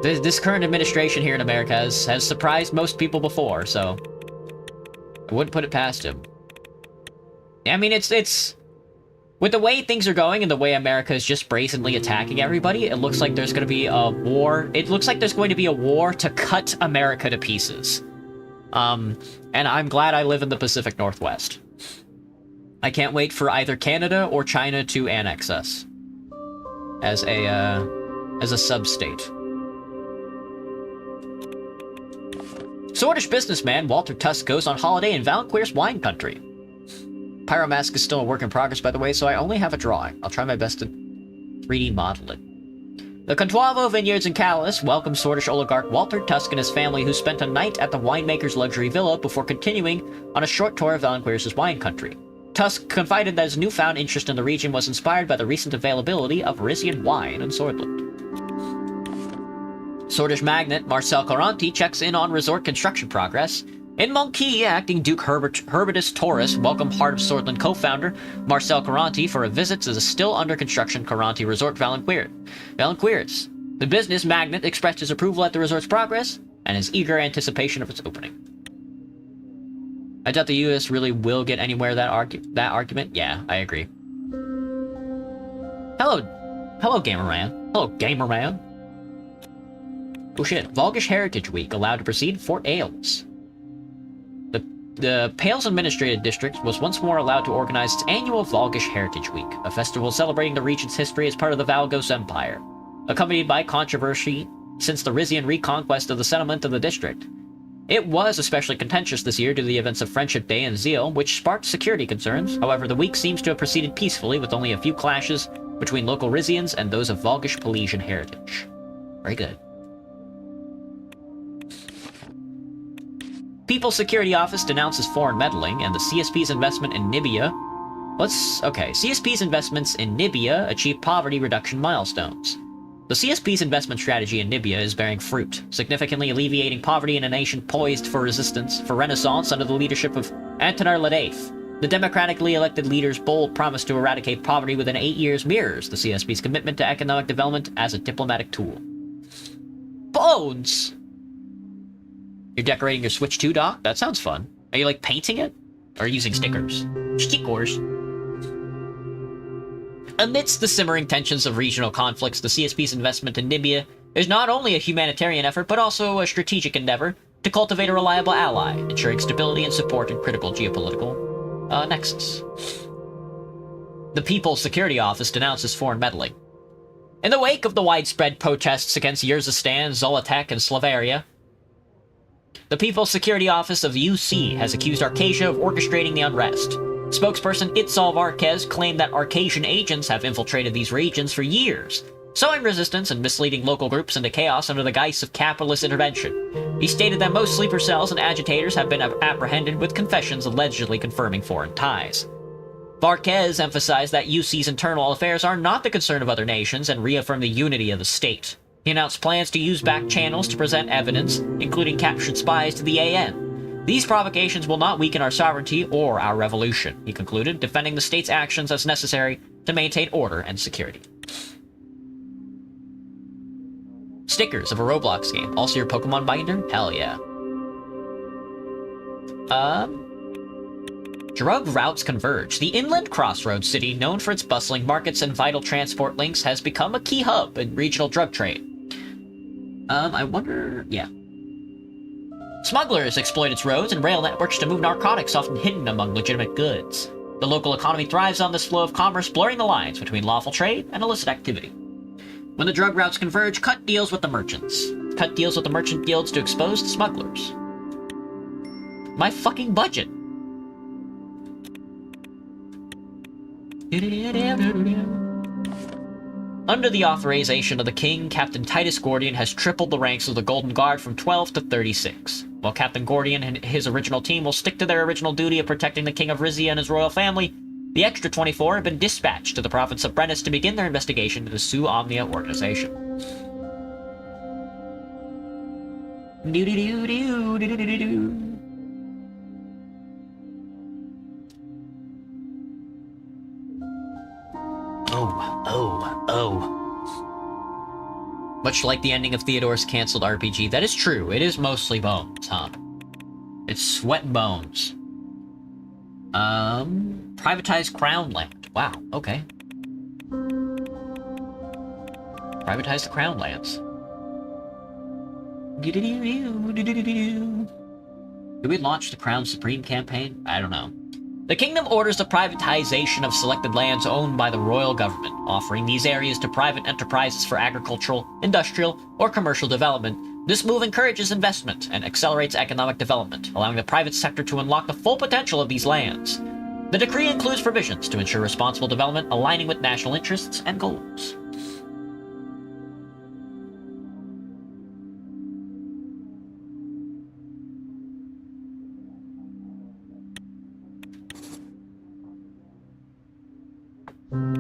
This current administration here in America has surprised most people before, so... I wouldn't put it past him. I mean, it's... With the way things are going and the way America is just brazenly attacking everybody, it looks like there's going to be a war. It looks like there's going to be a war to cut America to pieces. And I'm glad I live in the Pacific Northwest. I can't wait for either Canada or China to annex us as a sub-state. Swedish businessman Walter Tusk goes on holiday in Valanqueir's wine country. Pyromask is still a work in progress, by the way, so I only have a drawing. I'll try my best to 3D model it. The Contuavo Vineyards in Calais welcomed Swedish oligarch Walter Tusk and his family, who spent a night at the winemaker's luxury villa before continuing on a short tour of Valanqueir's wine country. Tusk confided that his newfound interest in the region was inspired by the recent availability of Rizian wine in Swordland. Swedish magnate Marcel Coranti checks in on resort construction progress. In Monkey, acting Duke Herbertus Taurus welcomed Heart of Swordland co-founder Marcel Coranti for a visit to the still under construction Coranti Resort Valanqueir's. The business magnate expressed his approval at the resort's progress and his eager anticipation of its opening. I doubt the US really will get anywhere that argument. Yeah, I agree. Hello, Gamerman. Hello, Gamerman. Oh shit, Volgish Heritage Week allowed to proceed Fort Ailes. The Pales Administrative District was once more allowed to organize its annual Volgish Heritage Week, a festival celebrating the region's history as part of the Valgos Empire, accompanied by controversy since the Rizian reconquest of the settlement of the district. It was especially contentious this year due to the events of Friendship Day and Zeal, which sparked security concerns. However, the week seems to have proceeded peacefully, with only a few clashes between local Rizians and those of Volgish Polesian heritage. Very good. People's Security Office denounces foreign meddling, and the CSP's investment in Nibia... CSP's investments in Nibia achieved poverty reduction milestones. The CSP's investment strategy in Nibia is bearing fruit, significantly alleviating poverty in a nation poised for renaissance under the leadership of Antanar Ladef. The democratically elected leader's bold promise to eradicate poverty within 8 years mirrors the CSP's commitment to economic development as a diplomatic tool. Bones! You're decorating your Switch 2 dock? That sounds fun. Are you, like, painting it? Or using stickers? Stickers. Amidst the simmering tensions of regional conflicts, the CSP's investment in Nibia is not only a humanitarian effort, but also a strategic endeavor to cultivate a reliable ally, ensuring stability and support in critical geopolitical nexus. The People's Security Office denounces foreign meddling. In the wake of the widespread protests against Yerzistan, Zolotek, and Slavaria, the People's Security Office of the UC has accused Arcasia of orchestrating the unrest. Spokesperson Itzolv Arquez claimed that Arcasian agents have infiltrated these regions for years, sowing resistance and misleading local groups into chaos under the guise of capitalist intervention. He stated that most sleeper cells and agitators have been apprehended with confessions allegedly confirming foreign ties. Arquez emphasized that UC's internal affairs are not the concern of other nations and reaffirmed the unity of the state. He announced plans to use back channels to present evidence, including captured spies, to the AN. These provocations will not weaken our sovereignty or our revolution, he concluded, defending the state's actions as necessary to maintain order and security. Stickers of a Roblox game. Also your Pokemon binder? Hell yeah. Drug routes converge. The inland crossroads city, known for its bustling markets and vital transport links, has become a key hub in regional drug trade. I wonder... yeah. Smugglers exploit its roads and rail networks to move narcotics often hidden among legitimate goods. The local economy thrives on this flow of commerce, blurring the lines between lawful trade and illicit activity. When the drug routes converge, cut deals with the merchants. Cut deals with the merchant guilds to expose the smugglers. My fucking budget! Under the authorization of the king, Captain Titus Gordian has tripled the ranks of the Golden Guard from 12 to 36. While Captain Gordian and his original team will stick to their original duty of protecting the King of Rizia and his royal family, The extra 24 have been dispatched to the province of Brennus to begin their investigation into the Sue Omnia organization. Oh. Much like the ending of Theodore's cancelled RPG, that is true. It is mostly bones, huh? It's sweat and bones. Privatized crown land. Wow, okay. Privatize the crown lands. Do we launch the Crown Supreme campaign? I don't know. The kingdom orders the privatization of selected lands owned by the royal government, offering these areas to private enterprises for agricultural, industrial, or commercial development. This move encourages investment and accelerates economic development, allowing the private sector to unlock the full potential of these lands. The decree includes provisions to ensure responsible development aligning with national interests and goals.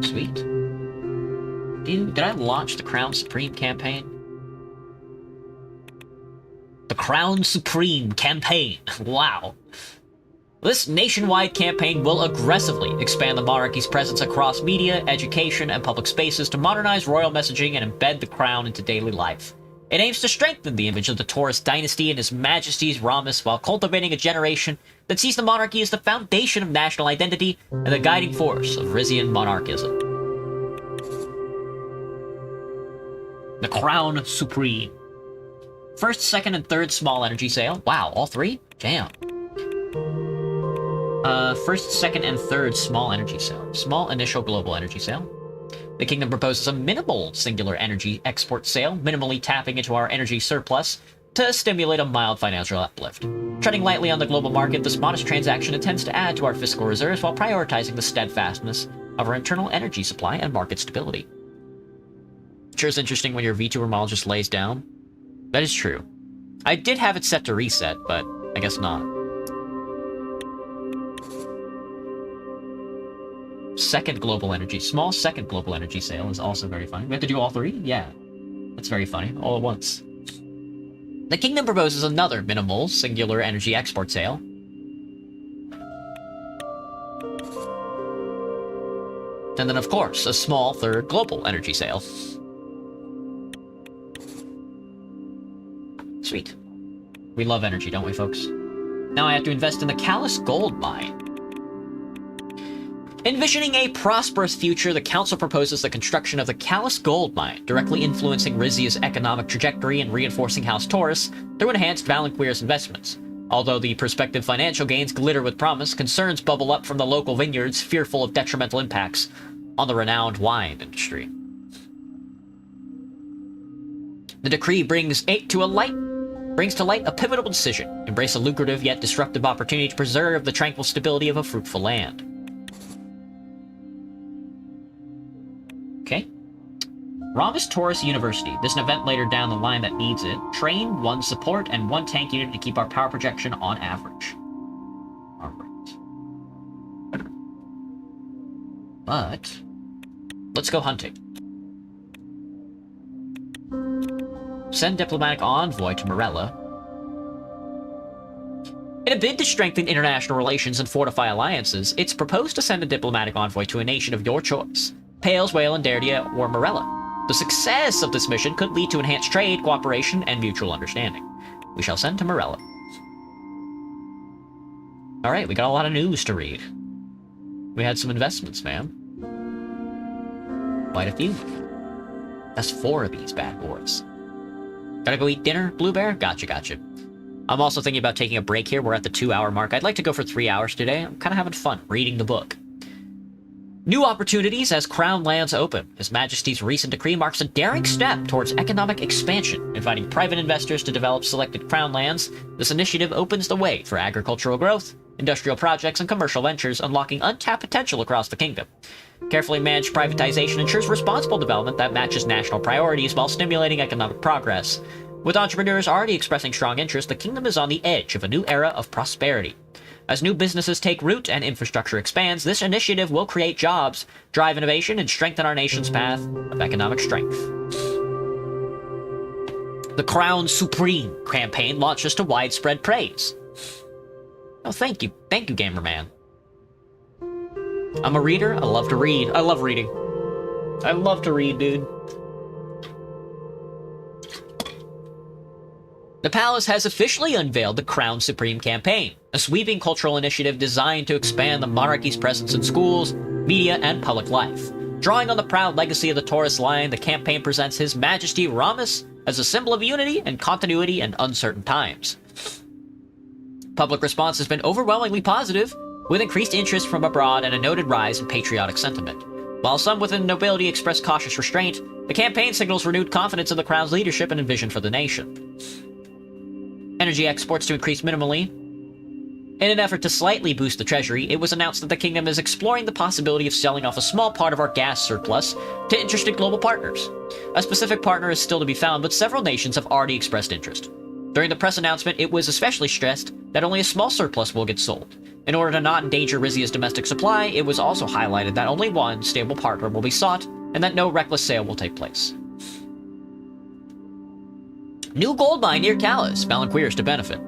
Sweet. Did I launch the Crown Supreme campaign? The Crown Supreme campaign. Wow. This nationwide campaign will aggressively expand the monarchy's presence across media, education, and public spaces to modernize royal messaging and embed the crown into daily life. It aims to strengthen the image of the Taurus dynasty and His Majesty's Ramus while cultivating a generation that sees the monarchy as the foundation of national identity and the guiding force of Rizian monarchism. The Crown Supreme. First, second, and third small energy sale. Wow, all three? Damn. First, second, and third small energy sale. Small initial global energy sale. The kingdom proposes a minimal singular energy export sale, minimally tapping into our energy surplus to stimulate a mild financial uplift. Treading lightly on the global market, this modest transaction intends to add to our fiscal reserves while prioritizing the steadfastness of our internal energy supply and market stability. Sure is interesting when your VTuber model just lays down. That is true. I did have it set to reset, but I guess not. Second global energy, small second global energy sale is also very funny. We have to do all three? Yeah. That's very funny, all at once. The kingdom proposes another minimal singular energy export sale. And then, of course, a small third global energy sale. Sweet. We love energy, don't we, folks? Now I have to invest in the Callus Gold Mine. Envisioning a prosperous future, the council proposes the construction of the Callus Gold Mine, directly influencing Rizia's economic trajectory and reinforcing House Taurus through enhanced Valanqueer's investments. Although the prospective financial gains glitter with promise, concerns bubble up from the local vineyards, fearful of detrimental impacts on the renowned wine industry. The decree brings to light a pivotal decision, embrace a lucrative yet disruptive opportunity to preserve the tranquil stability of a fruitful land. Okay. Ramus Taurus University. This is an event later down the line that needs it. Train, 1 support, and 1 tank unit to keep our power projection on average. Alright. But let's go hunting. Send diplomatic envoy to Morella. In a bid to strengthen international relations and fortify alliances, it's proposed to send a diplomatic envoy to a nation of your choice. Pales, Whale, Dardia, or Morella. The success of this mission could lead to enhanced trade, cooperation, and mutual understanding. We shall send to Morella. Alright, we got a lot of news to read. We had some investments, man. Quite a few. That's 4 of these bad boys. Gotta go eat dinner, Blue Bear? Gotcha. I'm also thinking about taking a break here. We're at the 2-hour mark. I'd like to go for 3 hours today. I'm kind of having fun reading the book. New opportunities as Crown lands open. His Majesty's recent decree marks a daring step towards economic expansion, inviting private investors to develop selected Crown lands. This initiative opens the way for agricultural growth, industrial projects, and commercial ventures, unlocking untapped potential across the kingdom. Carefully managed privatization ensures responsible development that matches national priorities while stimulating economic progress. With entrepreneurs already expressing strong interest, the kingdom is on the edge of a new era of prosperity. As new businesses take root and infrastructure expands, this initiative will create jobs, drive innovation, and strengthen our nation's path of economic strength. The Crown Supreme campaign launches to widespread praise. Oh, thank you, Gamer Man. I'm a reader. I love to read. I love reading. I love to read, dude. The palace has officially unveiled the Crown Supreme campaign, a sweeping cultural initiative designed to expand the monarchy's presence in schools, media, and public life. Drawing on the proud legacy of the Taurus line, the campaign presents His Majesty Ramus as a symbol of unity and continuity in uncertain times. Public response has been overwhelmingly positive, with increased interest from abroad and a noted rise in patriotic sentiment. While some within the nobility expressed cautious restraint, the campaign signals renewed confidence in the Crown's leadership and vision for the nation. Energy exports to increase minimally. In an effort to slightly boost the treasury, it was announced that the kingdom is exploring the possibility of selling off a small part of our gas surplus to interested global partners. A specific partner is still to be found, but several nations have already expressed interest. During the press announcement, it was especially stressed that only a small surplus will get sold. In order to not endanger Rizia's domestic supply, it was also highlighted that only one stable partner will be sought, and that no reckless sale will take place. New gold mine near Callus, Valanqueers to benefit.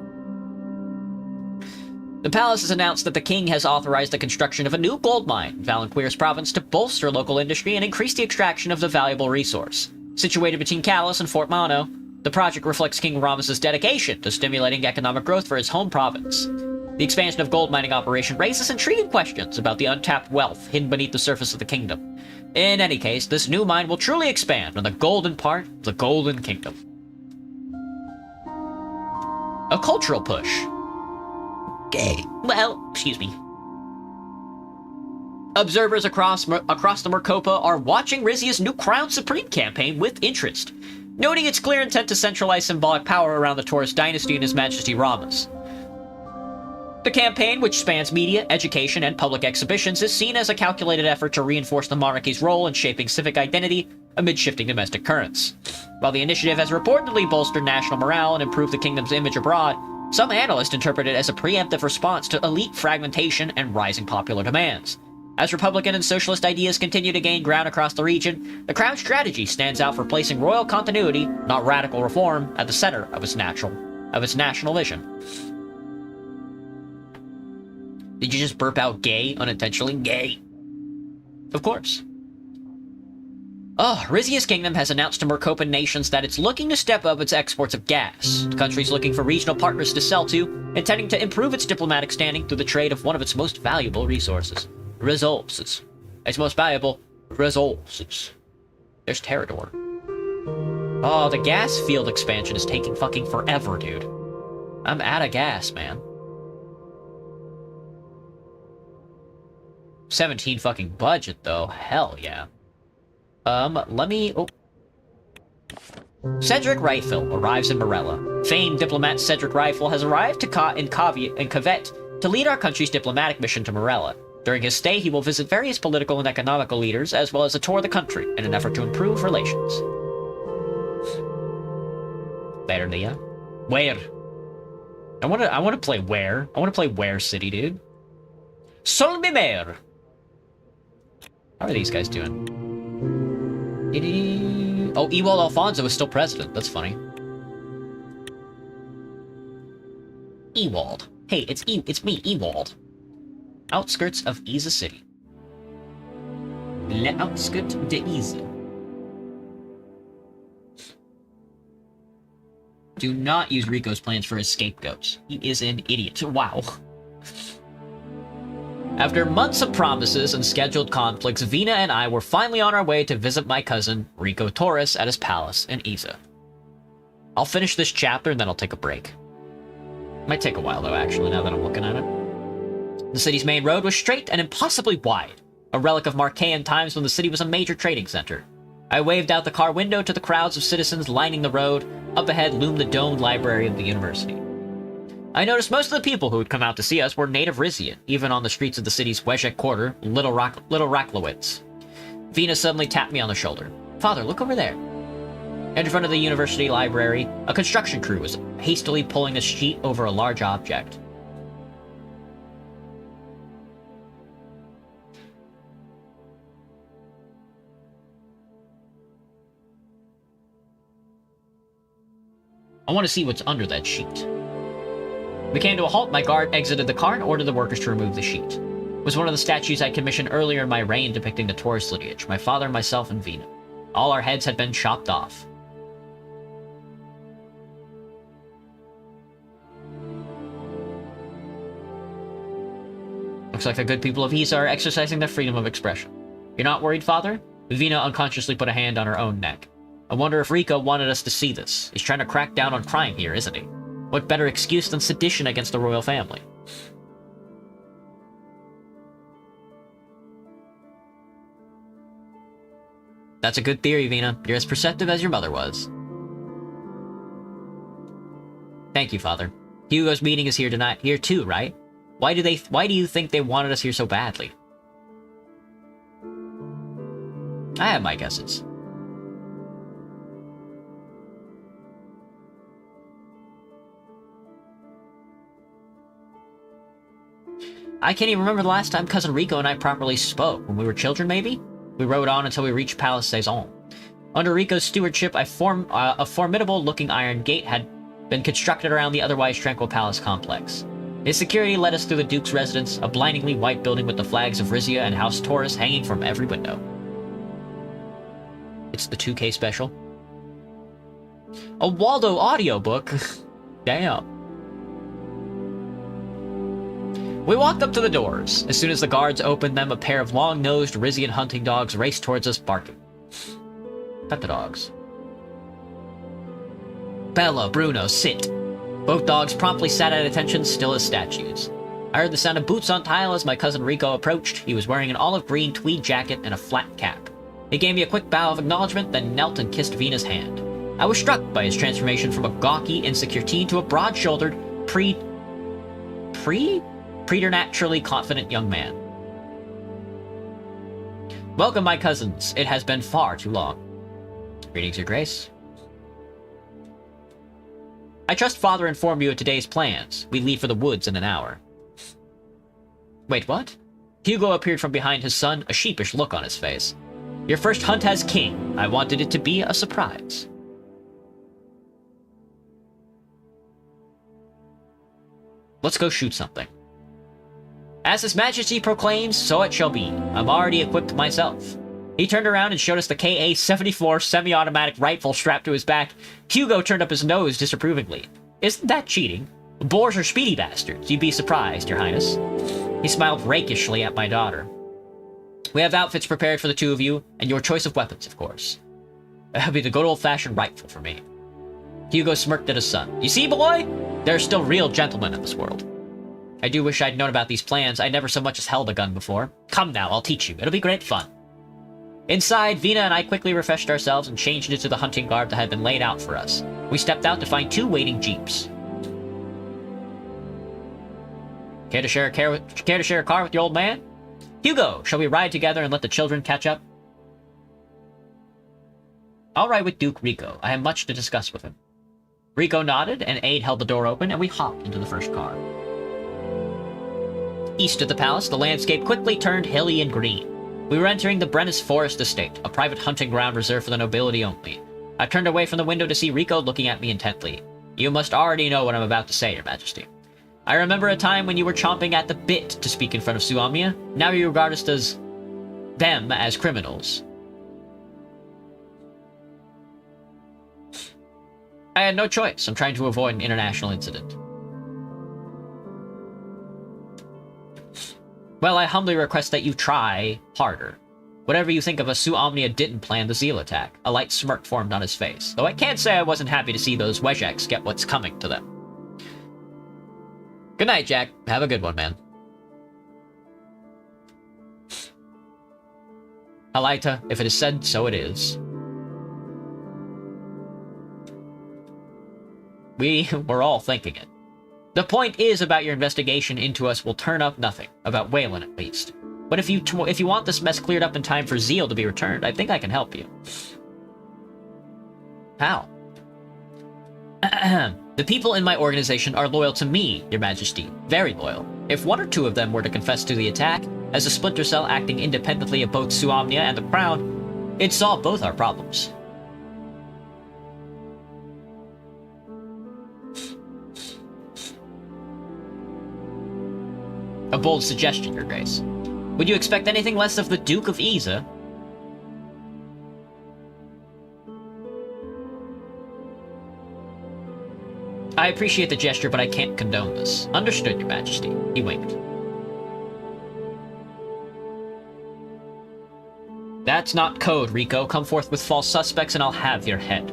The palace has announced that the king has authorized the construction of a new gold mine in Valanqueers province to bolster local industry and increase the extraction of the valuable resource. Situated between Callus and Fort Mono, the project reflects King Ramus's dedication to stimulating economic growth for his home province. The expansion of gold mining operation raises intriguing questions about the untapped wealth hidden beneath the surface of the kingdom. In any case, this new mine will truly expand on the golden part of the Golden Kingdom. A cultural push. Gay. Well, excuse me. Observers across the Mercopa are watching Rizia's new Crown Supreme campaign with interest, noting its clear intent to centralize symbolic power around the Taurus dynasty and His Majesty Ramus. The campaign, which spans media, education, and public exhibitions, is seen as a calculated effort to reinforce the monarchy's role in shaping civic identity amid shifting domestic currents. While the initiative has reportedly bolstered national morale and improved the kingdom's image abroad, some analysts interpret it as a preemptive response to elite fragmentation and rising popular demands. As Republican and socialist ideas continue to gain ground across the region, the Crown's strategy stands out for placing royal continuity, not radical reform, at the center of its national vision. Did you just burp out gay unintentionally? Gay. Of course. Rizia's kingdom has announced to Mercopan nations that it's looking to step up its exports of gas. The country's looking for regional partners to sell to, intending to improve its diplomatic standing through the trade of one of its most valuable resources. Resources. Its most valuable resources. There's Terrador. Oh, the gas field expansion is taking fucking forever, dude. I'm out of gas, man. 17 fucking budget, though. Hell yeah. Cedric Rifle arrives in Morella. Famed diplomat Cedric Rifle has arrived in Cavette to lead our country's diplomatic mission to Morella. During his stay, he will visit various political and economical leaders, as well as a tour of the country in an effort to improve relations. Verdia? Where? I want to play Where. I want to play Where City, dude. Solmimer! How are these guys doing? Oh, Ewald Alfonso is still president. That's funny. Ewald. Hey, it's me, Ewald. Outskirts of Isa City. Les outskirts de Isa. Do not use Rico's plans for his scapegoats. He is an idiot. Wow. After months of promises and scheduled conflicts, Vina and I were finally on our way to visit my cousin, Rico Torres, at his palace in Isa. I'll finish this chapter and then I'll take a break. Might take a while though, actually, now that I'm looking at it. The city's main road was straight and impossibly wide, a relic of Marquean times when the city was a major trading center. I waved out the car window to the crowds of citizens lining the road. Up ahead loomed the domed library of the university. I noticed most of the people who had come out to see us were native Rizian, even on the streets of the city's Wezhek quarter, Little Raklowitz. Vina suddenly tapped me on the shoulder. Father, look over there. In front of the university library, a construction crew was hastily pulling a sheet over a large object. I want to see what's under that sheet. We came to a halt. My guard exited the car and ordered the workers to remove the sheet. It was one of the statues I commissioned earlier in my reign depicting the Taurus lineage, my father, myself, and Vina. All our heads had been chopped off. Looks like the good people of Isa are exercising their freedom of expression. You're not worried, father? Vina unconsciously put a hand on her own neck. I wonder if Rico wanted us to see this. He's trying to crack down on crime here, isn't he? What better excuse than sedition against the royal family? That's a good theory, Vina. You're as perceptive as your mother was. Thank you, father. Hugo's meeting is here tonight. Here too, right? Why do you think they wanted us here so badly? I have my guesses. I can't even remember the last time Cousin Rico and I properly spoke. When we were children, maybe? We rode on until we reached Palace Sezon. Under Rico's stewardship, a formidable-looking iron gate had been constructed around the otherwise tranquil palace complex. His security led us through the Duke's residence, a blindingly white building with the flags of Rizia and House Taurus hanging from every window. It's the 2K special. A Waldo audiobook? Damn. We walked up to the doors. As soon as the guards opened them, a pair of long-nosed Rizian hunting dogs raced towards us, barking. Pet the dogs. Bella, Bruno, sit. Both dogs promptly sat at attention, still as statues. I heard the sound of boots on tile as my cousin Rico approached. He was wearing an olive green tweed jacket and a flat cap. He gave me a quick bow of acknowledgement, then knelt and kissed Vina's hand. I was struck by his transformation from a gawky, insecure teen to a broad-shouldered, preternaturally confident young man. Welcome, my cousins. It has been far too long. Greetings, your grace. I trust father informed you of today's plans. We leave for the woods in an hour. Wait, what? Hugo appeared from behind his son, a sheepish look on his face. Your first hunt as king. I wanted it to be a surprise. Let's go shoot something. As His Majesty proclaims, so it shall be. I'm already equipped myself. He turned around and showed us the KA-74 semi-automatic rifle strapped to his back. Hugo turned up his nose disapprovingly. Isn't that cheating? Boars are speedy bastards. You'd be surprised, Your Highness. He smiled rakishly at my daughter. We have outfits prepared for the two of you, and your choice of weapons, of course. That'll be the good old-fashioned rifle for me. Hugo smirked at his son. You see, boy? There are still real gentlemen in this world. I do wish I'd known about these plans. I never so much as held a gun before. Come now, I'll teach you. It'll be great fun. Inside, Vina and I quickly refreshed ourselves and changed into the hunting garb that had been laid out for us. We stepped out to find two waiting jeeps. Care to share a car with your old man? Hugo, shall we ride together and let the children catch up? I'll ride with Duke Rico. I have much to discuss with him. Rico nodded, and Aide held the door open, and we hopped into the first car. East of the palace, the landscape quickly turned hilly and green. We were entering the Brennus Forest Estate, a private hunting ground reserved for the nobility only. I turned away from the window to see Rico looking at me intently. You must already know what I'm about to say, Your Majesty. I remember a time when you were chomping at the bit to speak in front of Suamnia. Now you regard us as... them as criminals. I had no choice. I'm trying to avoid an international incident. Well, I humbly request that you try harder. Whatever you think of us, Suamnia didn't plan the Zeal attack. A light smirk formed on his face, though I can't say I wasn't happy to see those Wejeks get what's coming to them. Good night, Jack. Have a good one, man. Alaita, if it is said, so it is. We were all thinking it. The point is about your investigation into us will turn up nothing, about Waylon at least. But if you want this mess cleared up in time for Zeal to be returned, I think I can help you. How? The people in my organization are loyal to me, Your Majesty. Very loyal. If one or two of them were to confess to the attack, as a splinter cell acting independently of both Suamnia and the Crown, it'd solve both our problems. bold suggestion, Your Grace. Would you expect anything less of the Duke of Isa? I appreciate the gesture, but I can't condone this. Understood, Your Majesty. He winked. That's not code, Rico. Come forth with false suspects and I'll have your head.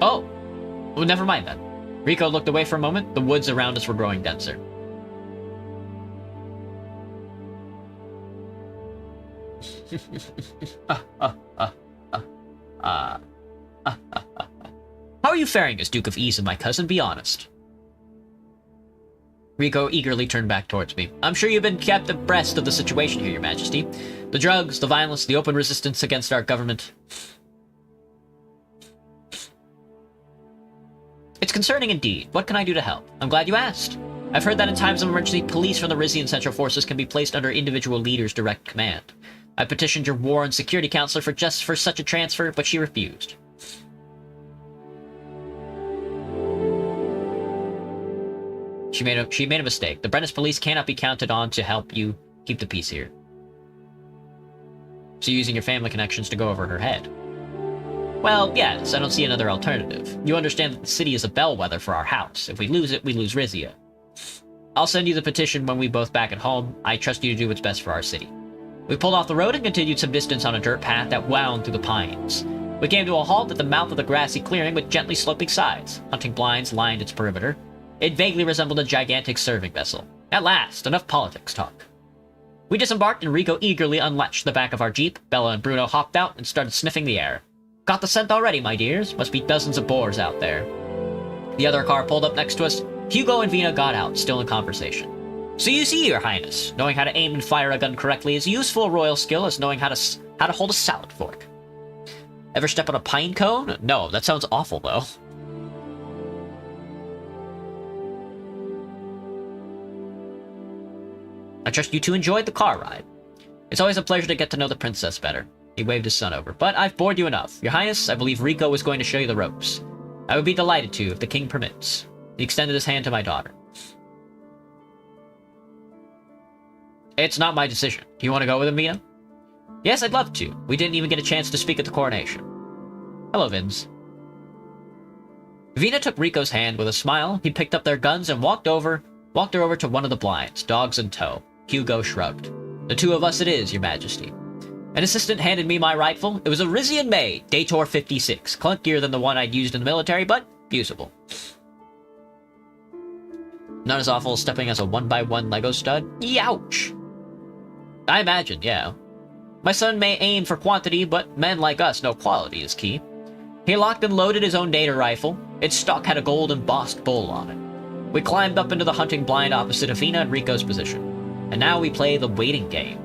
Oh! Well, never mind then. Rico looked away for a moment. The woods around us were growing denser. How are you faring as Duke of Isa, my cousin? Be honest. Rico eagerly turned back towards me. I'm sure you've been kept abreast of the situation here, Your Majesty. The drugs, the violence, the open resistance against our government. It's concerning indeed. What can I do to help? I'm glad you asked. I've heard that in times of emergency, police from the Rizian Central Forces can be placed under individual leaders' direct command. I petitioned your War and Security Counselor for such a transfer, but she refused. She made a mistake. The Brennus police cannot be counted on to help you keep the peace here. So you're using your family connections to go over her head. Well, yes, I don't see another alternative. You understand that the city is a bellwether for our house. If we lose it, we lose Rizia. I'll send you the petition when we both back at home. I trust you to do what's best for our city. We pulled off the road and continued some distance on a dirt path that wound through the pines. We came to a halt at the mouth of the grassy clearing with gently sloping sides. Hunting blinds lined its perimeter. It vaguely resembled a gigantic serving vessel. At last, enough politics talk. We disembarked and Rico eagerly unlatched the back of our jeep. Bella and Bruno hopped out and started sniffing the air. Got the scent already, my dears. Must be dozens of boars out there. The other car pulled up next to us. Hugo and Vina got out, still in conversation. So you see, Your Highness, knowing how to aim and fire a gun correctly is useful royal skill as knowing how to hold a salad fork. Ever step on a pine cone? No, that sounds awful, though. I trust you two enjoyed the car ride. It's always a pleasure to get to know the princess better. He waved his son over. But I've bored you enough. Your Highness, I believe Rico is going to show you the ropes. I would be delighted to, if the king permits. He extended his hand to my daughter. It's not my decision. Do you want to go with him, Vina? Yes, I'd love to. We didn't even get a chance to speak at the coronation. Hello, Vince. Vina took Rico's hand with a smile. He picked up their guns and walked her over to one of the blinds, dogs in tow. Hugo shrugged. The two of us it is, Your Majesty. An assistant handed me my rifle. It was a Rizian made, Dator 56, clunkier than the one I'd used in the military, but usable. Not as awful as stepping as a 1x1 Lego stud. Youch! I imagine, yeah. My son may aim for quantity, but men like us know quality is key. He locked and loaded his own data rifle. Its stock had a gold embossed bull on it. We climbed up into the hunting blind opposite of Vina and Rico's position. And now we play the waiting game.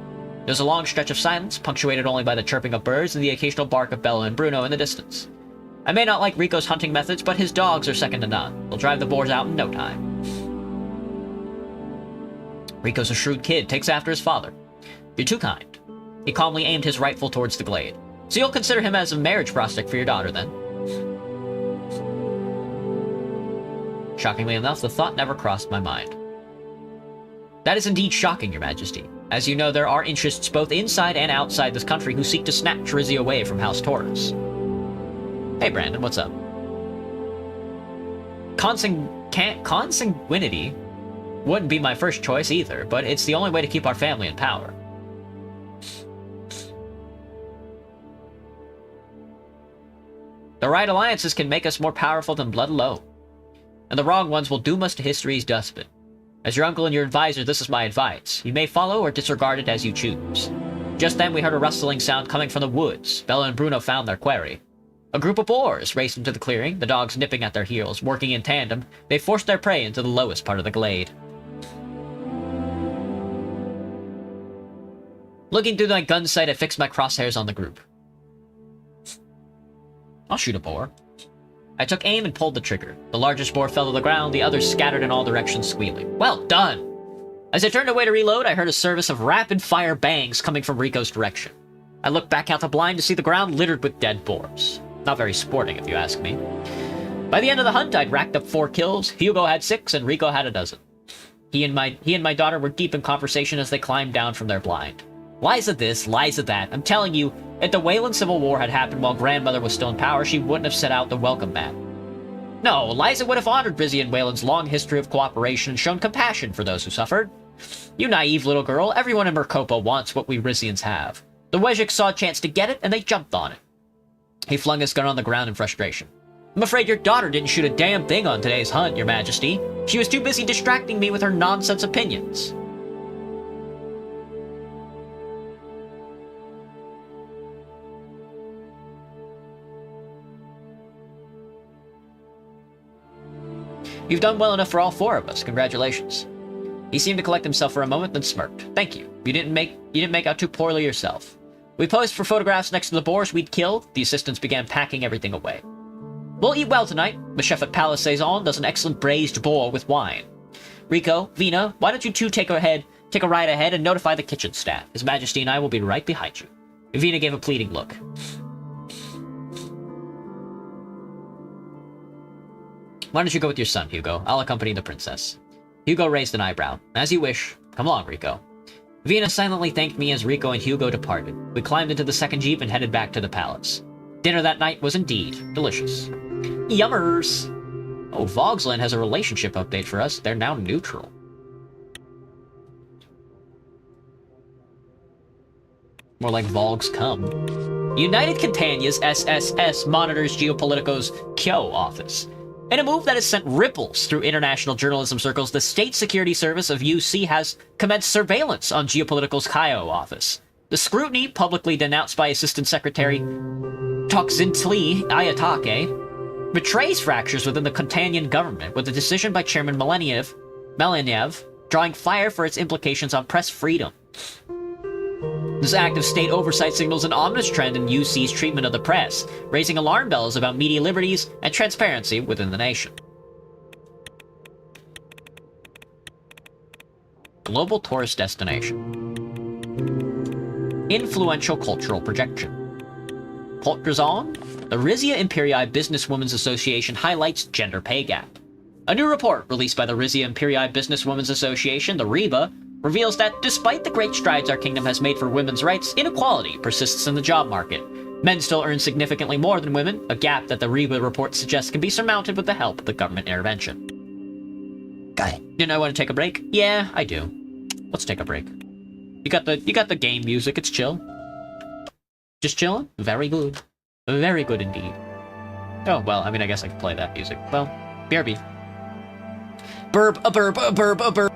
There's a long stretch of silence, punctuated only by the chirping of birds and the occasional bark of Bella and Bruno in the distance. I may not like Rico's hunting methods, but his dogs are second to none. They'll drive the boars out in no time. Rico's a shrewd kid, takes after his father. You're too kind. He calmly aimed his rifle towards the glade. So you'll consider him as a marriage prospect for your daughter, then? Shockingly enough, the thought never crossed my mind. That is indeed shocking, Your Majesty. As you know, there are interests both inside and outside this country who seek to snatch Rizzi away from House Taurus. Hey, Brandon, what's up? Consanguinity wouldn't be my first choice either, but it's the only way to keep our family in power. The right alliances can make us more powerful than blood alone, and the wrong ones will doom us to history's dustbin. As your uncle and your advisor, this is my advice. You may follow or disregard it as you choose. Just then we heard a rustling sound coming from the woods. Bella and Bruno found their quarry. A group of boars raced into the clearing, the dogs nipping at their heels. Working in tandem, they forced their prey into the lowest part of the glade. Looking through my gun sight, I fixed my crosshairs on the group. I'll shoot a boar. I took aim and pulled the trigger. The largest boar fell to the ground, the others scattered in all directions, squealing. Well done! As I turned away to reload, I heard a service of rapid-fire bangs coming from Rico's direction. I looked back out the blind to see the ground littered with dead boars. Not very sporting, if you ask me. By the end of the hunt, I'd racked up 4 kills, Hugo had 6, and Rico had a dozen. He and my daughter were deep in conversation as they climbed down from their blind. Liza this, Liza that. I'm telling you, if the Wayland Civil War had happened while grandmother was still in power, she wouldn't have set out the welcome mat. No, Liza would have honored Rizzy and Wayland's long history of cooperation and shown compassion for those who suffered. You naive little girl, everyone in Mercopa wants what we Rizzians have. The Wejik saw a chance to get it, and they jumped on it. He flung his gun on the ground in frustration. I'm afraid your daughter didn't shoot a damn thing on today's hunt, Your Majesty. She was too busy distracting me with her nonsense opinions. You've done well enough for all 4 of us. Congratulations. He seemed to collect himself for a moment, then smirked. Thank you. You didn't make out too poorly yourself. We posed for photographs next to the boars we'd killed. The assistants began packing everything away. We'll eat well tonight. The chef at Palace Saison does an excellent braised boar with wine. Rico, Vina, why don't you two take a ride ahead and notify the kitchen staff. His Majesty and I will be right behind you. Vina gave a pleading look. Why don't you go with your son, Hugo? I'll accompany the princess. Hugo raised an eyebrow. As you wish. Come along, Rico. Vina silently thanked me as Rico and Hugo departed. We climbed into the second jeep and headed back to the palace. Dinner that night was indeed delicious. Yummers! Oh, Vogsland has a relationship update for us. They're now neutral. More like Vogs come. United Catania's SSS monitors Geopolitico's Kyo office. In a move that has sent ripples through international journalism circles, the State Security Service of UC has commenced surveillance on Geopolitical's Kyo office. The scrutiny, publicly denounced by Assistant Secretary Tokzintli Ayatake, betrays fractures within the Catanian government, with a decision by Chairman Meleniev drawing fire for its implications on press freedom. This act of state oversight signals an ominous trend in UC's treatment of the press, raising alarm bells about media liberties and transparency within the nation. Global tourist destination. Influential cultural projection. Portrazon? The Rizia Imperii Businesswomen's Association highlights gender pay gap. A new report released by the Rizia Imperii Businesswomen's Association, the RIBA, reveals that despite the great strides our kingdom has made for women's rights, inequality persists in the job market. Men still earn significantly more than women, a gap that the RIBA report suggests can be surmounted with the help of the government intervention. Got it. Didn't I want to take a break? Yeah, I do. Let's take a break. You got the game music, it's chill. Just chilling? Very good. Very good indeed. Oh, well, I mean, I guess I could play that music. Well, BRB. Burb, a burb, a burb, a burb.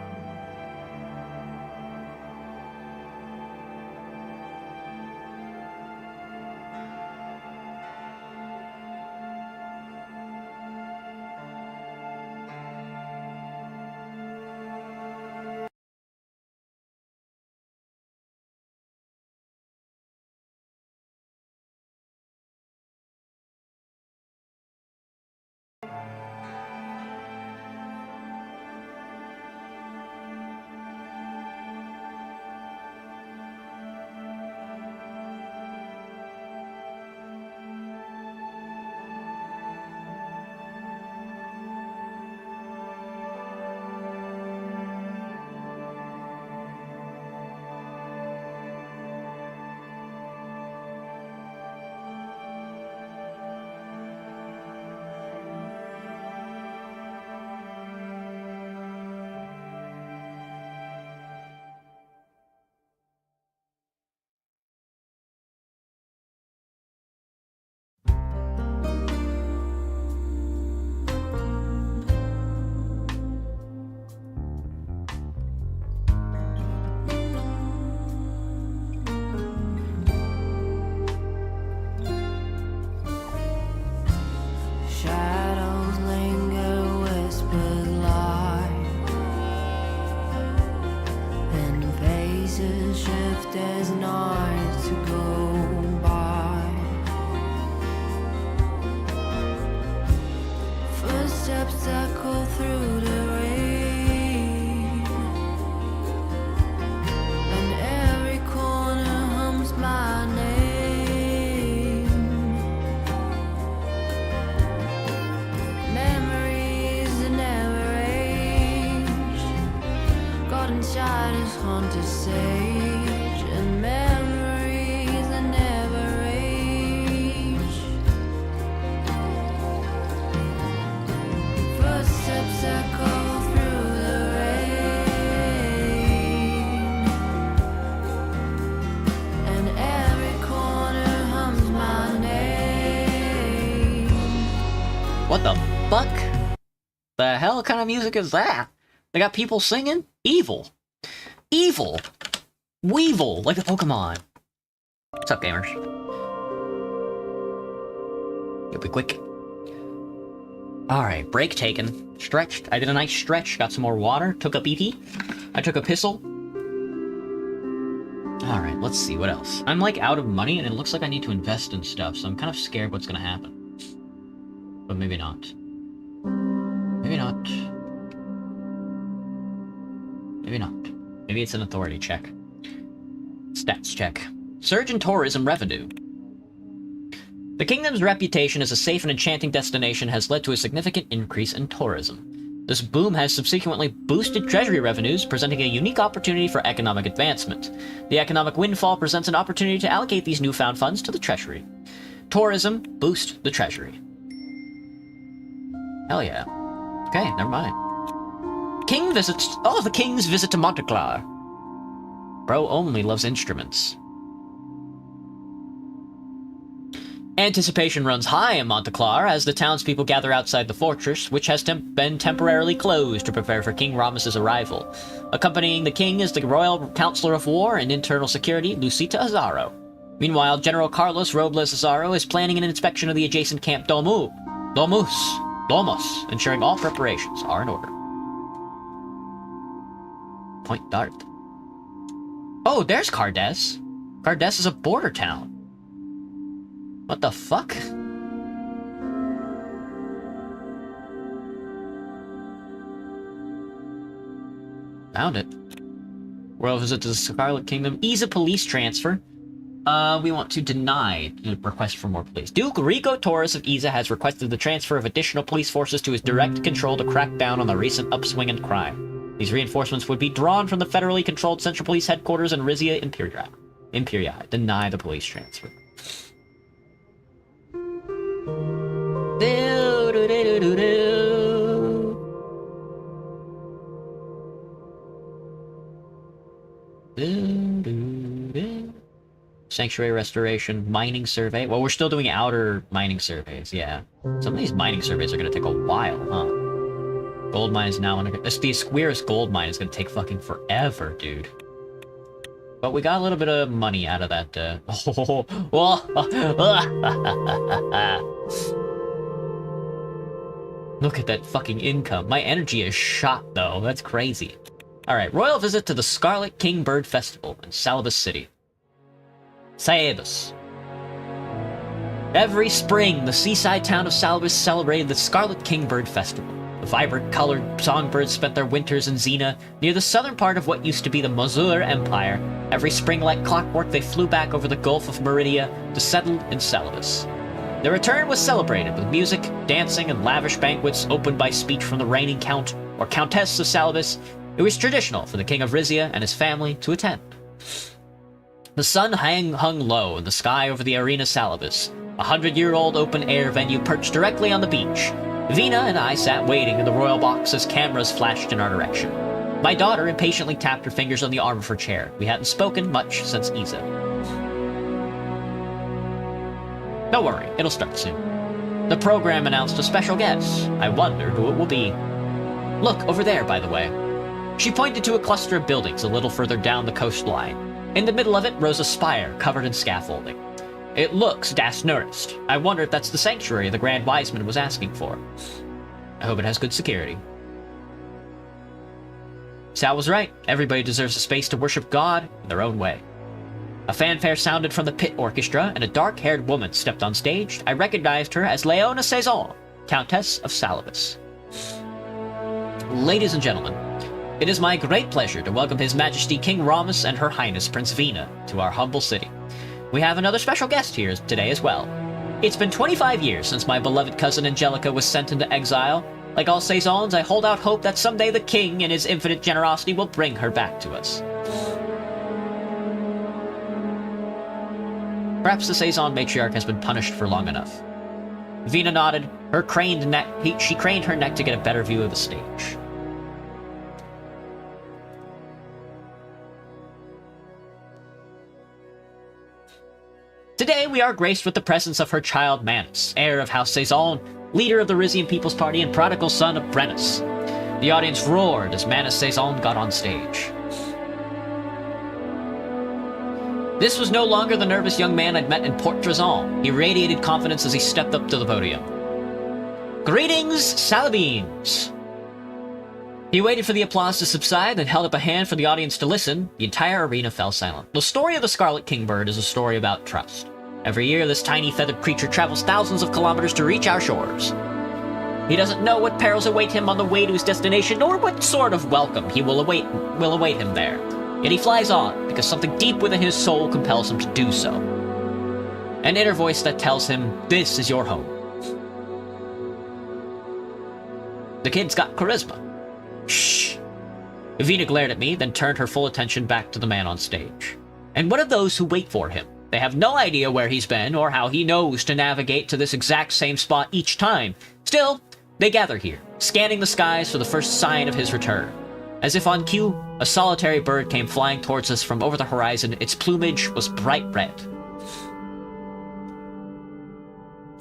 corners haunt a sage, and memories that never age. Footsteps echo through the rain, and every corner hums my name. What the fuck? The hell kind of music is that? They got people singing? Evil. Evil. Weevil, like the Pokemon. What's up, gamers? You'll be quick. Alright, break taken. Stretched. I did a nice stretch, got some more water, took a BP. I took a pistol. Alright, let's see, what else? I'm like out of money and it looks like I need to invest in stuff, so I'm kind of scared what's gonna happen. But maybe not. Maybe not. Maybe not. Maybe it's an authority check. Stats check. Surge in tourism revenue. The kingdom's reputation as a safe and enchanting destination has led to a significant increase in tourism. This boom has subsequently boosted treasury revenues, presenting a unique opportunity for economic advancement. The economic windfall presents an opportunity to allocate these newfound funds to the treasury. Tourism boost the treasury. Hell yeah. Okay, never mind. King visits... Oh, the king's visit to Monteclar. Bro only loves instruments. Anticipation runs high in Monteclar as the townspeople gather outside the fortress, which has been temporarily closed to prepare for King Rames's arrival. Accompanying the king is the Royal Counselor of War and Internal Security, Lucita Azaro. Meanwhile, General Carlos Robles Azaro is planning an inspection of the adjacent Camp Domos, ensuring all preparations are in order. Point Dart. Oh, there's Cardes. Cardes is a border town. What the fuck? Found it. Royal visit to the Scarlet Kingdom. Ease a police transfer. We want to deny the request for more police. Duke Rico Torres of Iza has requested the transfer of additional police forces to his direct control to crack down on the recent upswing in crime. These reinforcements would be drawn from the federally controlled Central Police Headquarters in Rizia Imperii. Deny the police transfer. Sanctuary restoration, mining survey. Well, we're still doing outer mining surveys, yeah. Some of these mining surveys are gonna take a while, huh? Gold mine is now under... The Squirest gold mine is gonna take fucking forever, dude. But we got a little bit of money out of that, Look at that fucking income. My energy is shot, though. That's crazy. Alright, royal visit to the Scarlet Kingbird Festival in Salabas City. Saebus. Every spring, the seaside town of Salabas celebrated the Scarlet Kingbird Festival. The vibrant, colored songbirds spent their winters in Xena, near the southern part of what used to be the Mozur Empire. Every spring, like clockwork, they flew back over the Gulf of Meridia to settle in Salabas. Their return was celebrated with music, dancing, and lavish banquets opened by speech from the reigning count or countess of Salabas. It was traditional for the king of Rizia and his family to attend. The sun hung low in the sky over the Arena Salabas, a 100-year-old open-air venue perched directly on the beach. Vina and I sat waiting in the royal box as cameras flashed in our direction. My daughter impatiently tapped her fingers on the arm of her chair. We hadn't spoken much since Iza. Don't worry, it'll start soon. The program announced a special guest. I wonder who it will be. Look, over there, by the way. She pointed to a cluster of buildings a little further down the coastline. In the middle of it rose a spire covered in scaffolding. It looks Das Nurist. I wonder if that's the sanctuary the Grand Wiseman was asking for. I hope it has good security. Sal was right. Everybody deserves a space to worship God in their own way. A fanfare sounded from the pit orchestra, and a dark-haired woman stepped on stage. I recognized her as Leona Saison, Countess of Salabas. Ladies and gentlemen, it is my great pleasure to welcome His Majesty King Rames and Her Highness Prince Vina to our humble city. We have another special guest here today as well. It's been 25 years since my beloved cousin Angelica was sent into exile. Like all Saisons, I hold out hope that someday the king, in his infinite generosity, will bring her back to us. Perhaps the Saison matriarch has been punished for long enough. Vina nodded. She craned her neck to get a better view of the stage. Today, we are graced with the presence of her child Manus, heir of House Saison, leader of the Rizian People's Party, and prodigal son of Brennus. The audience roared as Manus Saison got on stage. This was no longer the nervous young man I'd met in Port Trezon. He radiated confidence as he stepped up to the podium. Greetings, Salabines! He waited for the applause to subside, then held up a hand for the audience to listen. The entire arena fell silent. The story of the Scarlet Kingbird is a story about trust. Every year, this tiny feathered creature travels thousands of kilometers to reach our shores. He doesn't know what perils await him on the way to his destination, nor what sort of welcome will await him there. Yet he flies on, because something deep within his soul compels him to do so. An inner voice that tells him, this is your home. The kid's got charisma. Shh. Vina glared at me, then turned her full attention back to the man on stage. And what of those who wait for him? They have no idea where he's been, or how he knows to navigate to this exact same spot each time. Still, they gather here, scanning the skies for the first sign of his return. As if on cue, a solitary bird came flying towards us from over the horizon. Its plumage was bright red.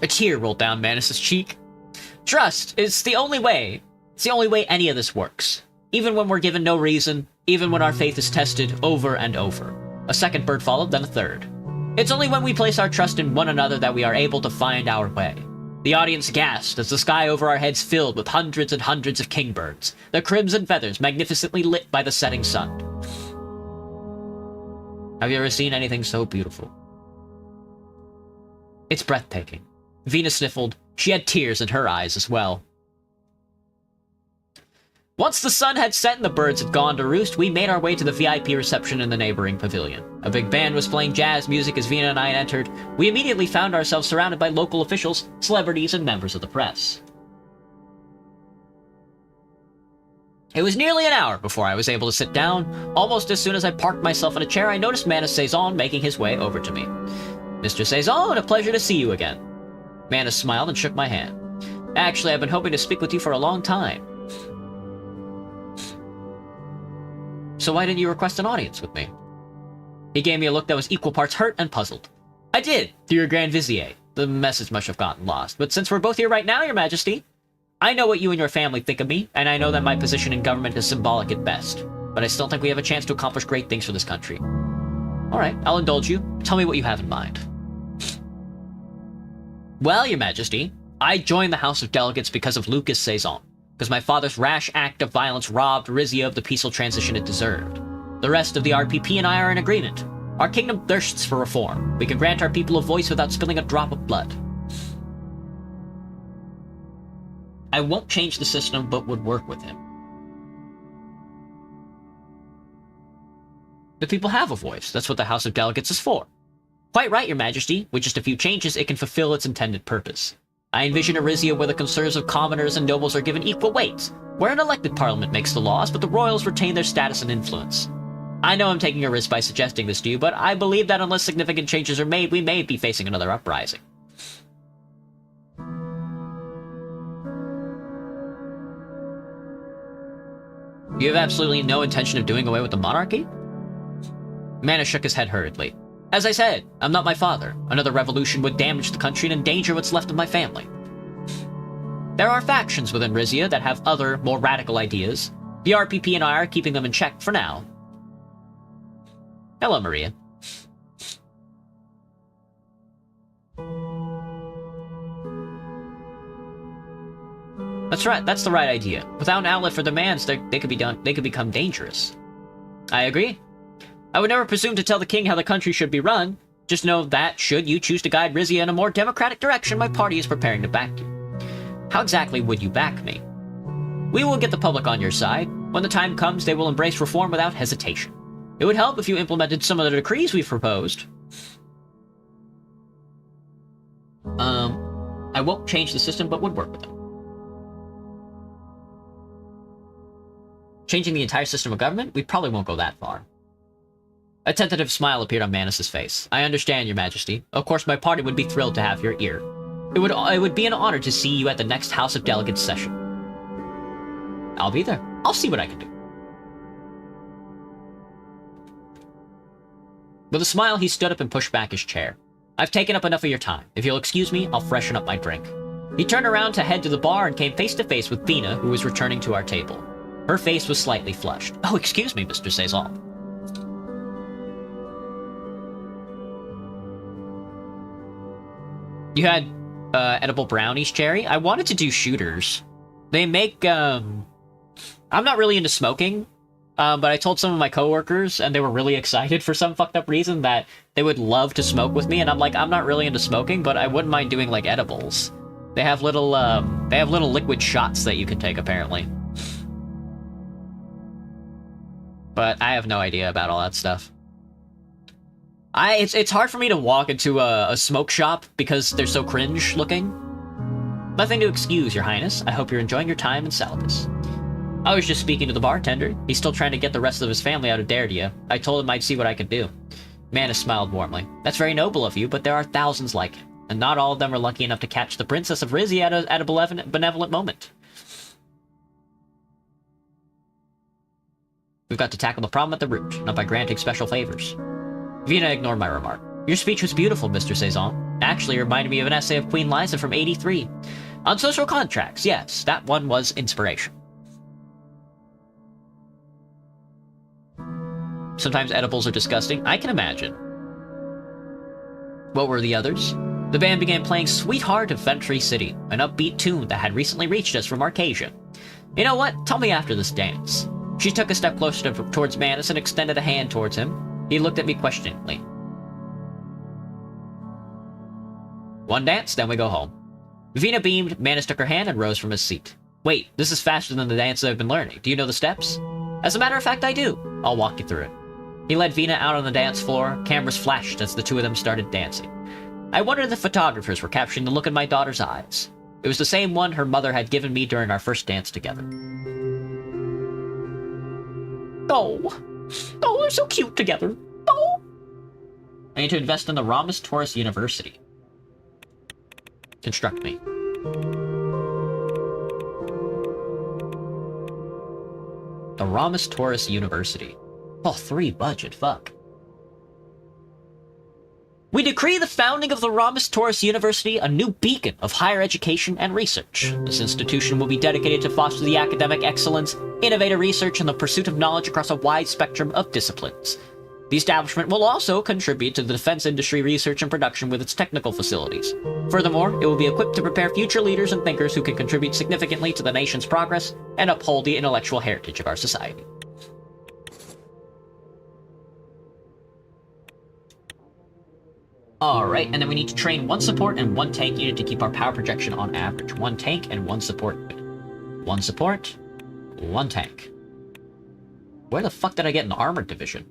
A tear rolled down Manus's cheek. Trust is the only way. It's the only way any of this works. Even when we're given no reason, even when our faith is tested over and over. A second bird followed, then a third. It's only when we place our trust in one another that we are able to find our way. The audience gasped as the sky over our heads filled with hundreds and hundreds of kingbirds, their crimson feathers magnificently lit by the setting sun. Have you ever seen anything so beautiful? It's breathtaking. Vina sniffled. She had tears in her eyes as well. Once the sun had set and the birds had gone to roost, we made our way to the VIP reception in the neighboring pavilion. A big band was playing jazz music as Vina and I entered. We immediately found ourselves surrounded by local officials, celebrities, and members of the press. It was nearly an hour before I was able to sit down. Almost as soon as I parked myself in a chair, I noticed Manus Saison making his way over to me. Mr. Saison, a pleasure to see you again. Manus smiled and shook my hand. Actually, I've been hoping to speak with you for a long time. So why didn't you request an audience with me? He gave me a look that was equal parts hurt and puzzled. I did, through your Grand Vizier. The message must have gotten lost. But since we're both here right now, Your Majesty, I know what you and your family think of me, and I know that my position in government is symbolic at best. But I still think we have a chance to accomplish great things for this country. Alright, I'll indulge you. Tell me what you have in mind. Well, Your Majesty, I joined the House of Delegates because of Lucas Saison. Because my father's rash act of violence robbed Rizia of the peaceful transition it deserved. The rest of the RPP and I are in agreement. Our kingdom thirsts for reform. We can grant our people a voice without spilling a drop of blood. I won't change the system, but would work with him. The people have a voice. That's what the House of Delegates is for. Quite right, Your Majesty. With just a few changes, it can fulfill its intended purpose. I envision a Rizia where the concerns of commoners and nobles are given equal weight, where an elected parliament makes the laws, but the royals retain their status and influence. I know I'm taking a risk by suggesting this to you, but I believe that unless significant changes are made, we may be facing another uprising. You have absolutely no intention of doing away with the monarchy? Manus shook his head hurriedly. As I said, I'm not my father. Another revolution would damage the country and endanger what's left of my family. There are factions within Rizia that have other, more radical ideas. The RPP and I are keeping them in check for now. Hello, Maria. That's right, that's the right idea. Without an outlet for demands, they could become dangerous. I agree. I would never presume to tell the king how the country should be run. Just know that, should you choose to guide Rizia in a more democratic direction, my party is preparing to back you. How exactly would you back me? We will get the public on your side. When the time comes, they will embrace reform without hesitation. It would help if you implemented some of the decrees we've proposed. I won't change the system, but would work with them. Changing the entire system of government? We probably won't go that far. A tentative smile appeared on Manus's face. I understand, Your Majesty. Of course, my party would be thrilled to have your ear. It would be an honor to see you at the next House of Delegates session. I'll be there. I'll see what I can do. With a smile, he stood up and pushed back his chair. I've taken up enough of your time. If you'll excuse me, I'll freshen up my drink. He turned around to head to the bar and came face to face with Vina, who was returning to our table. Her face was slightly flushed. Oh, excuse me, Mr. Suzerain. You had edible brownies, Cherry? I wanted to do shooters. They make, I'm not really into smoking, but I told some of my coworkers, and they were really excited for some fucked up reason that they would love to smoke with me, and I'm like, I'm not really into smoking, but I wouldn't mind doing, like, edibles. They have little liquid shots that you can take, apparently. But I have no idea about all that stuff. It's hard for me to walk into a smoke shop because they're so cringe looking. Nothing to excuse, Your Highness. I hope you're enjoying your time in Salabas. I was just speaking to the bartender. He's still trying to get the rest of his family out of Dardia. I told him I'd see what I could do. Manus smiled warmly. That's very noble of you, but there are thousands like him, and not all of them are lucky enough to catch the Princess of Rizzi at a benevolent moment. We've got to tackle the problem at the root, not by granting special favors. Vina ignored my remark. Your speech was beautiful, Mr. Suzerain. Actually, it reminded me of an essay of Queen Liza from '83. On social contracts, yes, that one was inspiration. Sometimes edibles are disgusting. I can imagine. What were the others? The band began playing Sweetheart of Ventry City, an upbeat tune that had recently reached us from Arcasia. You know what? Tell me after this dance. She took a step closer towards Manus and extended a hand towards him. He looked at me questioningly. One dance, then we go home. Vina beamed, Manus took her hand and rose from his seat. Wait, this is faster than the dance I've been learning. Do you know the steps? As a matter of fact, I do. I'll walk you through it. He led Vina out on the dance floor. Cameras flashed as the two of them started dancing. I wondered if the photographers were capturing the look in my daughter's eyes. It was the same one her mother had given me during our first dance together. Oh, they're so cute together. Oh. I need to invest in the Rhombus Taurus University. Construct me. The Rhombus Taurus University. Oh, 3 budget, fuck. We decree the founding of the Rhombus Taurus University, a new beacon of higher education and research. This institution will be dedicated to foster the academic excellence, innovative research, and the pursuit of knowledge across a wide spectrum of disciplines. The establishment will also contribute to the defense industry research and production with its technical facilities. Furthermore, it will be equipped to prepare future leaders and thinkers who can contribute significantly to the nation's progress and uphold the intellectual heritage of our society. Alright, and then we need to train 1 support and 1 tank unit to keep our power projection on average. 1 tank and 1 support unit. 1 support, 1 tank. Where the fuck did I get an armored division?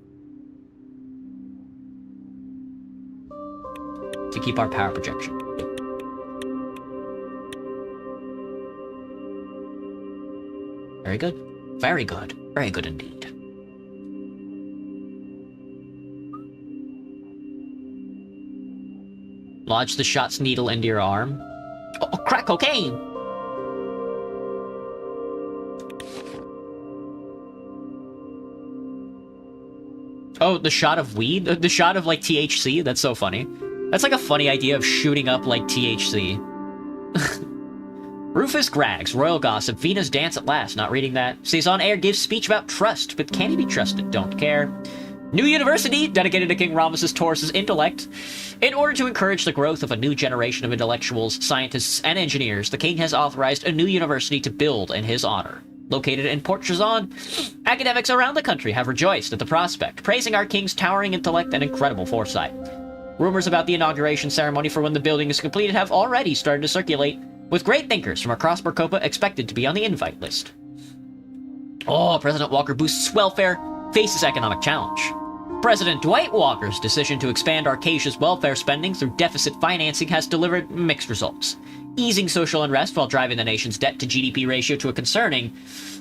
To keep our power projection. Very good. Very good. Very good indeed. Lodge the shot's needle into your arm. Oh, crack cocaine! Oh, the shot of weed? The shot of, like, THC? That's so funny. That's like a funny idea of shooting up, like, THC. Rufus Graggs, Royal Gossip, Vina's Dance at Last, not reading that. Suzerain Air gives speech about trust, but can he be trusted? Don't care. New university, dedicated to King Rhombus Taurus's intellect. In order to encourage the growth of a new generation of intellectuals, scientists, and engineers, the king has authorized a new university to build in his honor. Located in Port Chazon, academics around the country have rejoiced at the prospect, praising our king's towering intellect and incredible foresight. Rumors about the inauguration ceremony for when the building is completed have already started to circulate, with great thinkers from across Barcopa expected to be on the invite list. Oh, President Walker boosts welfare, faces economic challenge. President Dwight Walker's decision to expand Arcasia's welfare spending through deficit financing has delivered mixed results. easing social unrest while driving the nation's debt-to-GDP ratio to a concerning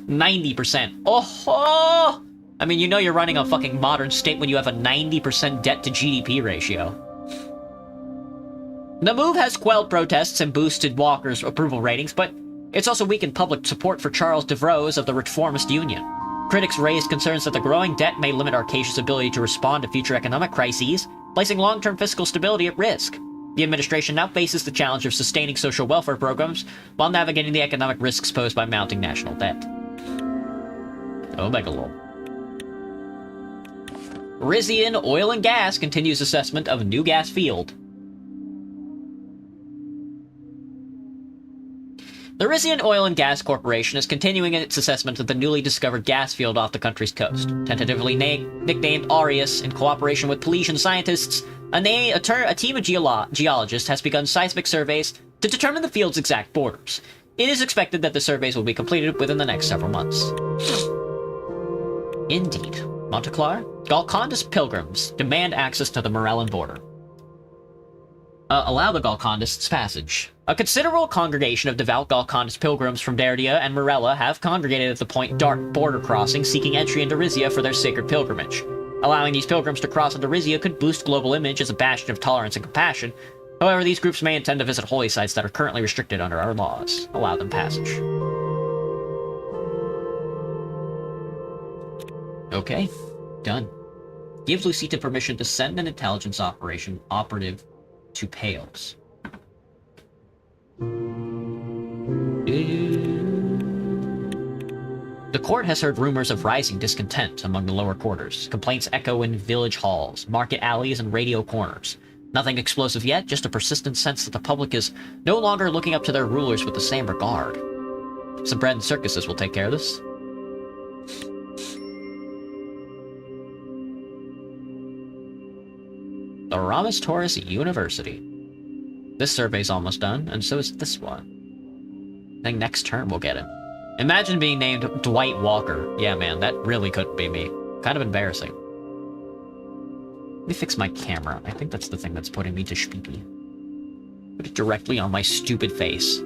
90%. Oh! I mean, you know you're running a fucking modern state when you have a 90% debt-to-GDP ratio. The move has quelled protests and boosted Walker's approval ratings, but it's also weakened public support for Charles Devrose of the Reformist Union. Critics raised concerns that the growing debt may limit Arcasia's ability to respond to future economic crises, placing long-term fiscal stability at risk. The administration now faces the challenge of sustaining social welfare programs while navigating the economic risks posed by mounting national debt. Oh, megalol. Rizian Oil and Gas continues assessment of new gas field. The Rizian Oil and Gas Corporation is continuing its assessment of the newly discovered gas field off the country's coast. Tentatively nicknamed Aureus, in cooperation with Polynesian scientists, a team of geologists has begun seismic surveys to determine the field's exact borders. It is expected that the surveys will be completed within the next several months. Indeed. Monteclar? Golcondas pilgrims demand access to the Morellan border. Allow the Golcondists passage. A considerable congregation of devout Golcondas pilgrims from Dardia and Morella have congregated at the Point Dark border crossing, seeking entry into Rizia for their sacred pilgrimage. Allowing these pilgrims to cross into Rizia could boost global image as a bastion of tolerance and compassion. However, these groups may intend to visit holy sites that are currently restricted under our laws. Allow them passage. Okay, done. Give Lucita permission to send an intelligence operative to Pales. The court has heard rumors of rising discontent among the lower quarters. Complaints echo in village halls, market alleys, and radio corners. Nothing explosive yet, just a persistent sense that the public is no longer looking up to their rulers with the same regard. Some bread and circuses will take care of this. The Ramos Taurus University. This survey's almost done, and so is this one. I think next term we'll get it. Imagine being named Dwight Walker. Yeah, man, that really couldn't be me. Kind of embarrassing. Let me fix my camera. I think that's the thing that's putting me to speaky. Put it directly on my stupid face.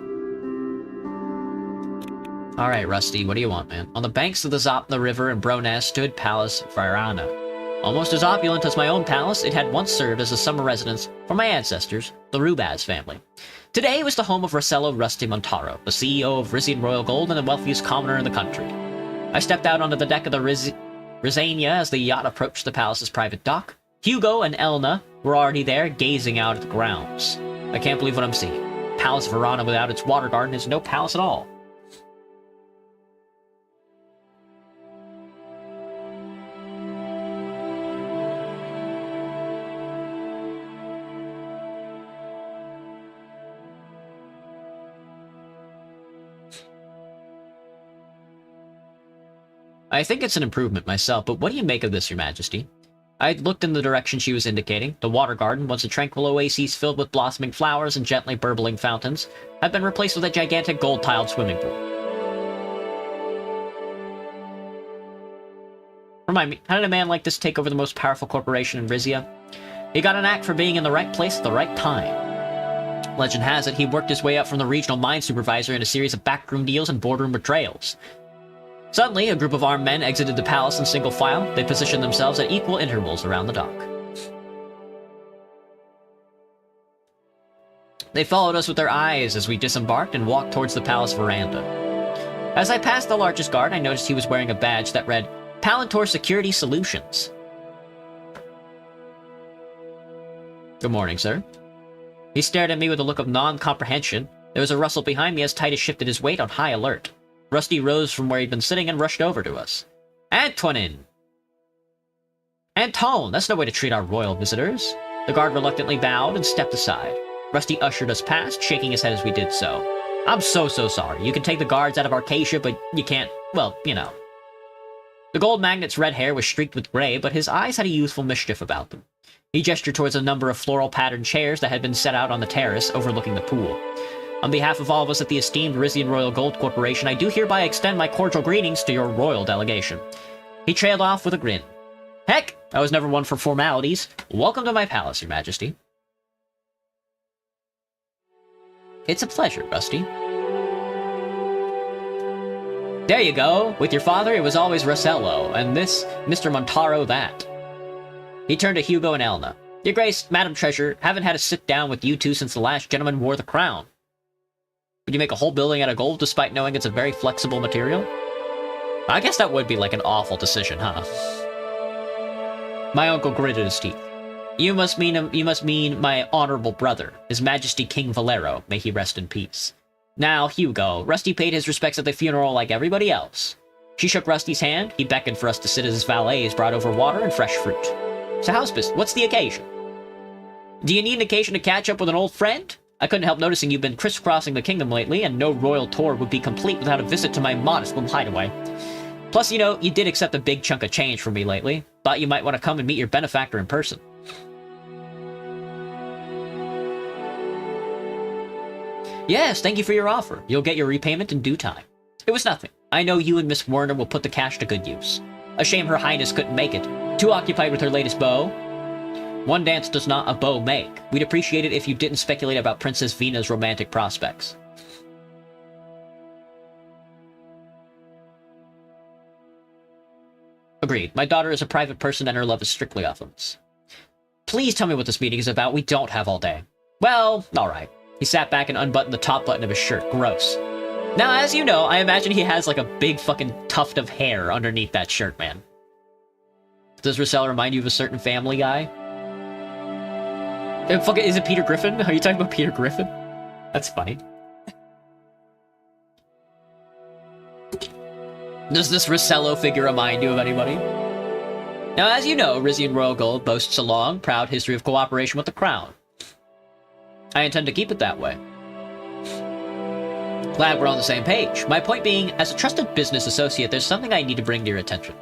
Alright, Rusty, what do you want, man? On the banks of the Zopna River in Bronaz stood Palace Virana. Almost as opulent as my own palace, it had once served as a summer residence for my ancestors, the Rubaz family. Today it was the home of Rosello Rusty Montaro, the CEO of Rizian Royal Gold and the wealthiest commoner in the country. I stepped out onto the deck of the Rizania as the yacht approached the palace's private dock. Hugo and Elna were already there, gazing out at the grounds. I can't believe what I'm seeing. Palace Verona without its water garden is no palace at all. I think it's an improvement myself, but what do you make of this, Your Majesty? I looked in the direction she was indicating. The water garden, once a tranquil oasis filled with blossoming flowers and gently burbling fountains, had been replaced with a gigantic gold-tiled swimming pool. Remind me, how did a man like this take over the most powerful corporation in Rizia? He got an act for being in the right place at the right time. Legend has it, he worked his way up from the regional mine supervisor in a series of backroom deals and boardroom betrayals. Suddenly, a group of armed men exited the palace in single file. They positioned themselves at equal intervals around the dock. They followed us with their eyes as we disembarked and walked towards the palace veranda. As I passed the largest guard, I noticed he was wearing a badge that read, Palantor Security Solutions. Good morning, sir. He stared at me with a look of non-comprehension. There was a rustle behind me as Titus shifted his weight on high alert. Rusty rose from where he'd been sitting and rushed over to us. Antonin! Anton, that's no way to treat our royal visitors. The guard reluctantly bowed and stepped aside. Rusty ushered us past, shaking his head as we did so. I'm so sorry. You can take the guards out of Arcasia, but you can't, well, you know. The gold magnet's red hair was streaked with gray, but his eyes had a youthful mischief about them. He gestured towards a number of floral-patterned chairs that had been set out on the terrace overlooking the pool. On behalf of all of us at the esteemed Rizian Royal Gold Corporation, I do hereby extend my cordial greetings to your royal delegation. He trailed off with a grin. Heck, I was never one for formalities. Welcome to my palace, Your Majesty. It's a pleasure, Rusty. There you go. With your father, it was always Rossello, and this, Mr. Montaro, that. He turned to Hugo and Elna. Your Grace, Madam Treasurer, haven't had a sit-down with you two since the last gentleman wore the crown. Would you make a whole building out of gold despite knowing it's a very flexible material? I guess that would be like an awful decision, huh? My uncle gritted his teeth. You must mean my honorable brother, His Majesty King Valero, may he rest in peace. Now, Hugo, Rusty paid his respects at the funeral like everybody else. She shook Rusty's hand, he beckoned for us to sit as his valets brought over water and fresh fruit. So how's business? What's the occasion? Do you need an occasion to catch up with an old friend? I couldn't help noticing you've been crisscrossing the kingdom lately, and no royal tour would be complete without a visit to my modest little hideaway. Plus, you know, you did accept a big chunk of change from me lately. Thought you might want to come and meet your benefactor in person. Yes, thank you for your offer. You'll get your repayment in due time. It was nothing. I know you and Miss Werner will put the cash to good use. A shame Her Highness couldn't make it. Too occupied with her latest beau. One dance does not a beau make. We'd appreciate it if you didn't speculate about Princess Vina's romantic prospects. Agreed. My daughter is a private person and her love is strictly off limits. Please tell me what this meeting is about. We don't have all day. Well, alright. He sat back and unbuttoned the top button of his shirt. Gross. Now, as you know, I imagine he has like a big fucking tuft of hair underneath that shirt, man. Does Rosella remind you of a certain Family Guy? Is it Peter Griffin? Are you talking about Peter Griffin? That's funny. Does this Rossello figure remind you of anybody? Now, as you know, Rizian Royal Gold boasts a long, proud history of cooperation with the Crown. I intend to keep it that way. Glad we're on the same page. My point being, as a trusted business associate, there's something I need to bring to your attention.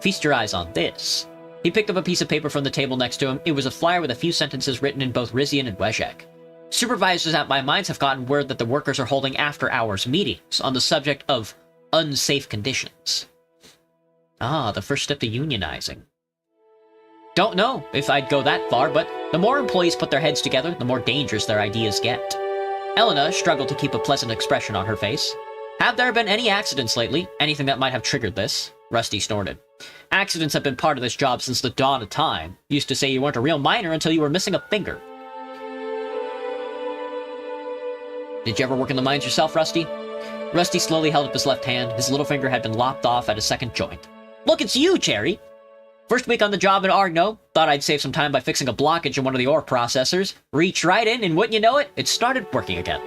Feast your eyes on this. He picked up a piece of paper from the table next to him. It was a flyer with a few sentences written in both Rizian and Wezek. Supervisors at my mines have gotten word that the workers are holding after-hours meetings on the subject of unsafe conditions. Ah, the first step to unionizing. Don't know if I'd go that far, but the more employees put their heads together, the more dangerous their ideas get. Elena struggled to keep a pleasant expression on her face. Have there been any accidents lately? Anything that might have triggered this? Rusty snorted. Accidents have been part of this job since the dawn of time. Used to say you weren't a real miner until you were missing a finger. Did you ever work in the mines yourself, Rusty? Rusty slowly held up his left hand. His little finger had been lopped off at a second joint. Look, it's you, Cherry! First week on the job in Argno, thought I'd save some time by fixing a blockage in one of the ore processors. Reached right in, and wouldn't you know it, it started working again.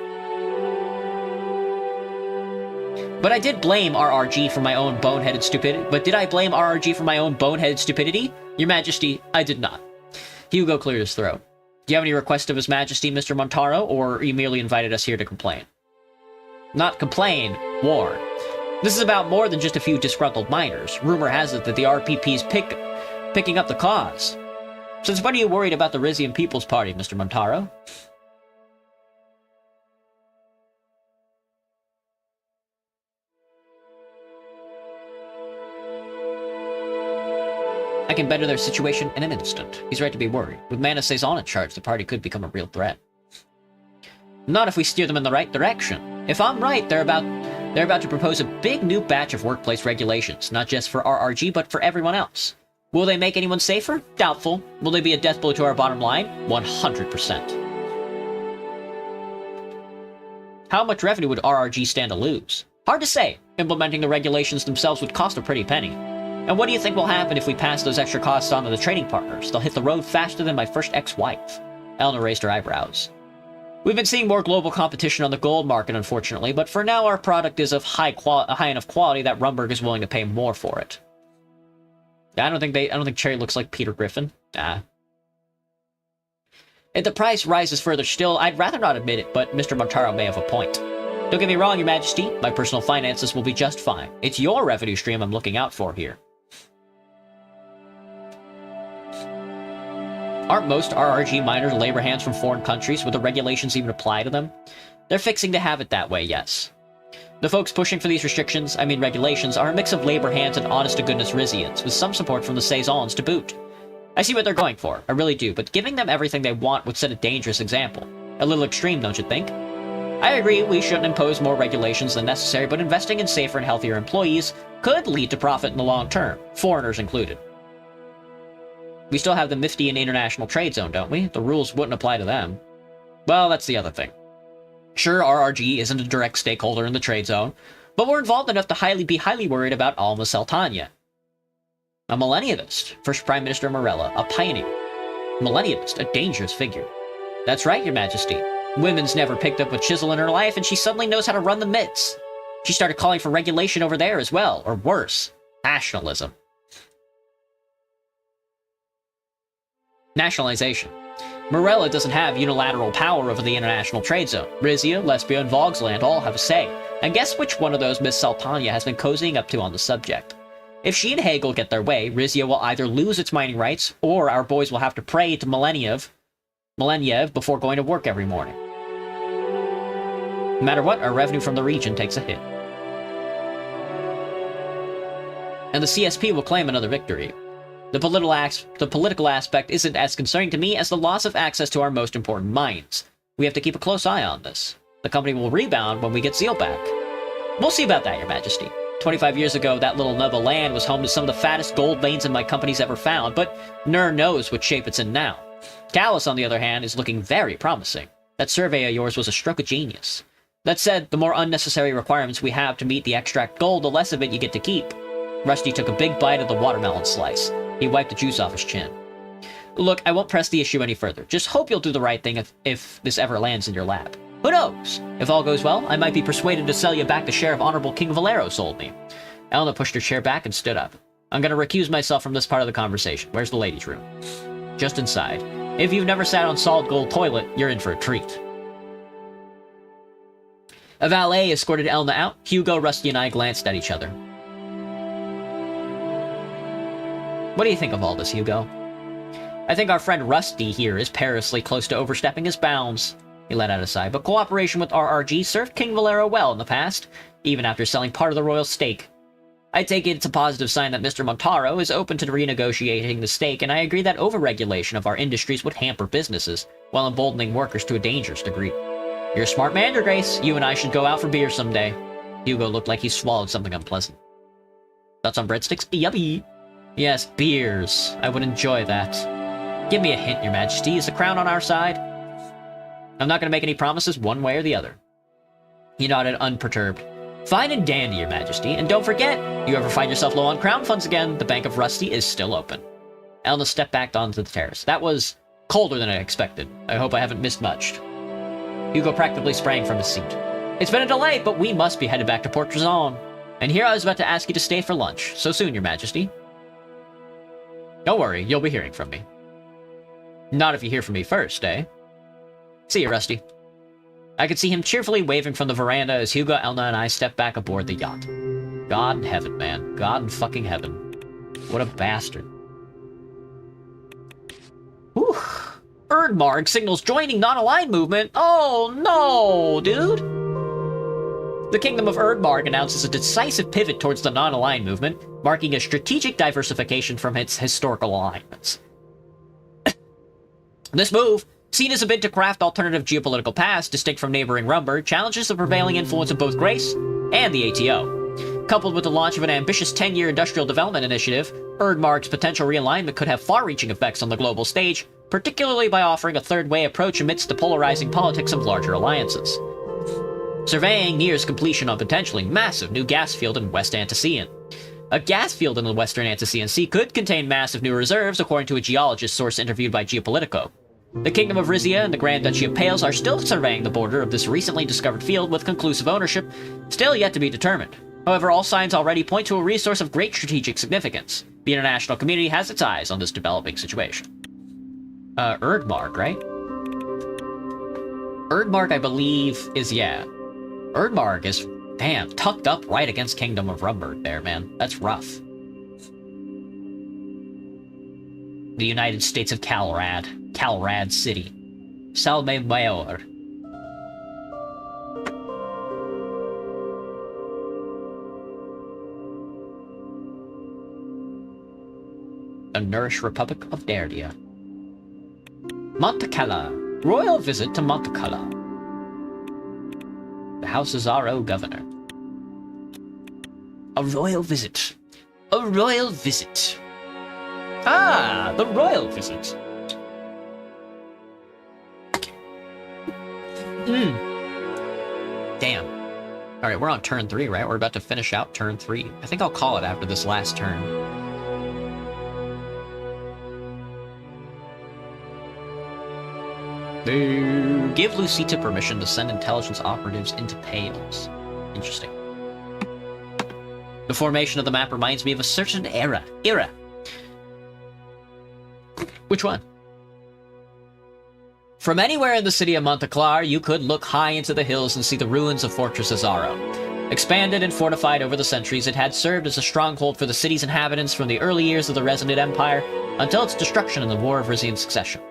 But I did blame RRG for my own boneheaded stupidity. Your Majesty, I did not. Hugo cleared his throat. Do you have any request of His Majesty, Mr. Montaro, or you merely invited us here to complain? Not complain, warn. This is about more than just a few disgruntled miners. Rumor has it that the RPP's picking up the cause. Since when are you worried about the Rizian People's Party, Mr. Montaro? I can better their situation in an instant. He's right to be worried. With Mana Sazon in charge, the party could become a real threat. Not if we steer them in the right direction. If I'm right, they're about to propose a big new batch of workplace regulations, not just for RRG, but for everyone else. Will they make anyone safer? Doubtful. Will they be a death blow to our bottom line? 100%. How much revenue would RRG stand to lose? Hard to say. Implementing the regulations themselves would cost a pretty penny. And what do you think will happen if we pass those extra costs on to the trading partners? They'll hit the road faster than my first ex-wife. Elena raised her eyebrows. We've been seeing more global competition on the gold market, unfortunately, but for now our product is of high enough quality that Rumberg is willing to pay more for it. I don't think Cherry looks like Peter Griffin. Nah. If the price rises further still, I'd rather not admit it, but Mr. Montaro may have a point. Don't get me wrong, Your Majesty, my personal finances will be just fine. It's your revenue stream I'm looking out for here. Aren't most RRG miners labor hands from foreign countries? Would the regulations even apply to them? They're fixing to have it that way, yes. The folks pushing for these regulations, are a mix of labor hands and honest-to-goodness Rizians, with some support from the Sazons to boot. I see what they're going for, I really do, but giving them everything they want would set a dangerous example. A little extreme, don't you think? I agree we shouldn't impose more regulations than necessary, but investing in safer and healthier employees could lead to profit in the long term, foreigners included. We still have the Miftian International Trade Zone, don't we? The rules wouldn't apply to them. Well, that's the other thing. Sure, RRG isn't a direct stakeholder in the trade zone, but we're involved enough to be highly worried about Alma Sultania. A millennialist, First Prime Minister Morella, a pioneer. Millennialist, a dangerous figure. That's right, Your Majesty. Women's never picked up a chisel in her life, and she suddenly knows how to run the midst. She started calling for regulation over there as well, or worse, nationalism. Nationalization. Morella doesn't have unilateral power over the international trade zone. Rizia, Lesbia, and Vogsland all have a say. And guess which one of those Miss Sultania has been cozying up to on the subject? If she and Hegel get their way, Rizia will either lose its mining rights, or our boys will have to pray to Millenniev before going to work every morning. No matter what, our revenue from the region takes a hit. And the CSP will claim another victory. The political aspect isn't as concerning to me as the loss of access to our most important mines. We have to keep a close eye on this. The company will rebound when we get Zeal back. We'll see about that, Your Majesty. 25 years ago, that little nub of land was home to some of the fattest gold veins in my company's ever found, but Nur knows what shape it's in now. Callus, on the other hand, is looking very promising. That survey of yours was a stroke of genius. That said, the more unnecessary requirements we have to meet the extract gold, the less of it you get to keep. Rusty took a big bite of the watermelon slice. He wiped the juice off his chin. Look, I won't press the issue any further. Just hope you'll do the right thing if this ever lands in your lap. Who knows? If all goes well, I might be persuaded to sell you back the share of Honorable King Valero sold me. Elena pushed her chair back and stood up. I'm gonna recuse myself from this part of the conversation. Where's the ladies' room? Just inside. If you've never sat on solid gold toilet, you're in for a treat. A valet escorted Elna out. Hugo, Rusty, and I glanced at each other. What do you think of all this, Hugo? I think our friend Rusty here is perilously close to overstepping his bounds. He let out a sigh, but cooperation with RRG served King Valero well in the past, even after selling part of the royal stake. I take it it's a positive sign that Mr. Montaro is open to renegotiating the stake, and I agree that overregulation of our industries would hamper businesses, while emboldening workers to a dangerous degree. You're a smart man, Your Grace. You and I should go out for beer someday. Hugo looked like he swallowed something unpleasant. Thoughts on breadsticks? Yummy! Yes, beers. I would enjoy that. Give me a hint, Your Majesty. Is the crown on our side? I'm not going to make any promises one way or the other. He nodded unperturbed. Fine and dandy, Your Majesty. And don't forget, you ever find yourself low on crown funds again, the Bank of Rusty is still open. Elna stepped back onto the terrace. That was colder than I expected. I hope I haven't missed much. Hugo practically sprang from his seat. It's been a delay, but we must be headed back to Port Trezon. And here I was about to ask you to stay for lunch. So soon, Your Majesty. Don't worry, you'll be hearing from me. Not if you hear from me first, eh? See you, Rusty. I could see him cheerfully waving from the veranda as Hugo, Elna, and I stepped back aboard the yacht. God in heaven, man. God in fucking heaven. What a bastard. Whew. Erdmarg signals joining non-aligned movement. Oh no, dude! The Kingdom of Erdmarg announces a decisive pivot towards the non-aligned movement, marking a strategic diversification from its historical alignments. This move, seen as a bid to craft alternative geopolitical paths distinct from neighboring Rumber, challenges the prevailing influence of both Grace and the ATO. Coupled with the launch of an ambitious 10-year industrial development initiative, Erdmarg's potential realignment could have far-reaching effects on the global stage, particularly by offering a third-way approach amidst the polarizing politics of larger alliances. Surveying nears completion on potentially massive new gas field in West Antician. A gas field in the western Antician Sea could contain massive new reserves, according to a geologist source interviewed by Geopolitico. The Kingdom of Rizia and the Grand Duchy of Pales are still surveying the border of this recently discovered field with conclusive ownership, still yet to be determined. However, all signs already point to a resource of great strategic significance. The international community has its eyes on this developing situation. Erdmarg, right? Erdmarg, I believe, is, yeah. Erdmarg is, damn, tucked up right against Kingdom of Rumberg there, man. That's rough. The United States of Calrad. Calrad City. Salme Mayor. A nourished Republic of Dardia. Montecala. Royal visit to Montecala. House Azaro governor. A royal visit. A royal visit. Ah, the royal visit. Damn. Alright, we're on turn 3, right? We're about to finish out turn 3. I think I'll call it after this last turn. Give Lucita permission to send intelligence operatives into Pales. Interesting. The formation of the map reminds me of a certain era. Which one? From anywhere in the city of Monteclar, you could look high into the hills and see the ruins of Fortress Azaro. Expanded and fortified over the centuries, it had served as a stronghold for the city's inhabitants from the early years of the Resonant Empire until its destruction in the War of Rizian Succession.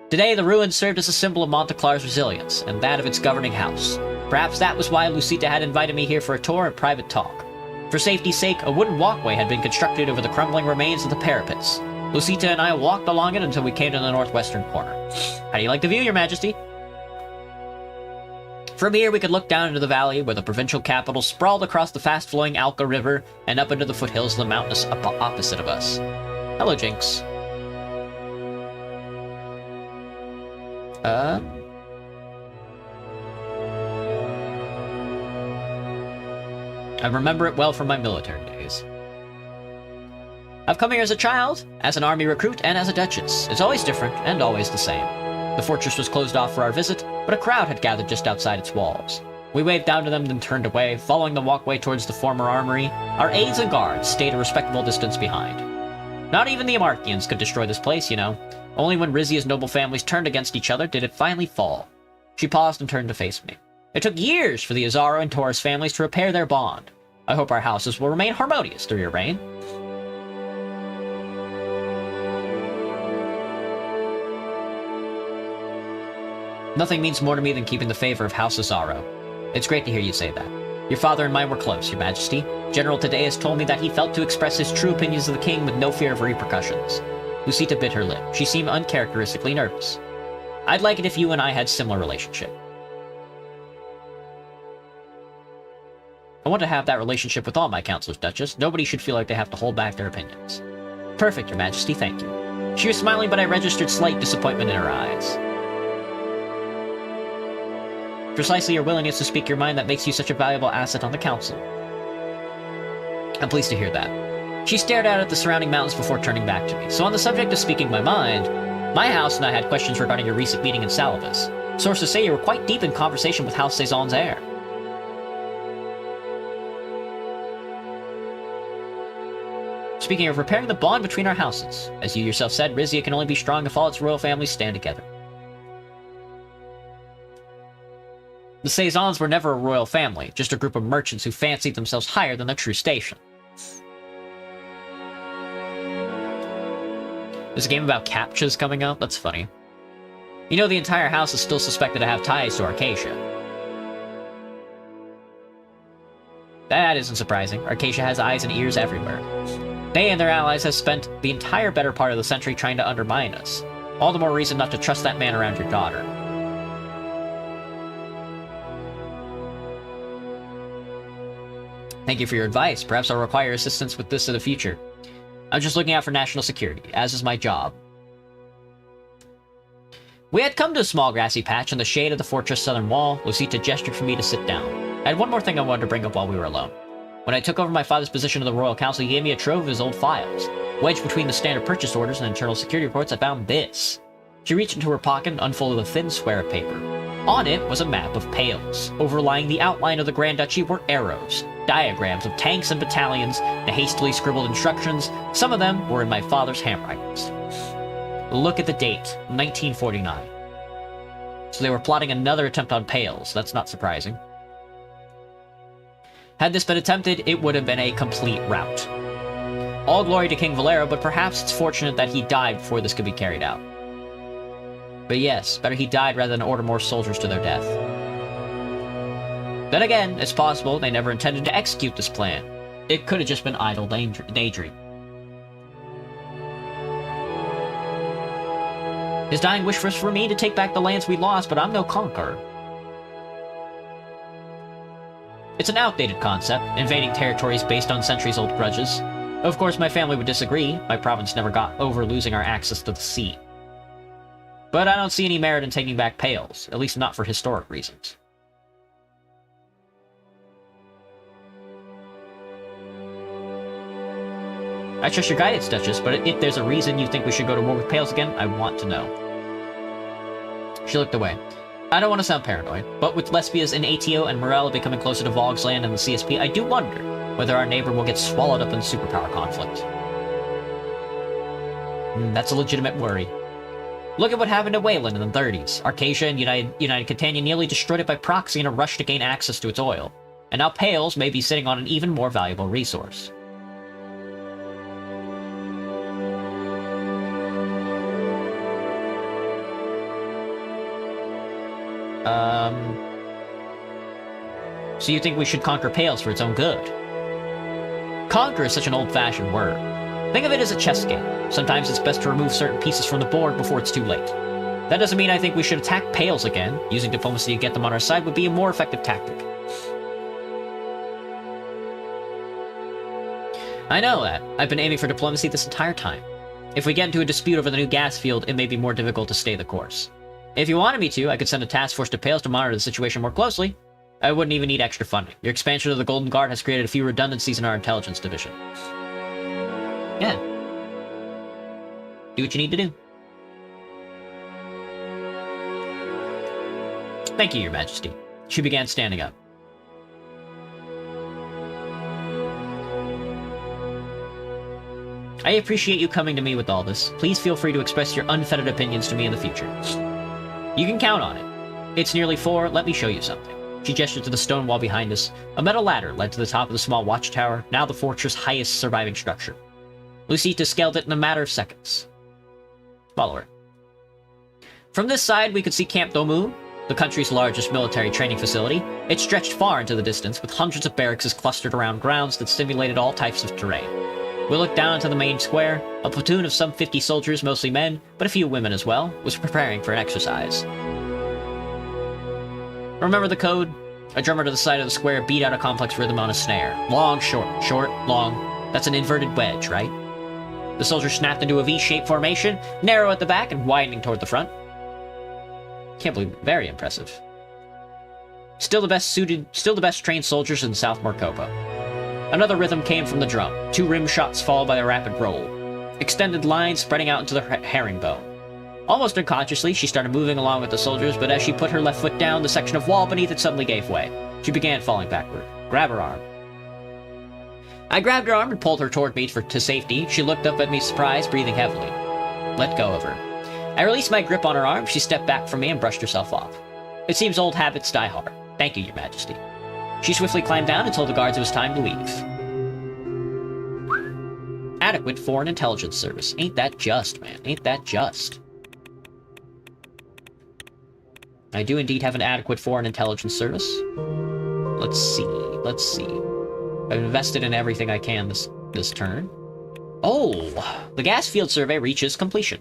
Today, the ruins served as a symbol of Monteclar's resilience, and that of its governing house. Perhaps that was why Lucita had invited me here for a tour and private talk. For safety's sake, a wooden walkway had been constructed over the crumbling remains of the parapets. Lucita and I walked along it until we came to the northwestern corner. How do you like the view, Your Majesty? From here, we could look down into the valley where the provincial capital sprawled across the fast-flowing Alca River and up into the foothills of the mountains opposite of us. Hello, Jinx. I remember it well from my military days. I've come here as a child, as an army recruit, and as a duchess. It's always different, and always the same. The fortress was closed off for our visit, but a crowd had gathered just outside its walls. We waved down to them, then turned away, following the walkway towards the former armory. Our aides and guards stayed a respectable distance behind. Not even the Amarchians could destroy this place, you know. Only when Rizia's noble families turned against each other did it finally fall. She paused and turned to face me. It took years for the Azaro and Taurus families to repair their bond. I hope our houses will remain harmonious through your reign. Nothing means more to me than keeping the favor of House Azaro. It's great to hear you say that. Your father and mine were close, Your Majesty. General Today has told me that he felt to express his true opinions of the king with no fear of repercussions. Lucita bit her lip. She seemed uncharacteristically nervous. I'd like it if you and I had similar relationship. I want to have that relationship with all my counselors, Duchess. Nobody should feel like they have to hold back their opinions. Perfect, Your Majesty, thank you. She was smiling, but I registered slight disappointment in her eyes. Precisely your willingness to speak your mind that makes you such a valuable asset on the council. I'm pleased to hear that. She stared out at the surrounding mountains before turning back to me. So on the subject of speaking my mind, my house and I had questions regarding your recent meeting in Salivas. Sources say you were quite deep in conversation with House Cezanne's heir. Speaking of repairing the bond between our houses, as you yourself said, Rizia can only be strong if all its royal families stand together. The Cezannes were never a royal family, just a group of merchants who fancied themselves higher than their true station. There's a game about captchas coming up? That's funny. You know, the entire house is still suspected to have ties to Arcacia. That isn't surprising. Arcacia has eyes and ears everywhere. They and their allies have spent the entire better part of the century trying to undermine us. All the more reason not to trust that man around your daughter. Thank you for your advice. Perhaps I'll require assistance with this in the future. I'm just looking out for national security, as is my job. We had come to a small grassy patch in the shade of the fortress' southern wall. Lucita gestured for me to sit down. I had one more thing I wanted to bring up while we were alone. When I took over my father's position in the Royal Council, he gave me a trove of his old files. Wedged between the standard purchase orders and internal security reports, I found this. She reached into her pocket and unfolded a thin square of paper. On it was a map of Pales. Overlying the outline of the Grand Duchy were arrows, diagrams of tanks and battalions, the hastily scribbled instructions. Some of them were in my father's handwritings. Look at the date, 1949. So they were plotting another attempt on Pales. That's not surprising. Had this been attempted, it would have been a complete rout. All glory to King Valero, but perhaps it's fortunate that he died before this could be carried out. But yes, better he died rather than order more soldiers to their death. Then again, it's possible they never intended to execute this plan. It could have just been idle daydream. His dying wish was for me to take back the lands we lost, but I'm no conqueror. It's an outdated concept, invading territories based on centuries-old grudges. Of course, my family would disagree. My province never got over losing our access to the sea. But I don't see any merit in taking back Pales, at least not for historic reasons. I trust your guidance, Duchess, but if there's a reason you think we should go to war with Pales again, I want to know. She looked away. I don't want to sound paranoid, but with Lesbia's in ATO and Morella becoming closer to Vogg's land and the CSP, I do wonder whether our neighbor will get swallowed up in superpower conflict. That's a legitimate worry. Look at what happened to Wayland in the 30s. Arcasia and United Catania nearly destroyed it by proxy in a rush to gain access to its oil. And now Pales may be sitting on an even more valuable resource. So you think we should conquer Pales for its own good? Conquer is such an old-fashioned word. Think of it as a chess game. Sometimes it's best to remove certain pieces from the board before it's too late. That doesn't mean I think we should attack Pales again. Using diplomacy to get them on our side would be a more effective tactic. I know that. I've been aiming for diplomacy this entire time. If we get into a dispute over the new gas field, it may be more difficult to stay the course. If you wanted me to, I could send a task force to Pales to monitor the situation more closely. I wouldn't even need extra funding. Your expansion of the Golden Guard has created a few redundancies in our intelligence division. Yeah. Do what you need to do. Thank you, Your Majesty. She began standing up. I appreciate you coming to me with all this. Please feel free to express your unfettered opinions to me in the future. You can count on it. It's nearly 4. Let me show you something. She gestured to the stone wall behind us. A metal ladder led to the top of the small watchtower, now the fortress' highest surviving structure. Lucita scaled it in a matter of seconds. Follow her. From this side, we could see Camp Domu, the country's largest military training facility. It stretched far into the distance, with hundreds of barracks clustered around grounds that simulated all types of terrain. We looked down into the main square. A platoon of some 50 soldiers, mostly men, but a few women as well, was preparing for an exercise. Remember the code? A drummer to the side of the square beat out a complex rhythm on a snare. Long, short, short, long. That's an inverted wedge, right? The soldiers snapped into a V-shaped formation, narrow at the back and widening toward the front. Can't believe it. Very impressive. Still the best trained soldiers in South Marcopa. Another rhythm came from the drum, 2 rim shots followed by a rapid roll. Extended lines spreading out into the herringbone. Almost unconsciously, she started moving along with the soldiers, but as she put her left foot down, the section of wall beneath it suddenly gave way. She began falling backward. Grab her arm. I grabbed her arm and pulled her toward me to safety. She looked up at me surprised, breathing heavily. Let go of her. I released my grip on her arm. She stepped back from me and brushed herself off. It seems old habits die hard. Thank you, Your Majesty. She swiftly climbed down and told the guards it was time to leave. Adequate Foreign Intelligence Service. Ain't that just, man. Ain't that just. I do indeed have an adequate foreign intelligence service. Let's see. I've invested in everything I can this turn. Oh, the gas field survey reaches completion.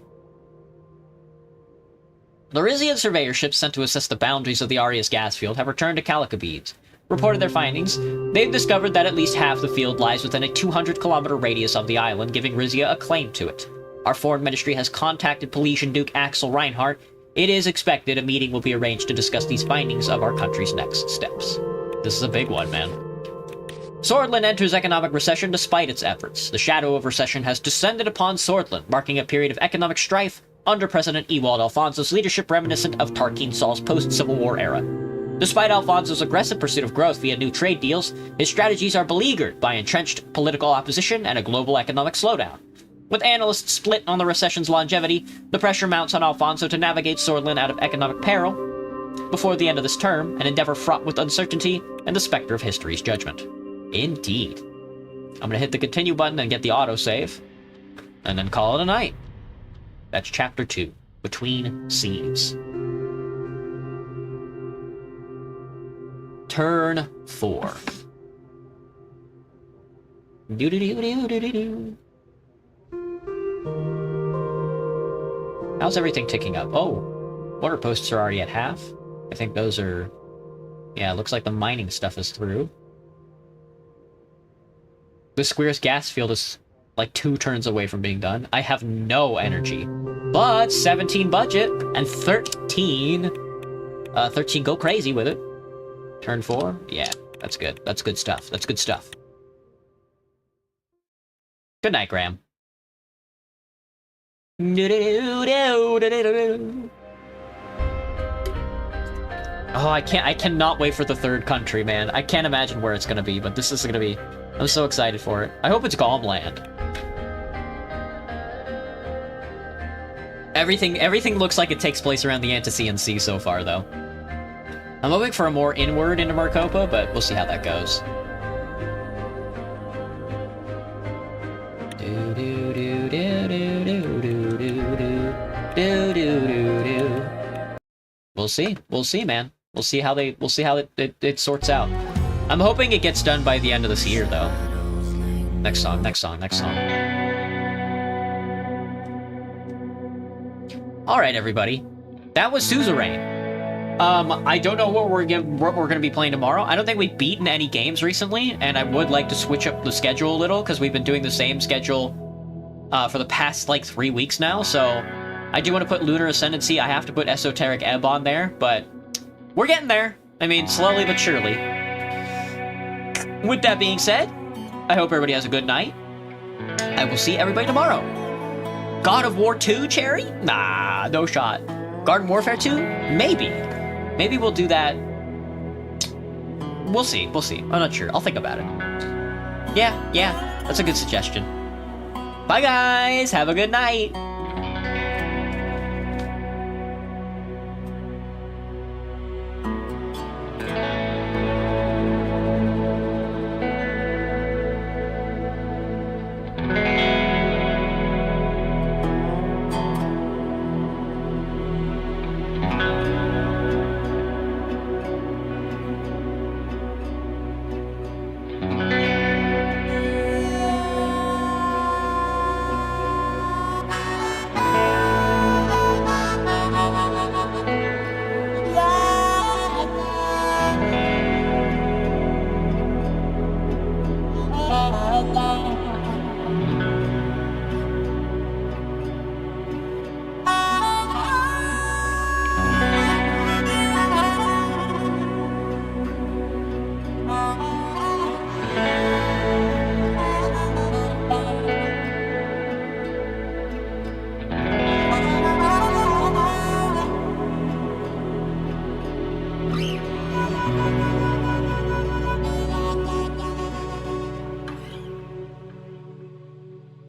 The Rizian surveyor ships sent to assess the boundaries of the Arias gas field have returned to Calicobedes. Reported their findings. They've discovered that at least half the field lies within a 200-kilometer radius of the island, giving Rizia a claim to it. Our foreign ministry has contacted Polesian Duke Axel Reinhardt. It is expected a meeting will be arranged to discuss these findings of our country's next steps. This is a big one, man. Swordland enters economic recession despite its efforts. The shadow of recession has descended upon Swordland, marking a period of economic strife under President Ewald Alfonso's leadership reminiscent of Tarquin Saul's post-Civil War era. Despite Alfonso's aggressive pursuit of growth via new trade deals, his strategies are beleaguered by entrenched political opposition and a global economic slowdown. With analysts split on the recession's longevity, the pressure mounts on Alfonso to navigate Swordland out of economic peril before the end of this term, an endeavor fraught with uncertainty and the specter of history's judgment. Indeed. I'm gonna hit the continue button and get the autosave, and then call it a night. That's Chapter 2, Between Seas. Turn 4. Do-do-do-do-do-do-do. How's everything ticking up? Oh, water posts are already at half. I think those are... Yeah, it looks like the mining stuff is through. The square's gas field is like 2 turns away from being done. I have no energy. But 17 budget and 13. 13 go crazy with it. Turn 4? Yeah, that's good. That's good stuff. That's good stuff. Good night, Graham. Oh, I cannot wait for the 3rd country, man. I can't imagine where it's gonna be, but this is gonna be... I'm so excited for it. I hope it's Galmland. Everything looks like it takes place around the Antician Sea so far, though. I'm hoping for a more inward into Marcopa, but we'll see how that goes. We'll see. We'll see, man. We'll see how it sorts out. I'm hoping it gets done by the end of this year, though. Next song, next song, next song. Alright, everybody. That was Suzerain. I don't know what we're gonna be playing tomorrow. I don't think we've beaten any games recently, and I would like to switch up the schedule a little, because we've been doing the same schedule for the past, like, 3 weeks now, so... I do want to put Lunar Ascendancy. I have to put Esoteric Ebb on there, but we're getting there. I mean, slowly but surely. With that being said, I hope everybody has a good night. I will see everybody tomorrow. God of War 2, Cherry? Nah, no shot. Garden Warfare 2? Maybe. Maybe we'll do that. We'll see. We'll see. I'm not sure. I'll think about it. Yeah. That's a good suggestion. Bye, guys. Have a good night.